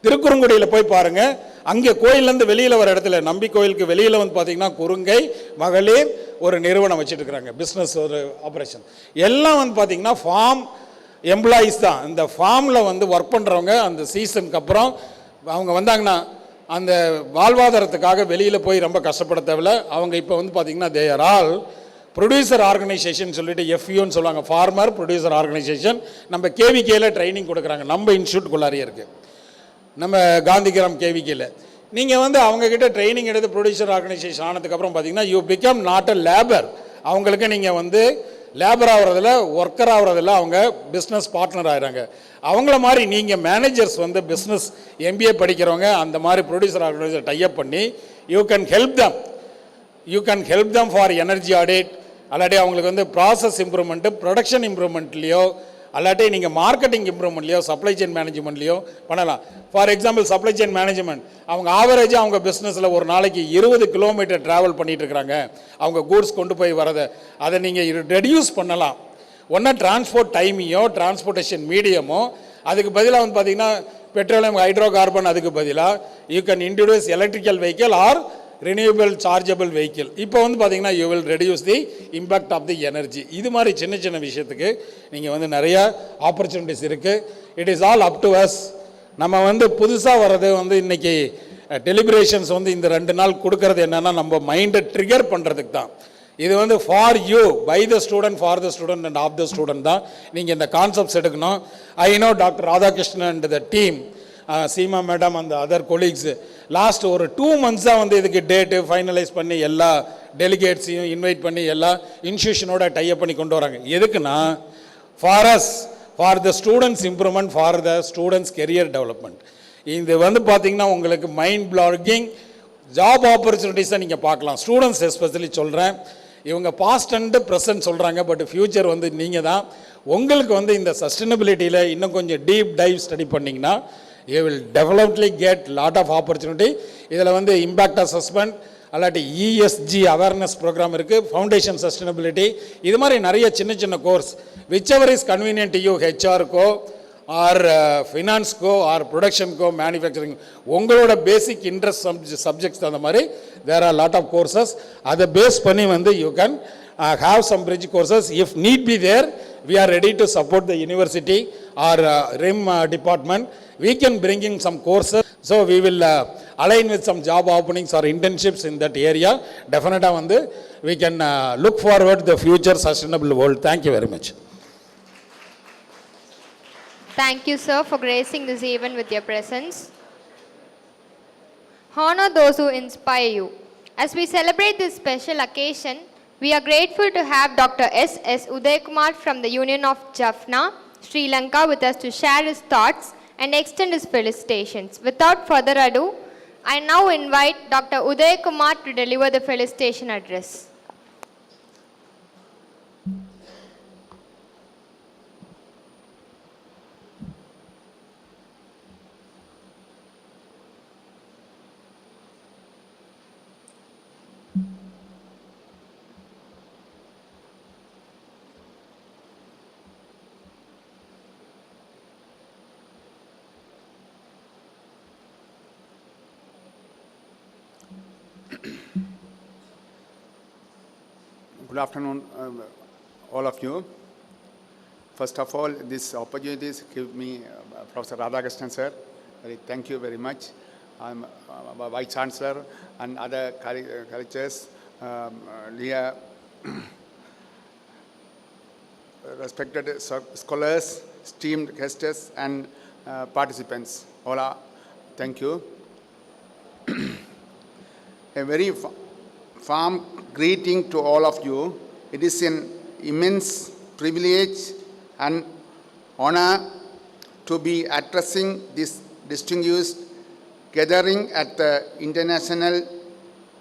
திருக்குறுங்குடியில் போய் பாருங்கள், அங்கே கோயிலேருந்து வெளியில் வர இடத்துல நம்பி கோயிலுக்கு வெளியில் வந்து பார்த்திங்கன்னா குறுங்கை மகளிர் ஒரு நிறுவனம் வச்சுட்டு இருக்கிறாங்க, பிஸ்னஸ் ஒரு ஆப்ரேஷன். எல்லாம் வந்து பார்த்திங்கன்னா ஃபார்ம் எம்ப்ளாயீஸ் தான். இந்த ஃபார்மில் வந்து ஒர்க் பண்ணுறவங்க அந்த சீசனுக்கு அப்புறம் அவங்க வந்தாங்கன்னா அந்த வாழ்வாதாரத்துக்காக வெளியில் போய் ரொம்ப கஷ்டப்பட தேவையில்ல. அவங்க இப்போ வந்து பார்த்திங்கன்னா they are all producer organisation சொல்லிட்டு எஃப்யூன்னு சொல்லுவாங்க, ஃபார்மர் ப்ரொடியூசர் ஆர்கனைசேஷன். நம்ம கேவிகேல ட்ரைனிங் கொடுக்குறாங்க, நம்ம இன்ஸ்டியூட்குள்ளாரியே இருக்குது, நம்ம காந்திகிராம் கேவிகேல. நீங்கள் வந்து அவங்கக்கிட்ட ட்ரைனிங் எடுத்து ப்ரொடியூசர் ஆர்கனைசேஷன் ஆனதுக்கப்புறம் பார்த்தீங்கன்னா you become not a labour. அவங்களுக்கு நீங்கள் வந்து லேபர் ஆகிறதில்ல, ஒர்க்கர் ஆகிறதில்ல, அவங்க பிஸ்னஸ் பார்ட்னர் ஆகிறாங்க. அவங்கள மாதிரி நீங்கள் மேனேஜர்ஸ் வந்து பிஸ்னஸ் எம்பிஏ படிக்கிறவங்க அந்த மாதிரி ப்ரொடியூசர் ஆர்கனைசேஷன் டைப் பண்ணி you can help them for energy audit, அல்லாட்டி அவங்களுக்கு வந்து ப்ராசஸ் இம்ப்ரூவ்மெண்ட்டு, ப்ரொடக்ஷன் இம்ப்ரூவ்மெண்ட்லேயோ, அல்லாட்டி நீங்கள் மார்க்கெட்டிங் இம்ப்ரூவ்மெண்ட்லையோ, சப்ளை செயின் மேனேஜ்மெண்ட்லையோ பண்ணலாம். For example supply chain management, அவங்க ஆவரேஜாக அவங்க பிஸ்னஸில் ஒரு நாளைக்கு 20 கிலோமீட்டர் ட்ராவல் பண்ணிகிட்டு இருக்கிறாங்க, அவங்க கூட்ஸ் கொண்டு போய் வரதை, அதை நீங்கள் ரெடியூஸ் பண்ணலாம். ஒன்றா டிரான்ஸ்போர்ட் டைமையோ டிரான்ஸ்போர்ட்டேஷன் மீடியமோ, அதுக்கு பதிலாக வந்து பார்த்திங்கன்னா பெட்ரோலியம் ஹைட்ரோ கார்பன், அதுக்கு பதிலாக you can introduce electrical vehicle or renewable chargeable vehicle. இப்போ வந்து பார்த்திங்கன்னா you will reduce the impact of the energy. இது மாதிரி சின்ன சின்ன விஷயத்துக்கு நீங்கள் வந்து நிறையா ஆப்பர்ச்சுனிட்டிஸ் இருக்குது. It is all up to us. நம்ம வந்து புதுசாக வர்றது வந்து இன்றைக்கி டெலிபரேஷன்ஸ் வந்து இந்த 2 நாள் கொடுக்கறது என்னென்னா நம்ம மைண்டை ட்ரிகர் பண்ணுறதுக்கு தான். இது வந்து for you, by the student, for the student and of the student தான் நீங்கள் இந்த கான்செப்ட்ஸ் எடுக்கணும். I know doctor Radhakrishnan and the team, Seema madam அந்த அதர் கொலீக்ஸ் லாஸ்ட் ஒரு 2 months-ஆக வந்து இதுக்கு டேட்டு ஃபைனலைஸ் பண்ணி எல்லா டெலிகேட்ஸையும் இன்வைட் பண்ணி எல்லா இன்ஸ்டியூஷனோட டைப் பண்ணி கொண்டு வராங்க. எதுக்குன்னா for us, for the students improvement, for the students career development. இது வந்து பார்த்திங்கன்னா உங்களுக்கு மைண்ட் பிளாகிங் ஜாப் ஆப்பர்ச்சுனிட்டிஸை நீங்கள் பார்க்கலாம். ஸ்டூடெண்ட்ஸ் எஸ்பெஷலி சொல்கிறேன், இவங்க பாஸ்ட் அண்டு ப்ரெசன்ட் சொல்கிறாங்க, பட் ஃப்யூச்சர் வந்து நீங்கள் தான். உங்களுக்கு வந்து இந்த சஸ்டைனபிலிட்டியில் இன்னும் கொஞ்சம் டீப் டைவ் ஸ்டடி பண்ணிங்கன்னா you will definitely get lot of opportunity. இதில் வந்து இம்பேக்ட் அசஸ்மெண்ட், அல்லாட்டி ESG அவேர்னஸ் ப்ரோக்ராம் இருக்குது, ஃபவுண்டேஷன் சஸ்டைனபிலிட்டி, இது மாதிரி நிறைய சின்ன சின்ன course whichever is convenient to you, ஹெச்ஆருக்கோ ஆர் ஃபினான்ஸ்க்கோ ஆர் ப்ரொடக்ஷனுக்கோ மேனுஃபேக்சரிங், உங்களோட பேசிக் இன்ட்ரெஸ்ட் சப்ஜெக்ட்ஸ் அந்த மாதிரி there are lot of courses. அதை பேஸ் பண்ணி வந்து you can have some bridge courses. If need be there, we are ready to support the university or RIM department. We can bring in some courses. So we will align with some job openings or internships in that area. Definitely வந்து we can look forward to the future sustainable world. Thank you very much. Thank you, sir, for gracing this event with your presence. Honor those who inspire you. As we celebrate this special occasion, we are grateful to have Dr. S. Udaykumar from the Union of Jaffna, Sri Lanka, with us to share his thoughts and extend his felicitations. Without further ado, I now invite Dr. Udaykumar to deliver the felicitation address. Good afternoon, all of you. First of all, this opportunity give me Professor Radhakrishnan sir. Thank you very much. I'm Vice Chancellor and other colleges, dear respected scholars, esteemed guests, and participants. Hola, thank you. A very warm greeting to all of you. It is an immense privilege and honor to be addressing this distinguished gathering at the International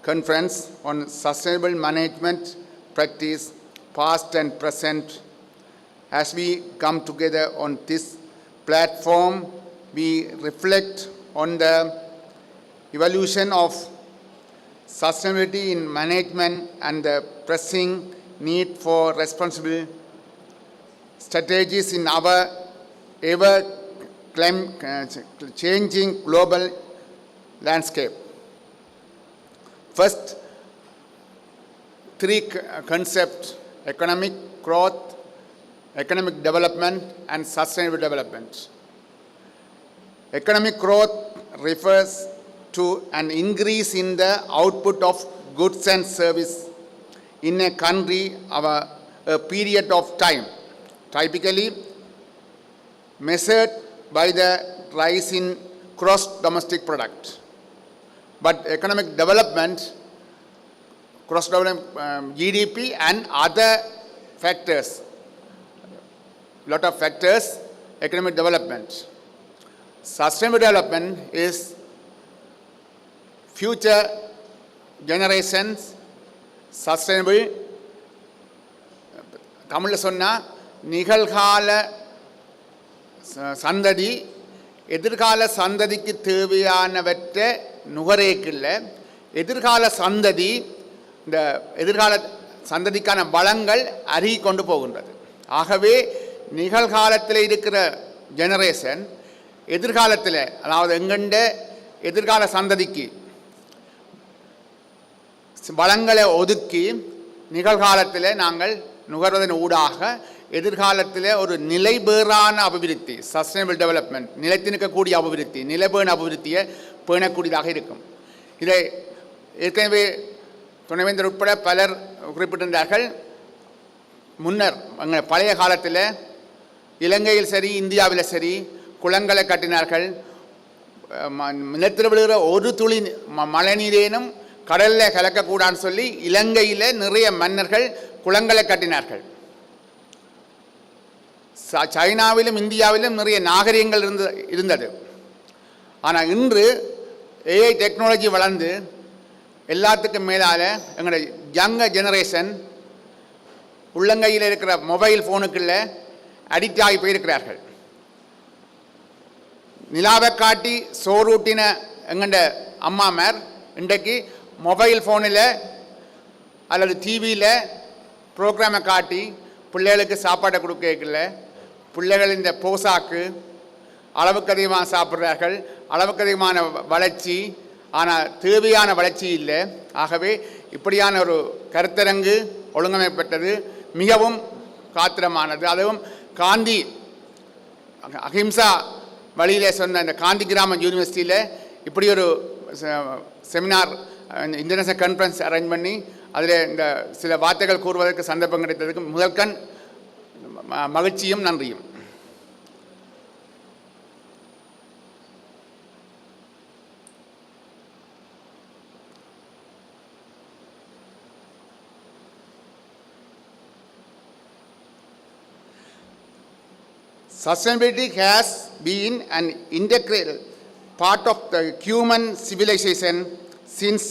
Conference on Sustainable Management Practice, past and present. As we come together on this platform, we reflect on the evolution of sustainability in management and the pressing need for responsible strategies in our ever-changing global landscape. First, three concepts: economic growth, economic development, and sustainable development. Economic growth refers to an increase in the output of goods and services in a country over a period of time, typically measured by the rise in gross domestic product. But economic development, gross development, GDP and other factors, lot of factors, economic development. Sustainable development is future generations sustainable. தமிழில் சொன்னால் நிகழ்கால சந்ததி எதிர்கால சந்ததிக்கு தேவையானவற்றை நுகரேக்கில்ல, எதிர்கால சந்ததி இந்த எதிர்கால சந்ததிக்கான வளங்கள் அருகி கொண்டு போகின்றது. ஆகவே நிகழ்காலத்தில் இருக்கிற ஜெனரேஷன் எதிர்காலத்தில், அதாவது எங்கண்ட எதிர்கால சந்ததிக்கு வளங்களை ஒதுக்கி நிகழ்காலத்தில் நாங்கள் நுகர்வதன் ஊடாக எதிர்காலத்தில் ஒரு நிலைபேறான அபிவிருத்தி, சஸ்டைனபிள் டெவலப்மெண்ட், நிலைத்து நிற்கக்கூடிய அபிவிருத்தி, நிலைபேண அபிவிருத்தியை பேணக்கூடியதாக இருக்கும். இதை ஏற்கனவே துணைவேந்தர் உட்பட பலர் குறிப்பிட்டிருந்தார்கள். முன்னர் பழைய காலத்தில் இலங்கையில் சரி இந்தியாவில் சரி குளங்களை கட்டினார்கள். நிலத்தில் விழுகிற ஒரு துளி மழை நீரேனும் கடலில் கலக்கக்கூடாதுன்னு சொல்லி இலங்கையில் நிறைய மன்னர்கள் குளங்களை கட்டினார்கள். சைனாவிலும் இந்தியாவிலும் நிறைய நாகரிகங்கள் இருந்தது. ஆனால் இன்று ஏஐ டெக்னாலஜி வளர்ந்து எல்லாத்துக்கும் மேலால் எங்களுடைய யங்க ஜெனரேஷன் உள்ளங்கையில் இருக்கிற மொபைல் ஃபோனுக்குள்ள அடிக்ட் ஆகி போயிருக்கிறார்கள். நிலாவை காட்டி சோறூட்டின எங்கண்ட அம்மாமார் இன்றைக்கு மொபைல் ஃபோனில் அல்லது டிவியில் ப்ரோக்ராமை காட்டி பிள்ளைகளுக்கு சாப்பாட்டை கொடுக்கல. பிள்ளைகள் இந்த போசாக்கு அளவுக்கு அதிகமாக சாப்பிட்றார்கள், அளவுக்கு அதிகமான வளர்ச்சி, ஆனால் தேவையான வளர்ச்சி இல்லை. ஆகவே இப்படியான ஒரு கருத்தரங்கு ஒழுங்கமைப்பட்டது மிகவும் காத்திரமானது. அதுவும் காந்தி அஹிம்சா வழியில் சொன்ன இந்த காந்தி கிராம யூனிவர்சிட்டியில் இப்படி ஒரு செமினார் இன்டர்நேஷனல் கான்ஃபரன்ஸ் அரேஞ்ச் பண்ணி அதில் இந்த சில வார்த்தைகள் கூறுவதற்கு சந்தர்ப்பம் கிடைத்ததுக்கு முதற்கண் மகிழ்ச்சியும் நன்றியும். Sustainability has been an integral part of the human civilization since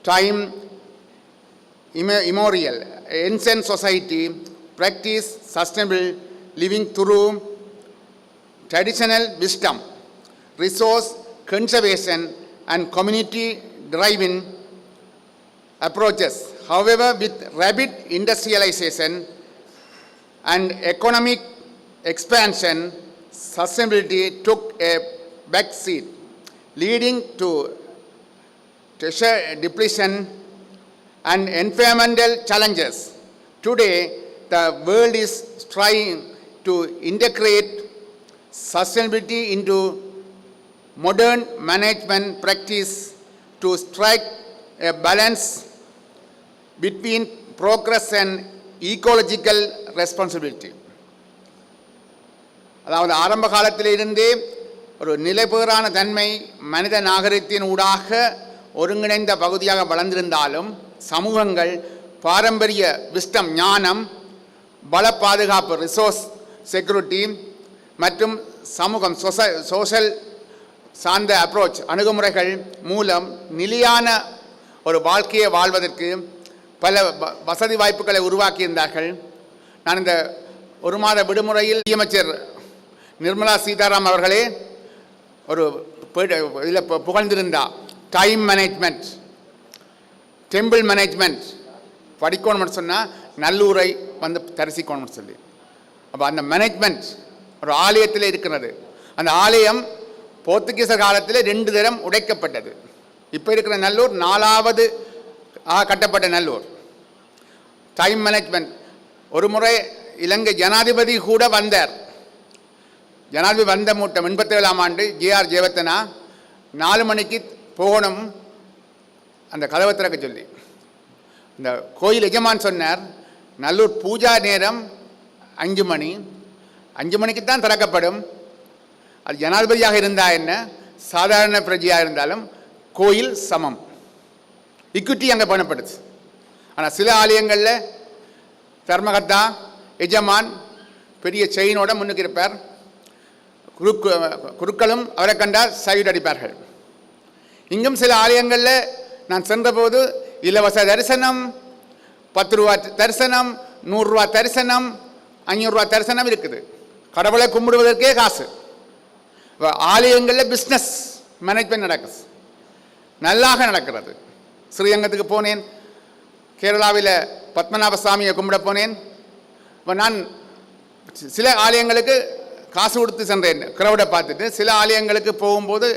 time immemorial. Ancient society practiced sustainable living through traditional wisdom, resource conservation, and community-driven approaches. However, with rapid industrialization and economic expansion, sustainability took a back seat, leading to treasure depletion and environmental challenges. Today, the world is trying to integrate sustainability into modern management practice to strike a balance between progress and ecological responsibility. அதாவது ஆரம்ப காலத்திலிருந்தே ஒரு நிலைபெறான தன்மை மனித நாகரிகத்தின் ஊடாக ஒருங்கிணைந்த பகுதியாக வளர்ந்திருந்தாலும் சமூகங்கள் பாரம்பரிய விஸ்டம் ஞானம் பல பாதுகாப்பு ரிசோர்ஸ் செக்யூரிட்டி மற்றும் சமூகம் சோஷல் சார்ந்த அப்ரோச் அணுகுமுறைகள் மூலம் நிலையான ஒரு வாழ்க்கையை வாழ்வதற்கு பல வசதி வாய்ப்புகளை உருவாக்கியிருந்தார்கள். நான் இந்த ஒரு மாத விடுமுறையில் நிதியமைச்சர் நிர்மலா சீதாராமன் அவர்களே ஒரு இதில் புகழ்ந்திருந்தா டைம் மேனேஜ்மெண்ட் டெம்பிள் மேனேஜ்மெண்ட் படிக்கணும்னு சொன்னால் நல்லூரை வந்து தரிசிக்கணும்னு சொல்லி. அப்போ அந்த மேனேஜ்மெண்ட் ஒரு ஆலயத்தில் இருக்கிறது. அந்த ஆலயம் போர்த்துகீசர் காலத்தில் 2 தரம் உடைக்கப்பட்டது. இப்போ இருக்கிற நல்லூர் 4வது கட்டப்பட்ட நல்லூர். Time management. ஒரு முறை இலங்கை ஜனாதிபதி கூட வந்தார். ஜனாதிபதி வந்த மூட்டம் 87ஆம் ஆண்டு ஜேஆர் ஜெயவர்தனா 4 மணிக்கு போகணும் அந்த கதவை திறக்க சொல்லி. இந்த கோயில் எஜமான் சொன்னார் நல்லூர் பூஜா நேரம் 5 மணி, 5 மணிக்கு தான் திறக்கப்படும். அது ஜனாதிபதியாக இருந்தால் என்ன சாதாரண பிரஜையாக இருந்தாலும் கோயில் சமம். இக்விட்டி அங்கே பண்ணப்படுது. ஆனால் சில ஆலயங்களில் தர்மகர்த்தா எஜமான் பெரிய செயினோட முன்னுக்கு இருப்பார். குருக்களும் அவரை கண்டால் சைடு அடிப்பார்கள். இங்கும் சில ஆலயங்களில் நான் சென்றபோது இலவச தரிசனம், 10 ரூபா தரிசனம், 100 ரூபா தரிசனம், 500 ரூபா தரிசனம் இருக்குது. கடவுளை கும்பிடுவதற்கே காசு. ஆலயங்களில் பிஸ்னஸ் மேனேஜ்மெண்ட் நடக்குது, நல்லாக நடக்கிறது. ஸ்ரீரங்கத்துக்கு போனேன், கேரளாவில் பத்மநாப சாமியை கும்பிட போனேன். இப்போ நான் சில ஆலயங்களுக்கு காசு கொடுத்து சென்றேன் கிரௌடை பார்த்துட்டு. சில ஆலயங்களுக்கு போகும்போது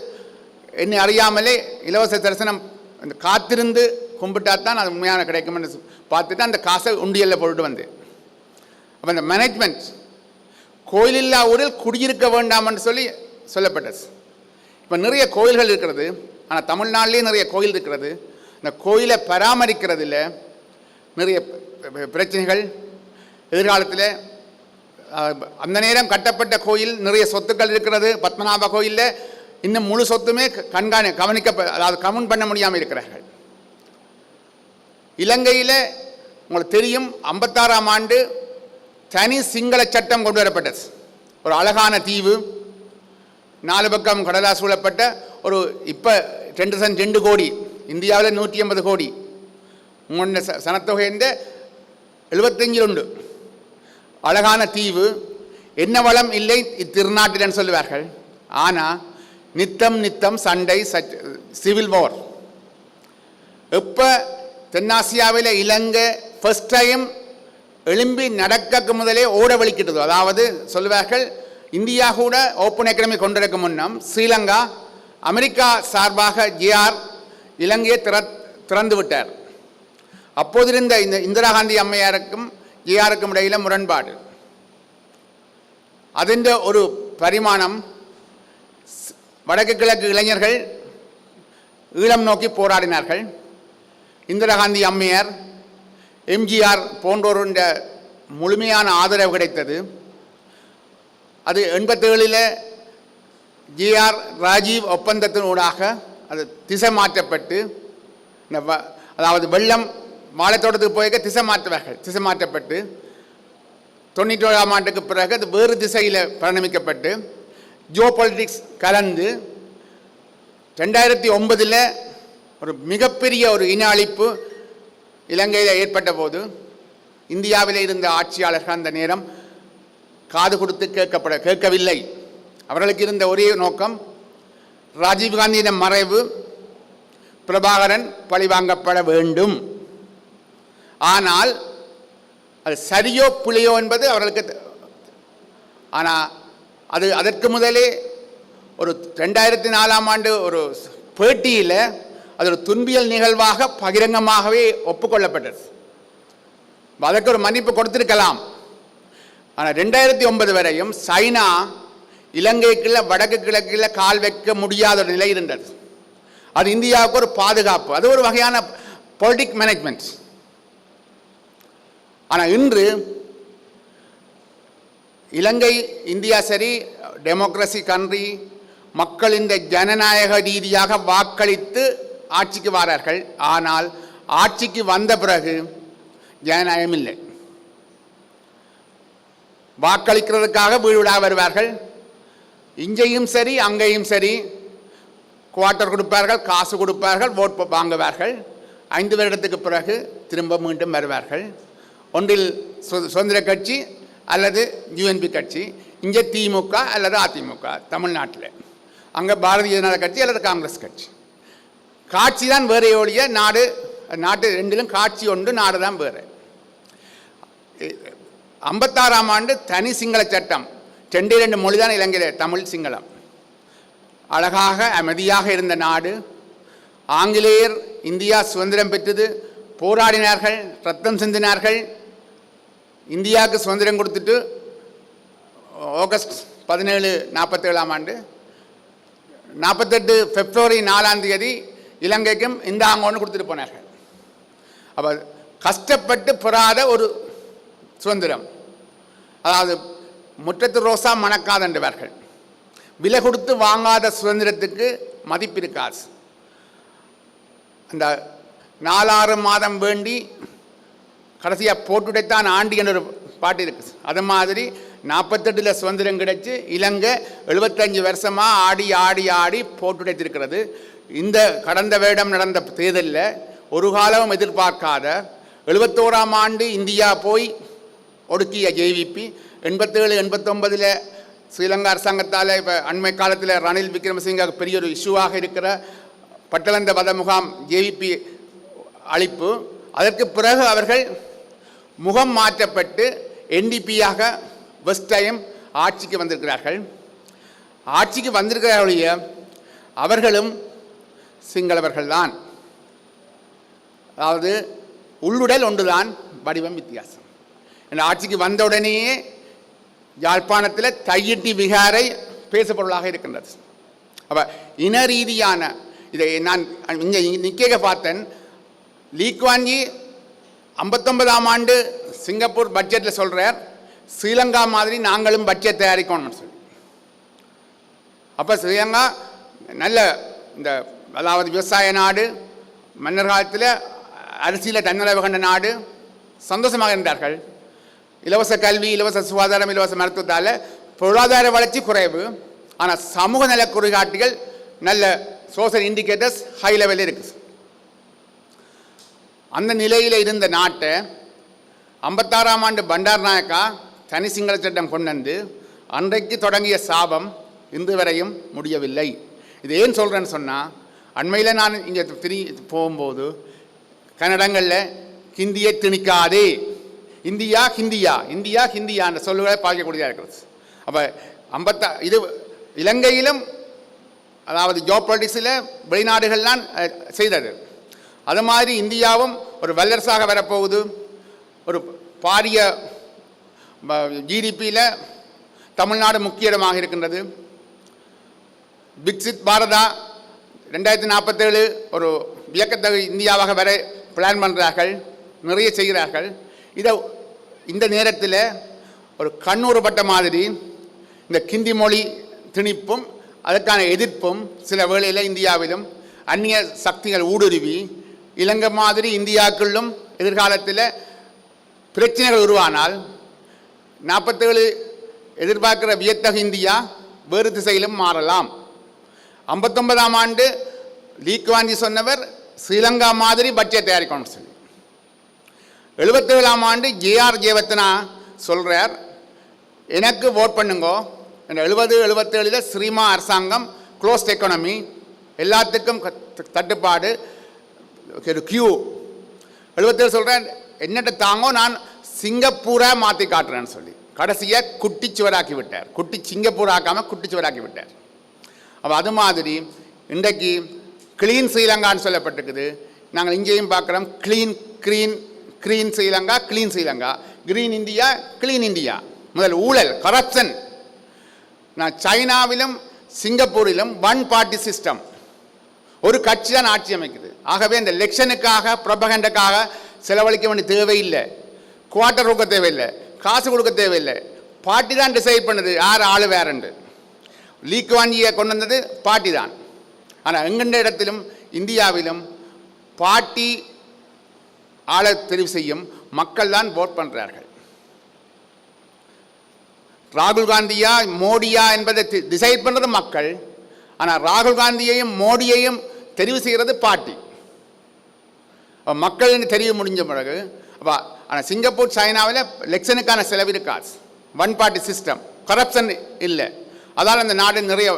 என்னை அறியாமலே இலவச தரிசனம் அந்த காத்திருந்து கும்பிட்டா தான் அது உண்மையான கிடைக்கும்னு பார்த்துட்டு அந்த காசை உண்டியலில் போட்டுட்டு வந்தேன். அப்போ அந்த மேனேஜ்மெண்ட் கோயிலில்லா ஊரில் குடியிருக்க வேண்டாம்னு சொல்லப்பட்டது. இப்போ நிறைய கோயில்கள் இருக்கிறது. ஆனால் தமிழ்நாட்டிலேயே நிறைய கோயில் இருக்கிறது. இந்த கோயிலை பராமரிக்கிறதில் நிறைய பிரச்சனைகள். எதிர்காலத்தில் அந்த நேரம் கட்டப்பட்ட கோயில் நிறைய சொத்துக்கள் இருக்கிறது. பத்மநாப கோயிலில் இன்னும் முழு சொத்துமே அதாவது கவுண்ட் பண்ண முடியாமல் இருக்கிறார்கள். இலங்கையில் உங்களுக்கு தெரியும் 56ஆம் ஆண்டு தனி சிங்கள சட்டம் கொண்டு வரப்பட்டது. ஒரு அழகான தீவு, 4 பக்கம் கடலால் சூழப்பட்ட ஒரு இப்போ 2 கோடி, இந்தியாவில் 180 கோடி, உங்களுடைய சனத்தொகை 75 உண்டு. அழகான தீவு. என்ன வளம் இல்லை இத்திருநாட்டில்னு சொல்லுவார்கள். ஆனால் நித்தம் சண்டை, சிவில் வார். எப்போ தென்னாசியாவில் இலங்கை ஃபர்ஸ்ட் டைம் எழும்பி நடக்க முதலே ஓட வலிக்கிட்டது. அதாவது சொல்லுவார்கள் இந்தியா கூட ஓப்பன் எக்கனமி கொண்டிருக்க முன்னம் ஸ்ரீலங்கா அமெரிக்கா சார்பாக ஜேஆர் இலங்கையை திறந்து விட்டார். அப்போதிருந்த இந்த இந்திரா காந்தி அம்மையாருக்கும் ஜேஆருக்கும் இடையில் முரண்பாடு. அதின் ஒரு பரிமாணம் வடக்கு கிழக்கு இளைஞர்கள் ஈழம் நோக்கி போராடினார்கள். இந்திரா காந்தி அம்மையார், எம்ஜிஆர் போன்றோருடைய முழுமையான ஆதரவு கிடைத்தது. அது 87 ஜேஆர் ராஜீவ் ஒப்பந்தத்தினூடாக அது திசை மாற்றப்பட்டு, அதாவது வெள்ளம் மாலைத்தோட்டத்துக்கு போய் திசை மாற்றப்பட்டு 91ஆம் ஆண்டுக்கு பிறகு அது வேறு திசையில் பரிணமிக்கப்பட்டு ஜியோ பொலிட்டிக்ஸ் கலந்து 2009 ஒரு மிகப்பெரிய ஒரு இன அழிப்பு இலங்கையில் ஏற்பட்ட போது இந்தியாவில் இருந்த ஆட்சியாளர்கள் அந்த நேரம் காது கொடுத்து கேட்கவில்லை. அவர்களுக்கு இருந்த ஒரே நோக்கம் ராஜீவ்காந்தியின் மறைவு, பிரபாகரன் பழிவாங்கப்பட வேண்டும். ஆனால் அது சரியோ பிழையோ என்பது அவர்களுக்கு. ஆனால் அதற்கு முதலே ஒரு 2004ஆம் ஆண்டு ஒரு பேட்டியில் அது ஒரு துன்பியல் நிகழ்வாக பகிரங்கமாகவே ஒப்புக்கொள்ளப்பட்டது. அதற்கு ஒரு மன்னிப்பு கொடுத்திருக்கலாம். ஆனால் 2009 வரையும் சைனா இலங்கைக்குள்ள வடக்கு கிழக்குல கால் வைக்க முடியாத ஒரு நிலை இருந்தது. அது இந்தியாவுக்கு ஒரு பாதுகாப்பு, அது ஒரு வகையான பொலிட்டிக் மேனேஜ்மெண்ட். ஆனால் இன்று இலங்கை இந்தியா சரி டெமோக்ரஸி கண்ட்ரி, மக்கள் இந்த ஜனநாயக ரீதியாக வாக்களித்து ஆட்சிக்கு வரார்கள். ஆனால் ஆட்சிக்கு வந்த பிறகு ஜனநாயகம் இல்லை. வாக்களிக்கிறதுக்காக வீடு விழா வருவார்கள். இங்கேயும் சரி அங்கேயும் சரி குவார்ட்டர் கொடுப்பார்கள், காசு கொடுப்பார்கள், ஓட் வாங்குவார்கள். 5 வருடத்துக்கு பிறகு திரும்ப மீண்டும் வருவார்கள். ஒன்றில் சுதந்திர கட்சி அல்லது யூஎன்பி கட்சி, இங்கே திமுக அல்லது அதிமுக தமிழ்நாட்டில், அங்கே பாரதிய ஜனதா கட்சி அல்லது காங்கிரஸ் கட்சி. காட்சி தான் வேறு ஒழிய நாட்டு ரெண்டிலும் காட்சி ஒன்று, நாடு தான் வேறு. 56ஆம் ஆண்டு தனி சிங்கள சட்டம், 2 மொழி தான் இலங்கையில், தமிழ் சிங்களம். அழகாக அமைதியாக இருந்த நாடு. ஆங்கிலேயர் இந்தியா சுதந்திரம் பெற்றது, போராடினார்கள், ரத்தம் சிந்தினார்கள். இந்தியாவுக்கு சுதந்திரம் கொடுத்துட்டு ஆகஸ்ட் 17, 47ஆம் ஆண்டு 48 பிப்ரவரி 4ஆம் தேதி இலங்கைக்கும் இந்த ஆங்கோன்னு கொடுத்துட்டு போனார்கள். அப்போ கஷ்டப்பட்டு பெறாத ஒரு சுதந்திரம், அதாவது முற்றத்து ரோசா மணக்காதன்றவர்கள். விலை கொடுத்து வாங்காத சுதந்திரத்துக்கு மதிப்பு இருக்காது. அந்த 4-6 மாதம் வேண்டி கடைசியாக போட்டுடைத்தான் ஆண்டி என்ற ஒரு பாட்டு இருக்குது. அது மாதிரி 48 சுதந்திரம் கிடைச்சி இலங்கை 75 வருஷமாக ஆடி ஆடி ஆடி போட்டுடைத்திருக்கிறது. இந்த கடந்த வருடம் நடந்த தேர்தலில் ஒரு காலமும் எதிர்பார்க்காத 71ஆம் ஆண்டு இந்தியா போய் ஒடுக்கிய ஜேவிபி 87, 89 ஸ்ரீலங்கா அரசாங்கத்தால் இப்போ அண்மை காலத்தில் ரணில் விக்ரமசிங்க பெரிய ஒரு இஷ்யூவாக இருக்கிற பட்டலந்த வத முகாம் ஜேவிபி அழிப்பு, அதற்கு பிறகு அவர்கள் முகம் மாற்றப்பட்டு என்டிபியாக ஃபர்ஸ்ட் டைம் ஆட்சிக்கு வந்திருக்கிறார்கள். ஆட்சிக்கு வந்திருக்கிறார்களே அவர்களும் சிங்களவர்கள்தான். அதாவது உள்ளுடல் ஒன்றுதான், வடிவம் வித்தியாசம். இந்த ஆட்சிக்கு வந்தவுடனேயே யாழ்ப்பாணத்தில் தையிட்டி விகாரை பேசுபொருளாக இருக்கின்றது. அப்போ இன ரீதியான இதை நான் இங்கே நிற்க பார்த்தேன். லீக்வான்ஜி 59ஆம் ஆண்டு சிங்கப்பூர் பட்ஜெட்டில் சொல்கிறார், ஸ்ரீலங்கா மாதிரி நாங்களும் பட்ஜெட் தயாரிக்கணும்னு சொல்லி. அப்போ ஸ்ரீலங்கா நல்ல இந்த அதாவது விவசாய நாடு, மன்னர் காலத்தில் அரிசியில் தன்னிறைவு கண்ட நாடு, சந்தோஷமாக இருந்தார்கள். இலவச கல்வி, இலவச சுகாதாரம், இலவச மருத்துவத்தால் பொருளாதார வளர்ச்சி குறைவு, ஆனால் சமூக நல குறிகாட்டிகள் நல்ல சோஷியல் இண்டிகேட்டர்ஸ் ஹை லெவலில் இருக்குது. அந்த நிலையில் இருந்த நாட்டை 56ஆம் ஆண்டு பண்டார் நாயக்கா தனி சிங்கள சட்டம் கொண்டு வந்து அன்றைக்கு தொடங்கிய சாபம் இன்று வரையும் முடியவில்லை. இது ஏன் சொல்கிறேன்னு சொன்னால், அண்மையில் நான் இங்கே போகும்போது கன்னடங்களில் ஹிந்தியை திணிக்காதே, இந்தியா ஹிந்தியா, இந்தியா ஹிந்தியா என்ற சொல்லுகளை பார்க்கக்கூடியதாக இருக்கிறது. அப்போ இது இலங்கையிலும் அதாவது ஜாப் பாலிட்டிக்ஸில் வெளிநாடுகள்லாம் செய்தது. அது மாதிரி இந்தியாவும் ஒரு வல்லரசாக வரப்போகுது. ஒரு பாரிய ஜிடிபியில் தமிழ்நாடு முக்கிய இடமாக இருக்கின்றது. விக்சித் பாரதா 2047 ஒரு வியக்கத்தகு இந்தியாவாக வர பிளான் பண்ணுறார்கள், நிறைய செய்கிறார்கள். இந்த நேரத்தில் ஒரு கண்ணூறுபட்ட மாதிரி இந்த கிந்தி மொழி திணிப்பும் அதற்கான எதிர்ப்பும் சில வேளையில் இந்தியாவிலும் அந்நிய சக்திகள் ஊடுருவி இலங்கை மாதிரி இந்தியாவுக்குள்ளும் எதிர்காலத்தில் பிரச்சனைகள் உருவானால் 47 எதிர்பார்க்கிற வியத்தகு இந்தியா வேறு திசையிலும் மாறலாம். 59ஆம் ஆண்டு லீக்வான்ஜி சொன்னவர் ஸ்ரீலங்கா மாதிரி பட்ஜெட் தயாரிக்கணும்னு சொல்லி. 77ஆம் ஆண்டு ஜேஆர் ஜெயவர்தனா சொல்கிறார், எனக்கு ஓட் பண்ணுங்கோ. 70-77 ஸ்ரீமா அரசாங்கம் க்ளோஸ்ட் எக்கானமி, எல்லாத்துக்கும் தட்டுப்பாடு, கியூ. 77 சொல்கிறேன், என்னட்ட தாங்கோ நான் சிங்கப்பூரை மாற்றி காட்டுறேன்னு சொல்லி கடைசியை குட்டிச்சுவராக்கி விட்டார். சிங்கப்பூர் ஆக்காமல் குட்டிச்சுவராக்கி விட்டார். அப்போ அது மாதிரி இன்றைக்கு கிளீன் ஸ்ரீலங்கான்னு சொல்லப்பட்டிருக்குது. நாங்கள் இங்கேயும் பார்க்குறோம், clean green Sri Lanka, clean Sri Lanka, green India, clean India. முதல் ஊழல், கரப்ஷன். நான் சைனாவிலும் சிங்கப்பூரிலும் ஒன் பார்ட்டி சிஸ்டம், ஒரு கட்சி தான் ஆட்சி அமைக்குது. ஆகவே இந்த எலெக்ஷனுக்காக ப்ரொபகண்டுக்காக செலவழிக்க வேண்டிய தேவையில்லை, குவார்ட்டர் கொடுக்க தேவையில்லை, காசு கொடுக்க தேவையில்லை. பார்ட்டி தான் டிசைட் பண்ணுது யார் ஆளு வேறண்டு. லீக் வாங்கிய கொண்டு வந்தது பார்ட்டி தான். ஆனால் எங்கெண்ட இடத்திலும் இந்தியாவிலும் பார்ட்டி ஆளை தெரிவு செய்யும், மக்கள் தான் vote பண்ணுறார்கள். ராகுல் காந்தியா மோடியா என்பதை டிசைட் பண்ணுறது மக்கள். ஆனால் ராகுல் காந்தியையும் மோடியையும் தெரிவு செய்கிறது பார்ட்டி. மக்கள் தெரிவு முடிஞ்ச பிறகு அப்போ ஆனால் சிங்கப்பூர் சைனாவில் எலெக்ஷனுக்கான செலவு காசு, ஒன் பார்ட்டி சிஸ்டம், கரப்ஷன் இல்லை. அதால் அந்த நாடு நிறைய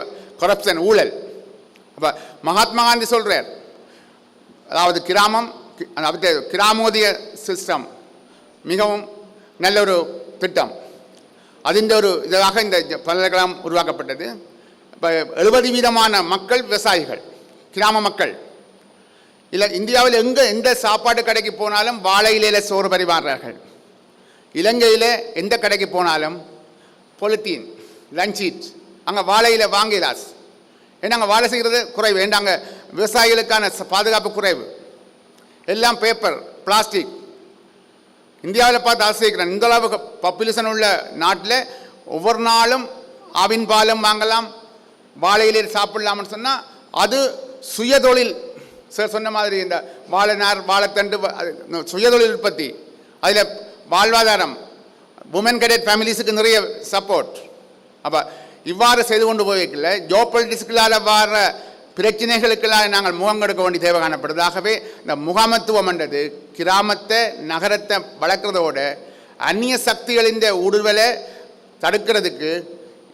கரப்ஷன், ஊழல். அப்போ மகாத்மா காந்தி சொல்கிறார், அதாவது கிராமோதய சிஸ்டம் மிகவும் நல்ல ஒரு திட்டம். அதின் ஒரு இதாக இந்த பல்கலைக்கழகம் உருவாக்கப்பட்டது. இப்போ 70% மக்கள் விவசாயிகள், கிராம மக்கள். இல்லை இந்தியாவில் எந்த சாப்பாடு கடைக்கு போனாலும் வாழை இலையில் சோறு பரிமாறுறார்கள். இலங்கையில் எந்த கடைக்கு போனாலும் பொலித்தீன், லஞ்சீட், அங்கே வாழையில் வாங்கிலாஸ். ஏன்னா அங்கே வாழை செய்கிறது குறைவு, ஏன்னா அங்கே விவசாயிகளுக்கான பாதுகாப்பு குறைவு. எல்லாம் பேப்பர், பிளாஸ்டிக். இந்தியாவில் பார்த்து ஆசைக்கிறேன், இந்த அளவுக்கு பாப்புலேஷன் உள்ள நாட்டில் ஒவ்வொரு நாளும் ஆவின் பாலும் வாங்கலாம், வாழையிலே சாப்பிடலாம்னு சொன்னால் அது சுயதொழில். சார் சொன்ன மாதிரி இந்த வாழைநார், வாழைத்தண்டு, சுயதொழில் உற்பத்தி, அதில் வாழ்வாதாரம், உமன் கேடட் ஃபேமிலிஸுக்கு நிறைய சப்போர்ட். அப்போ இவ்வாறு செய்து கொண்டு போய்க்கல ஜோப் பொலிட்டிக்ஸ்களால் வர பிரச்சனைகளுக்கெல்லாம் நாங்கள் முகம் கொடுக்க வேண்டிய தேவை காணப்படுது. ஆகவே இந்த முகாமத்துவம் என்றது கிராமத்தை நகரத்தை வளர்க்குறதோட அந்நிய சக்திகளின் ஊடுருவலை தடுக்கிறதுக்கு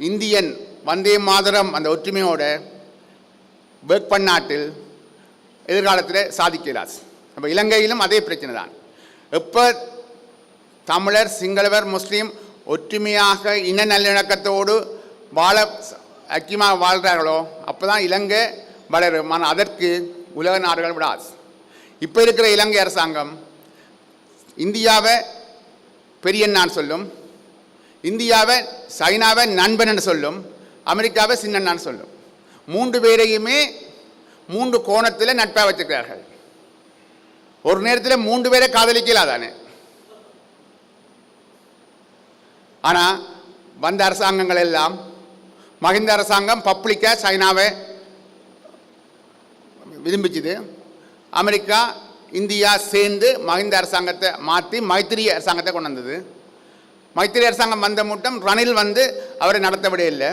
இந்தியன் வந்தே மாதரம் அந்த ஒற்றுமையோட ஒர்க் பண்ணாட்டில் எதிர்காலத்தில் சாதிக்கிறார். அப்போ இலங்கையிலும் அதே பிரச்சனை தான். எப்போ தமிழர், சிங்களவர், முஸ்லீம் ஒற்றுமையாக இன நல்லிணக்கத்தோடு வாழ ஐக்கியமாக வாழ்கிறார்களோ அப்போ தான் இலங்கை வளரும். ஆனால் அதற்கு உலக நாடுகள் விடாது. இப்போ இருக்கிற இலங்கை அரசாங்கம் இந்தியாவை பெரியண்ணான்னு சொல்லும், இந்தியாவை சைனாவை நண்பன் என்று சொல்லும், அமெரிக்காவை சின்னண்ணான்னு சொல்லும். 3 பேரையுமே 3 கோணத்தில் நட்பாக வச்சிருக்கிறார்கள். ஒரு நேரத்தில் 3 பேரை காதலிக்கலாதானே. ஆனால் வந்த அரசாங்கங்கள் எல்லாம், மஹிந்த அரசாங்கம் பப்ளிக்காக சைனாவை விரும்பிச்சுது. அமெரிக்கா, இந்தியா சேர்ந்து மஹிந்த அரசாங்கத்தை மாற்றி மைத்திரி அரசாங்கத்தை கொண்டு வந்தது. மைத்திரி அரசாங்கம் வந்த மூட்டம் ரணில் வந்து அவரை நடத்த விடையில்லை.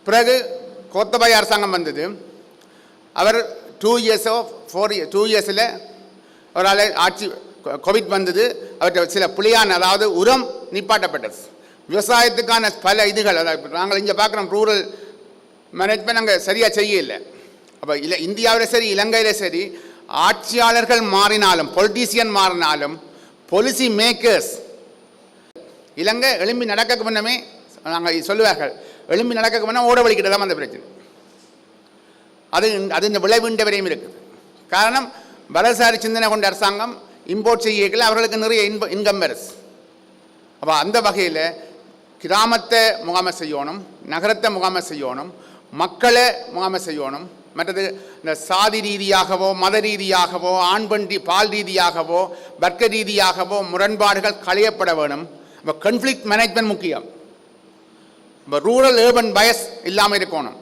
பிறகு கோத்தபாய அரசாங்கம் வந்தது. அவர் 2 இயர்ஸில் அவரால் ஆட்சி, கோவிட் வந்தது, அவற்றை சில புலியான அதாவது உரம் நிப்பாட்டப்பட்டது. விவசாயத்துக்கான பல இதுகள், அதாவது நாங்கள் இங்கே பார்க்குறோம் ரூரல் மேனேஜ்மெண்ட் அங்கே சரியாக செய்யலை. அப்போ இந்தியாவில் சரி இலங்கையில் சரி ஆட்சியாளர்கள் மாறினாலும், பொலிட்டீசியன் மாறினாலும், பாலிசி மேக்கர்ஸ் இலங்கை எழும்பி நடக்க முன்னமே நாங்கள் சொல்லுவார்கள், எழும்பி நடக்க முன்னே ஓட வலிக்கிட்டு தான் அந்த பிரச்சனை. அது இந்த விளைவுண்ட வரையும் இருக்குது. காரணம் வலதுசாரி சிந்தனை கொண்ட அரசாங்கம் இம்போர்ட் செய்யல, அவர்களுக்கு நிறைய இன்கம் வருது. அப்போ அந்த வகையில் கிராமத்தை முகாமை செய்யணும், நகரத்தை முகாமை செய்யணும், மக்களை முகாமை செய்யணும். மற்றது இந்த சாதி ரீதியாகவோ மத ரீதியாகவோ ஆண் பெண் பால் ரீதியாகவோ வர்க்க ரீதியாகவோ முரண்பாடுகள் களையப்பட வேணும். இப்போ கான்ஃப்ளிக்ட் மேனேஜ்மெண்ட் முக்கியம். இப்போ ரூரல் ஏர்பன் பயஸ் இல்லாமல் இருக்கணும்.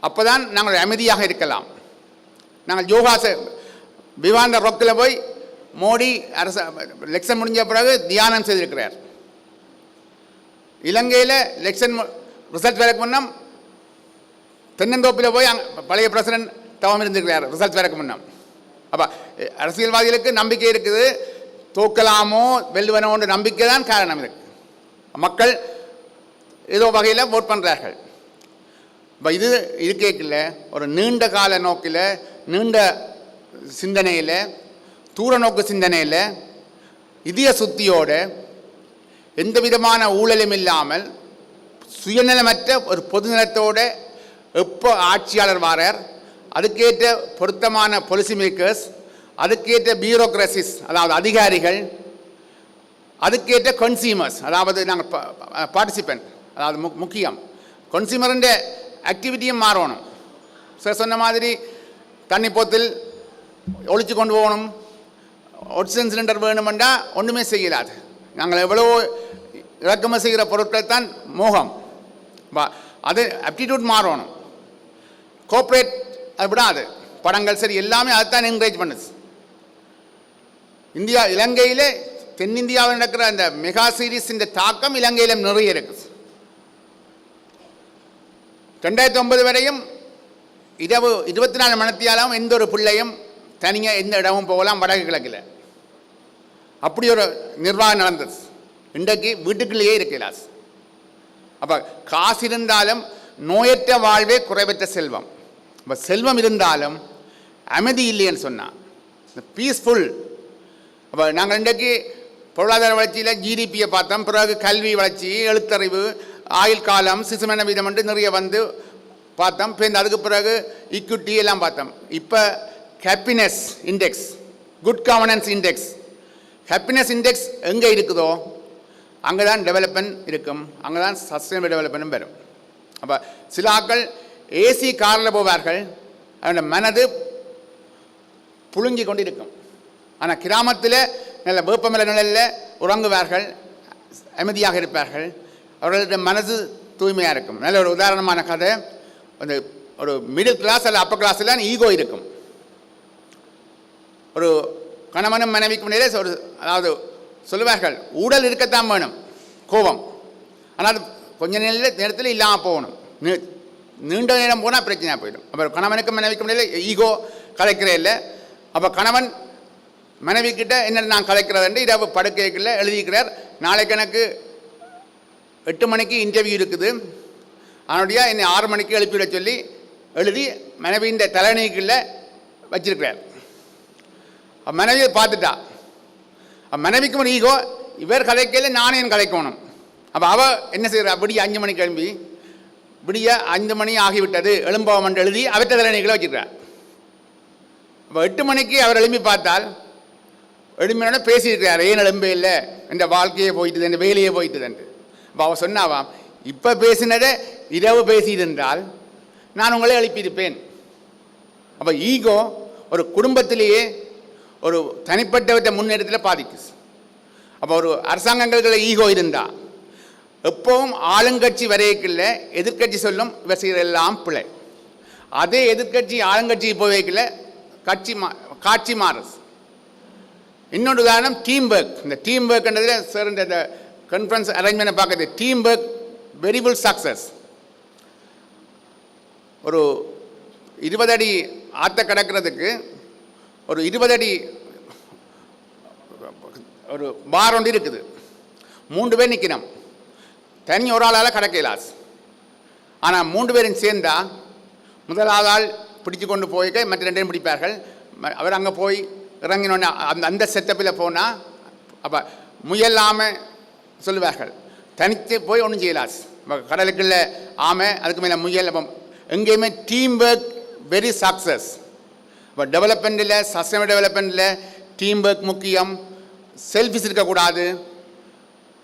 அப்போ தான் நாங்கள் அமைதியாக இருக்கலாம். நாங்கள் யோகாச விவாந்த ரொக்கில் போய் மோடி அரசு எலெக்ஷன் முடிஞ்ச பிறகு தியானம் செய்திருக்கிறார். இலங்கையில் எலெக்ஷன் ரிசல்ட் வரக்கு முன்னம் தென்னந்தோப்பில் போய் பழைய பிரசிடென்ட் தவம் இருந்திருக்கிறார் ரிசல்ட் வரக்கு முன்னம். அப்போ அரசியல்வாதிகளுக்கு நம்பிக்கை இருக்குது, தோக்கலாமோ வெல்லுவனோன்ற நம்பிக்கை தான் காரணம். இருக்கு மக்கள் ஏதோ வகையில் ஓட் பண்ணுறார்கள். இப்போ இது இருக்கையில் ஒரு நீண்ட கால நோக்கில், நீண்ட சிந்தனையில், தூர நோக்கு சிந்தனையில், இதய சுத்தியோடு, எந்த விதமான ஊழலும் இல்லாமல் சுயநலமற்ற ஒரு பொதுநலத்தோடு எப்போ ஆட்சியாளர் வாரார், அதுக்கேற்ற பொருத்தமான பாலிசி மேக்கர்ஸ், அதுக்கேற்ற பியூரோக்ரசிஸ் அதாவது அதிகாரிகள், அதுக்கேற்ற கன்சியூமர்ஸ் அதாவது நாங்கள் பார்ட்டிசிபெண்ட் அதாவது முக்கியம். கன்சியூமருடைய ஆக்டிவிட்டியும் மாறணும். சார் சொன்ன மாதிரி தண்ணி போத்தில் ஒழிச்சு கொண்டு போகணும், ஆக்சிஜன் சிலிண்டர் வேணுமெண்டா ஒன்றுமே செய்யலாது. நாங்கள் எவ்வளோ இறக்குமதி செய்கிற பொருட்கள் தான் மோகம். அது ஆப்டிடியூட் மாறணும். கோஆப்ரேட் அது விடாது. படங்கள் சரி எல்லாமே அதுதான் என்கரேஜ் பண்ணுது. இலங்கையிலே தென்னிந்தியாவில் நடக்கிற அந்த மெகா சீரீஸின் தாக்கம் இலங்கையிலும் நிறைய இருக்குது. 2009 வரையும் இரவு 24 மணித்தியாலும் எந்த ஒரு பிள்ளையும் தனியாக எந்த இடமும் போகலாம் வடக்கு கிழக்கில். அப்படி ஒரு நிர்வாகம் நடந்தது. இன்றைக்கு வீட்டுக்குள்ளேயே இருக்கலாம். அப்போ காசு இருந்தாலும் நோயற்ற வாழ்வே குறைவற்ற செல்வம். அப்போ செல்வம் இருந்தாலும் அமைதி இல்லைன்னு சொன்னால் பீஸ்ஃபுல். அப்போ நாங்கள் இன்றைக்கு பொருளாதார வளர்ச்சியில் ஜிடிபியை பார்த்தோம், பிறகு கல்வி வளர்ச்சி, எழுத்தறிவு, ஆயுள் காலம், சிசுமன வீதம் என்று நிறைய வந்து பார்த்தோம். இப்போ அதுக்கு பிறகு ஈக்விட்டி எல்லாம் பார்த்தோம். இப்போ happiness index, good governance index, happiness index எங்கே இருக்குதோ அங்கே தான் டெவலப்மெண்ட் இருக்கும், அங்கே தான் சஸ்டைனபிள் டெவலப்மெண்ட்டும் வரும். அப்போ சில ஆட்கள் ஏசி காரில் போவார்கள், அவனோட மனது புழுங்கி கொண்டு இருக்கும். ஆனால் கிராமத்தில் நல்ல வேப்பமலை நிலையில் உறங்குவார்கள், அமைதியாக இருப்பார்கள், அவர்களுடைய மனது தூய்மையாக இருக்கும். நல்ல ஒரு உதாரணமான கதை, அந்த ஒரு மிடில் கிளாஸ் அல்ல அப்பர் கிளாஸில் ஈகோ இருக்கும். ஒரு கணவனும் மனைவிக்கு முன்னே ஒரு அதாவது சொல்லுவார்கள், ஊழல் இருக்கத்தான் வேணும், கோபம், ஆனால் கொஞ்ச நேரத்தில் இல்லாமல் போகணும். நீண்ட நேரம் போனால் பிரச்சனையாக போயிடும். அப்புறம் கணவனுக்கும் மனைவிக்கு முன்னே ஈகோ கலைக்கிறே இல்லை. அப்போ கணவன் மனைவி கிட்ட என்ன நான் கலைக்கிறதுண்டு இரவு படுக்கைக்குள்ள எழுதிக்கிறார், நாளைக்கு எனக்கு 8 மணிக்கு இன்டர்வியூ இருக்குது, அதனுடைய என்னை 6 மணிக்கு எழுப்பிவிட சொல்லி எழுதி மனைவியின் தலைநீக்குள்ள வச்சிருக்கிறார். மனைவியை பார்த்துட்டா. மனைவிக்கு ஒரு ஈகோ, இவர் கலைக்கையில் நானே என் கலைக்கணும். அப்போ அவள் என்ன செய்கிறார், விடிய 5 மணிக்கு எழும்பி விடிய 5 மணி ஆகிவிட்டது எழும்பவம் என்று எழுதி அவற்றை தலைநீக்கில் வச்சிருக்கிறார். அப்போ 8 மணிக்கு அவர் எழும்பி பார்த்தால் எழும்பினோட பேசியிருக்கிறார், ஏன் எழும்ப இல்லை, என் வாழ்க்கையே போயிட்டுது, என் வேலையே போயிட்டுதுன்ட்டு. அப்போ அவள் சொன்னாவாம், இப்போ பேசினதை இரவு பேசியிருந்தால் நான் உங்களே எழுப்பியிருப்பேன். அப்போ ஈகோ ஒரு குடும்பத்திலேயே ஒரு தனிப்பட்டவற்றை முன்னேற்றத்தில் பாதிக்குது. அப்போ ஒரு அரசாங்கங்களுக்கு ஈகோ இருந்தால் எப்பவும் ஆளுங்கட்சி வரையக்கில்ல எதிர்கட்சி சொல்லும் இவர் செய்கிற எல்லாம் பிழை. அதே எதிர்கட்சி ஆளுங்கட்சி போவைக்கில்ல காட்சி மாறுது. இன்னொரு உதாரணம் டீம் ஒர்க். இந்த டீம் ஒர்க்ன்றதில் சார் இந்த கான்ஃபரன்ஸ் அரேஞ்ச்மெண்ட் பார்க்குறது டீம் ஒர்க் வெரிபிள் சக்ஸஸ். ஒரு 20 அடி ஆற்ற கடக்கிறதுக்கு ஒரு 20 அடி ஒரு பார் ஒன்று இருக்குது, 3 பேர் நிற்கணும், தனி ஒரு ஆளால் கடக்கலாஸ். ஆனால் 3 பேரும் சேர்ந்தா முதலாவது ஆள் பிடிச்சு கொண்டு போய்க்க மற்ற 2 பேரும் பிடிப்பார்கள். அவர் அங்கே போய் இறங்கினோடனே அந்த செட்டப்பில் போனால் அப்போ முயலாமல் சொல்லுவார்கள், தனித்து போய் ஒன்றும் செய்யலாஸ். கடலுக்குள்ள ஆமை, அதுக்கு மேலே முயல். அப்போ எங்கேயுமே டீம் ஒர்க் வெரி சக்ஸஸ். இப்போ டெவலப்மெண்ட்டில் சஸ்டைனபிள் டெவலப்மெண்ட்டில் டீம் ஒர்க் முக்கியம், செல்ஃபிஸ் இருக்கக்கூடாது,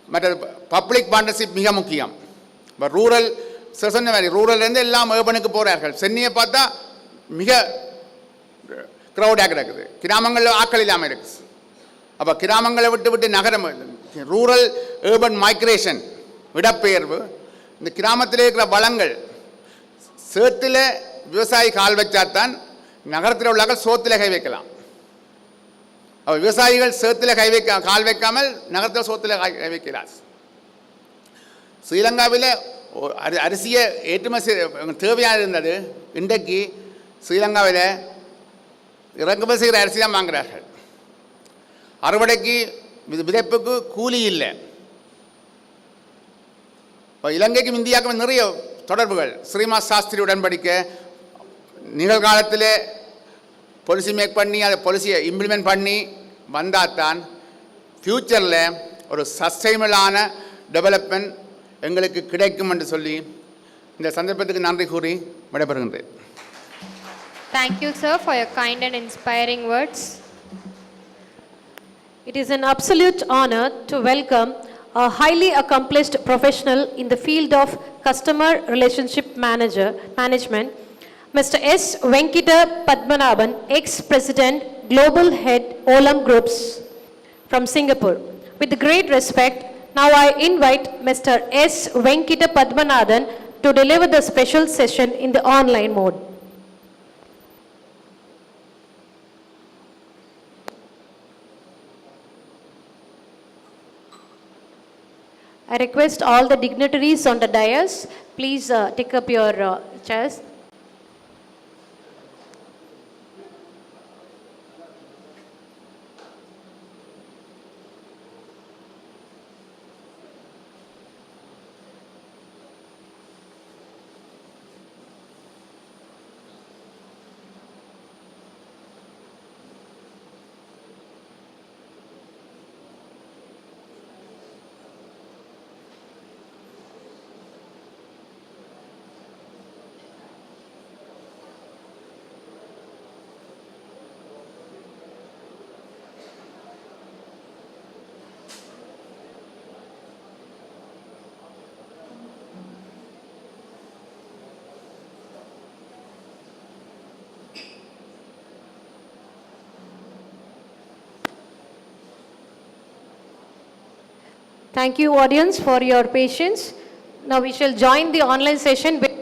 மற்ற பப்ளிக் பார்ட்னர்ஷிப் மிக முக்கியம். இப்போ ரூரல் சொன்ன மாதிரி ரூரல்லேருந்து எல்லாம் ஏர்பனுக்கு போகிறார்கள். சென்னையை பார்த்தா மிக க்ரௌடாக கிடக்குது, கிராமங்களில் ஆக்கள் இல்லாமல் இருக்குது. அப்போ கிராமங்களை விட்டு விட்டு நகரம், ரூரல் ஏர்பன் மைக்ரேஷன், இடப்பெயர்வு, இந்த கிராமத்தில் இருக்கிற வளங்கள், சேத்தில் விவசாயி கால் வச்சாத்தான் நகரத்தில் உள்ளார்கள் சோத்தில் கை வைக்கலாம். அப்போ விவசாயிகள் சேத்தில் கால் வைக்காமல் நகரத்தில் சோத்தில் கை வைக்கிறார். ஸ்ரீலங்காவில் அரிசியை ஏற்றுமதி தேவையாக இருந்தது. இன்றைக்கு ஸ்ரீலங்காவில் இறக்குமதி செய்கிற அரிசி தான் வாங்குகிறார்கள். அறுவடைக்கு விதைப்புக்கு கூலி இல்லை. இப்போ இலங்கைக்கும் இந்தியாவுக்கும் நிறைய தொடர்புகள். ஸ்ரீமா சாஸ்திரி உடன்படிக்கை நிகழ்காலத்தில் பாலிசி மேக் பண்ணி அதை பாலிசியை இம்ப்ளிமெண்ட் பண்ணி வந்தால் தான் ஃப்யூச்சரில் ஒரு சஸ்டைனபிளான டெவலப்மெண்ட் எங்களுக்கு கிடைக்கும் என்று சொல்லி இந்த சந்தர்ப்பத்துக்கு நன்றி கூறி விடைபெறுகின்றேன். Thank you, sir, for your kind and inspiring words. It is an absolute honor to welcome a highly accomplished professional in the field of customer relationship management, Mr. S. Venkita Padmanabhan, ex-president, global head, Olam Groups from Singapore. With great respect, now I invite Mr. S. Venkita Padmanabhan to deliver the special session in the online mode. I request all the dignitaries on the dais, please take up your chairs. Thank you, audience, for your patience. Now we shall join the online session with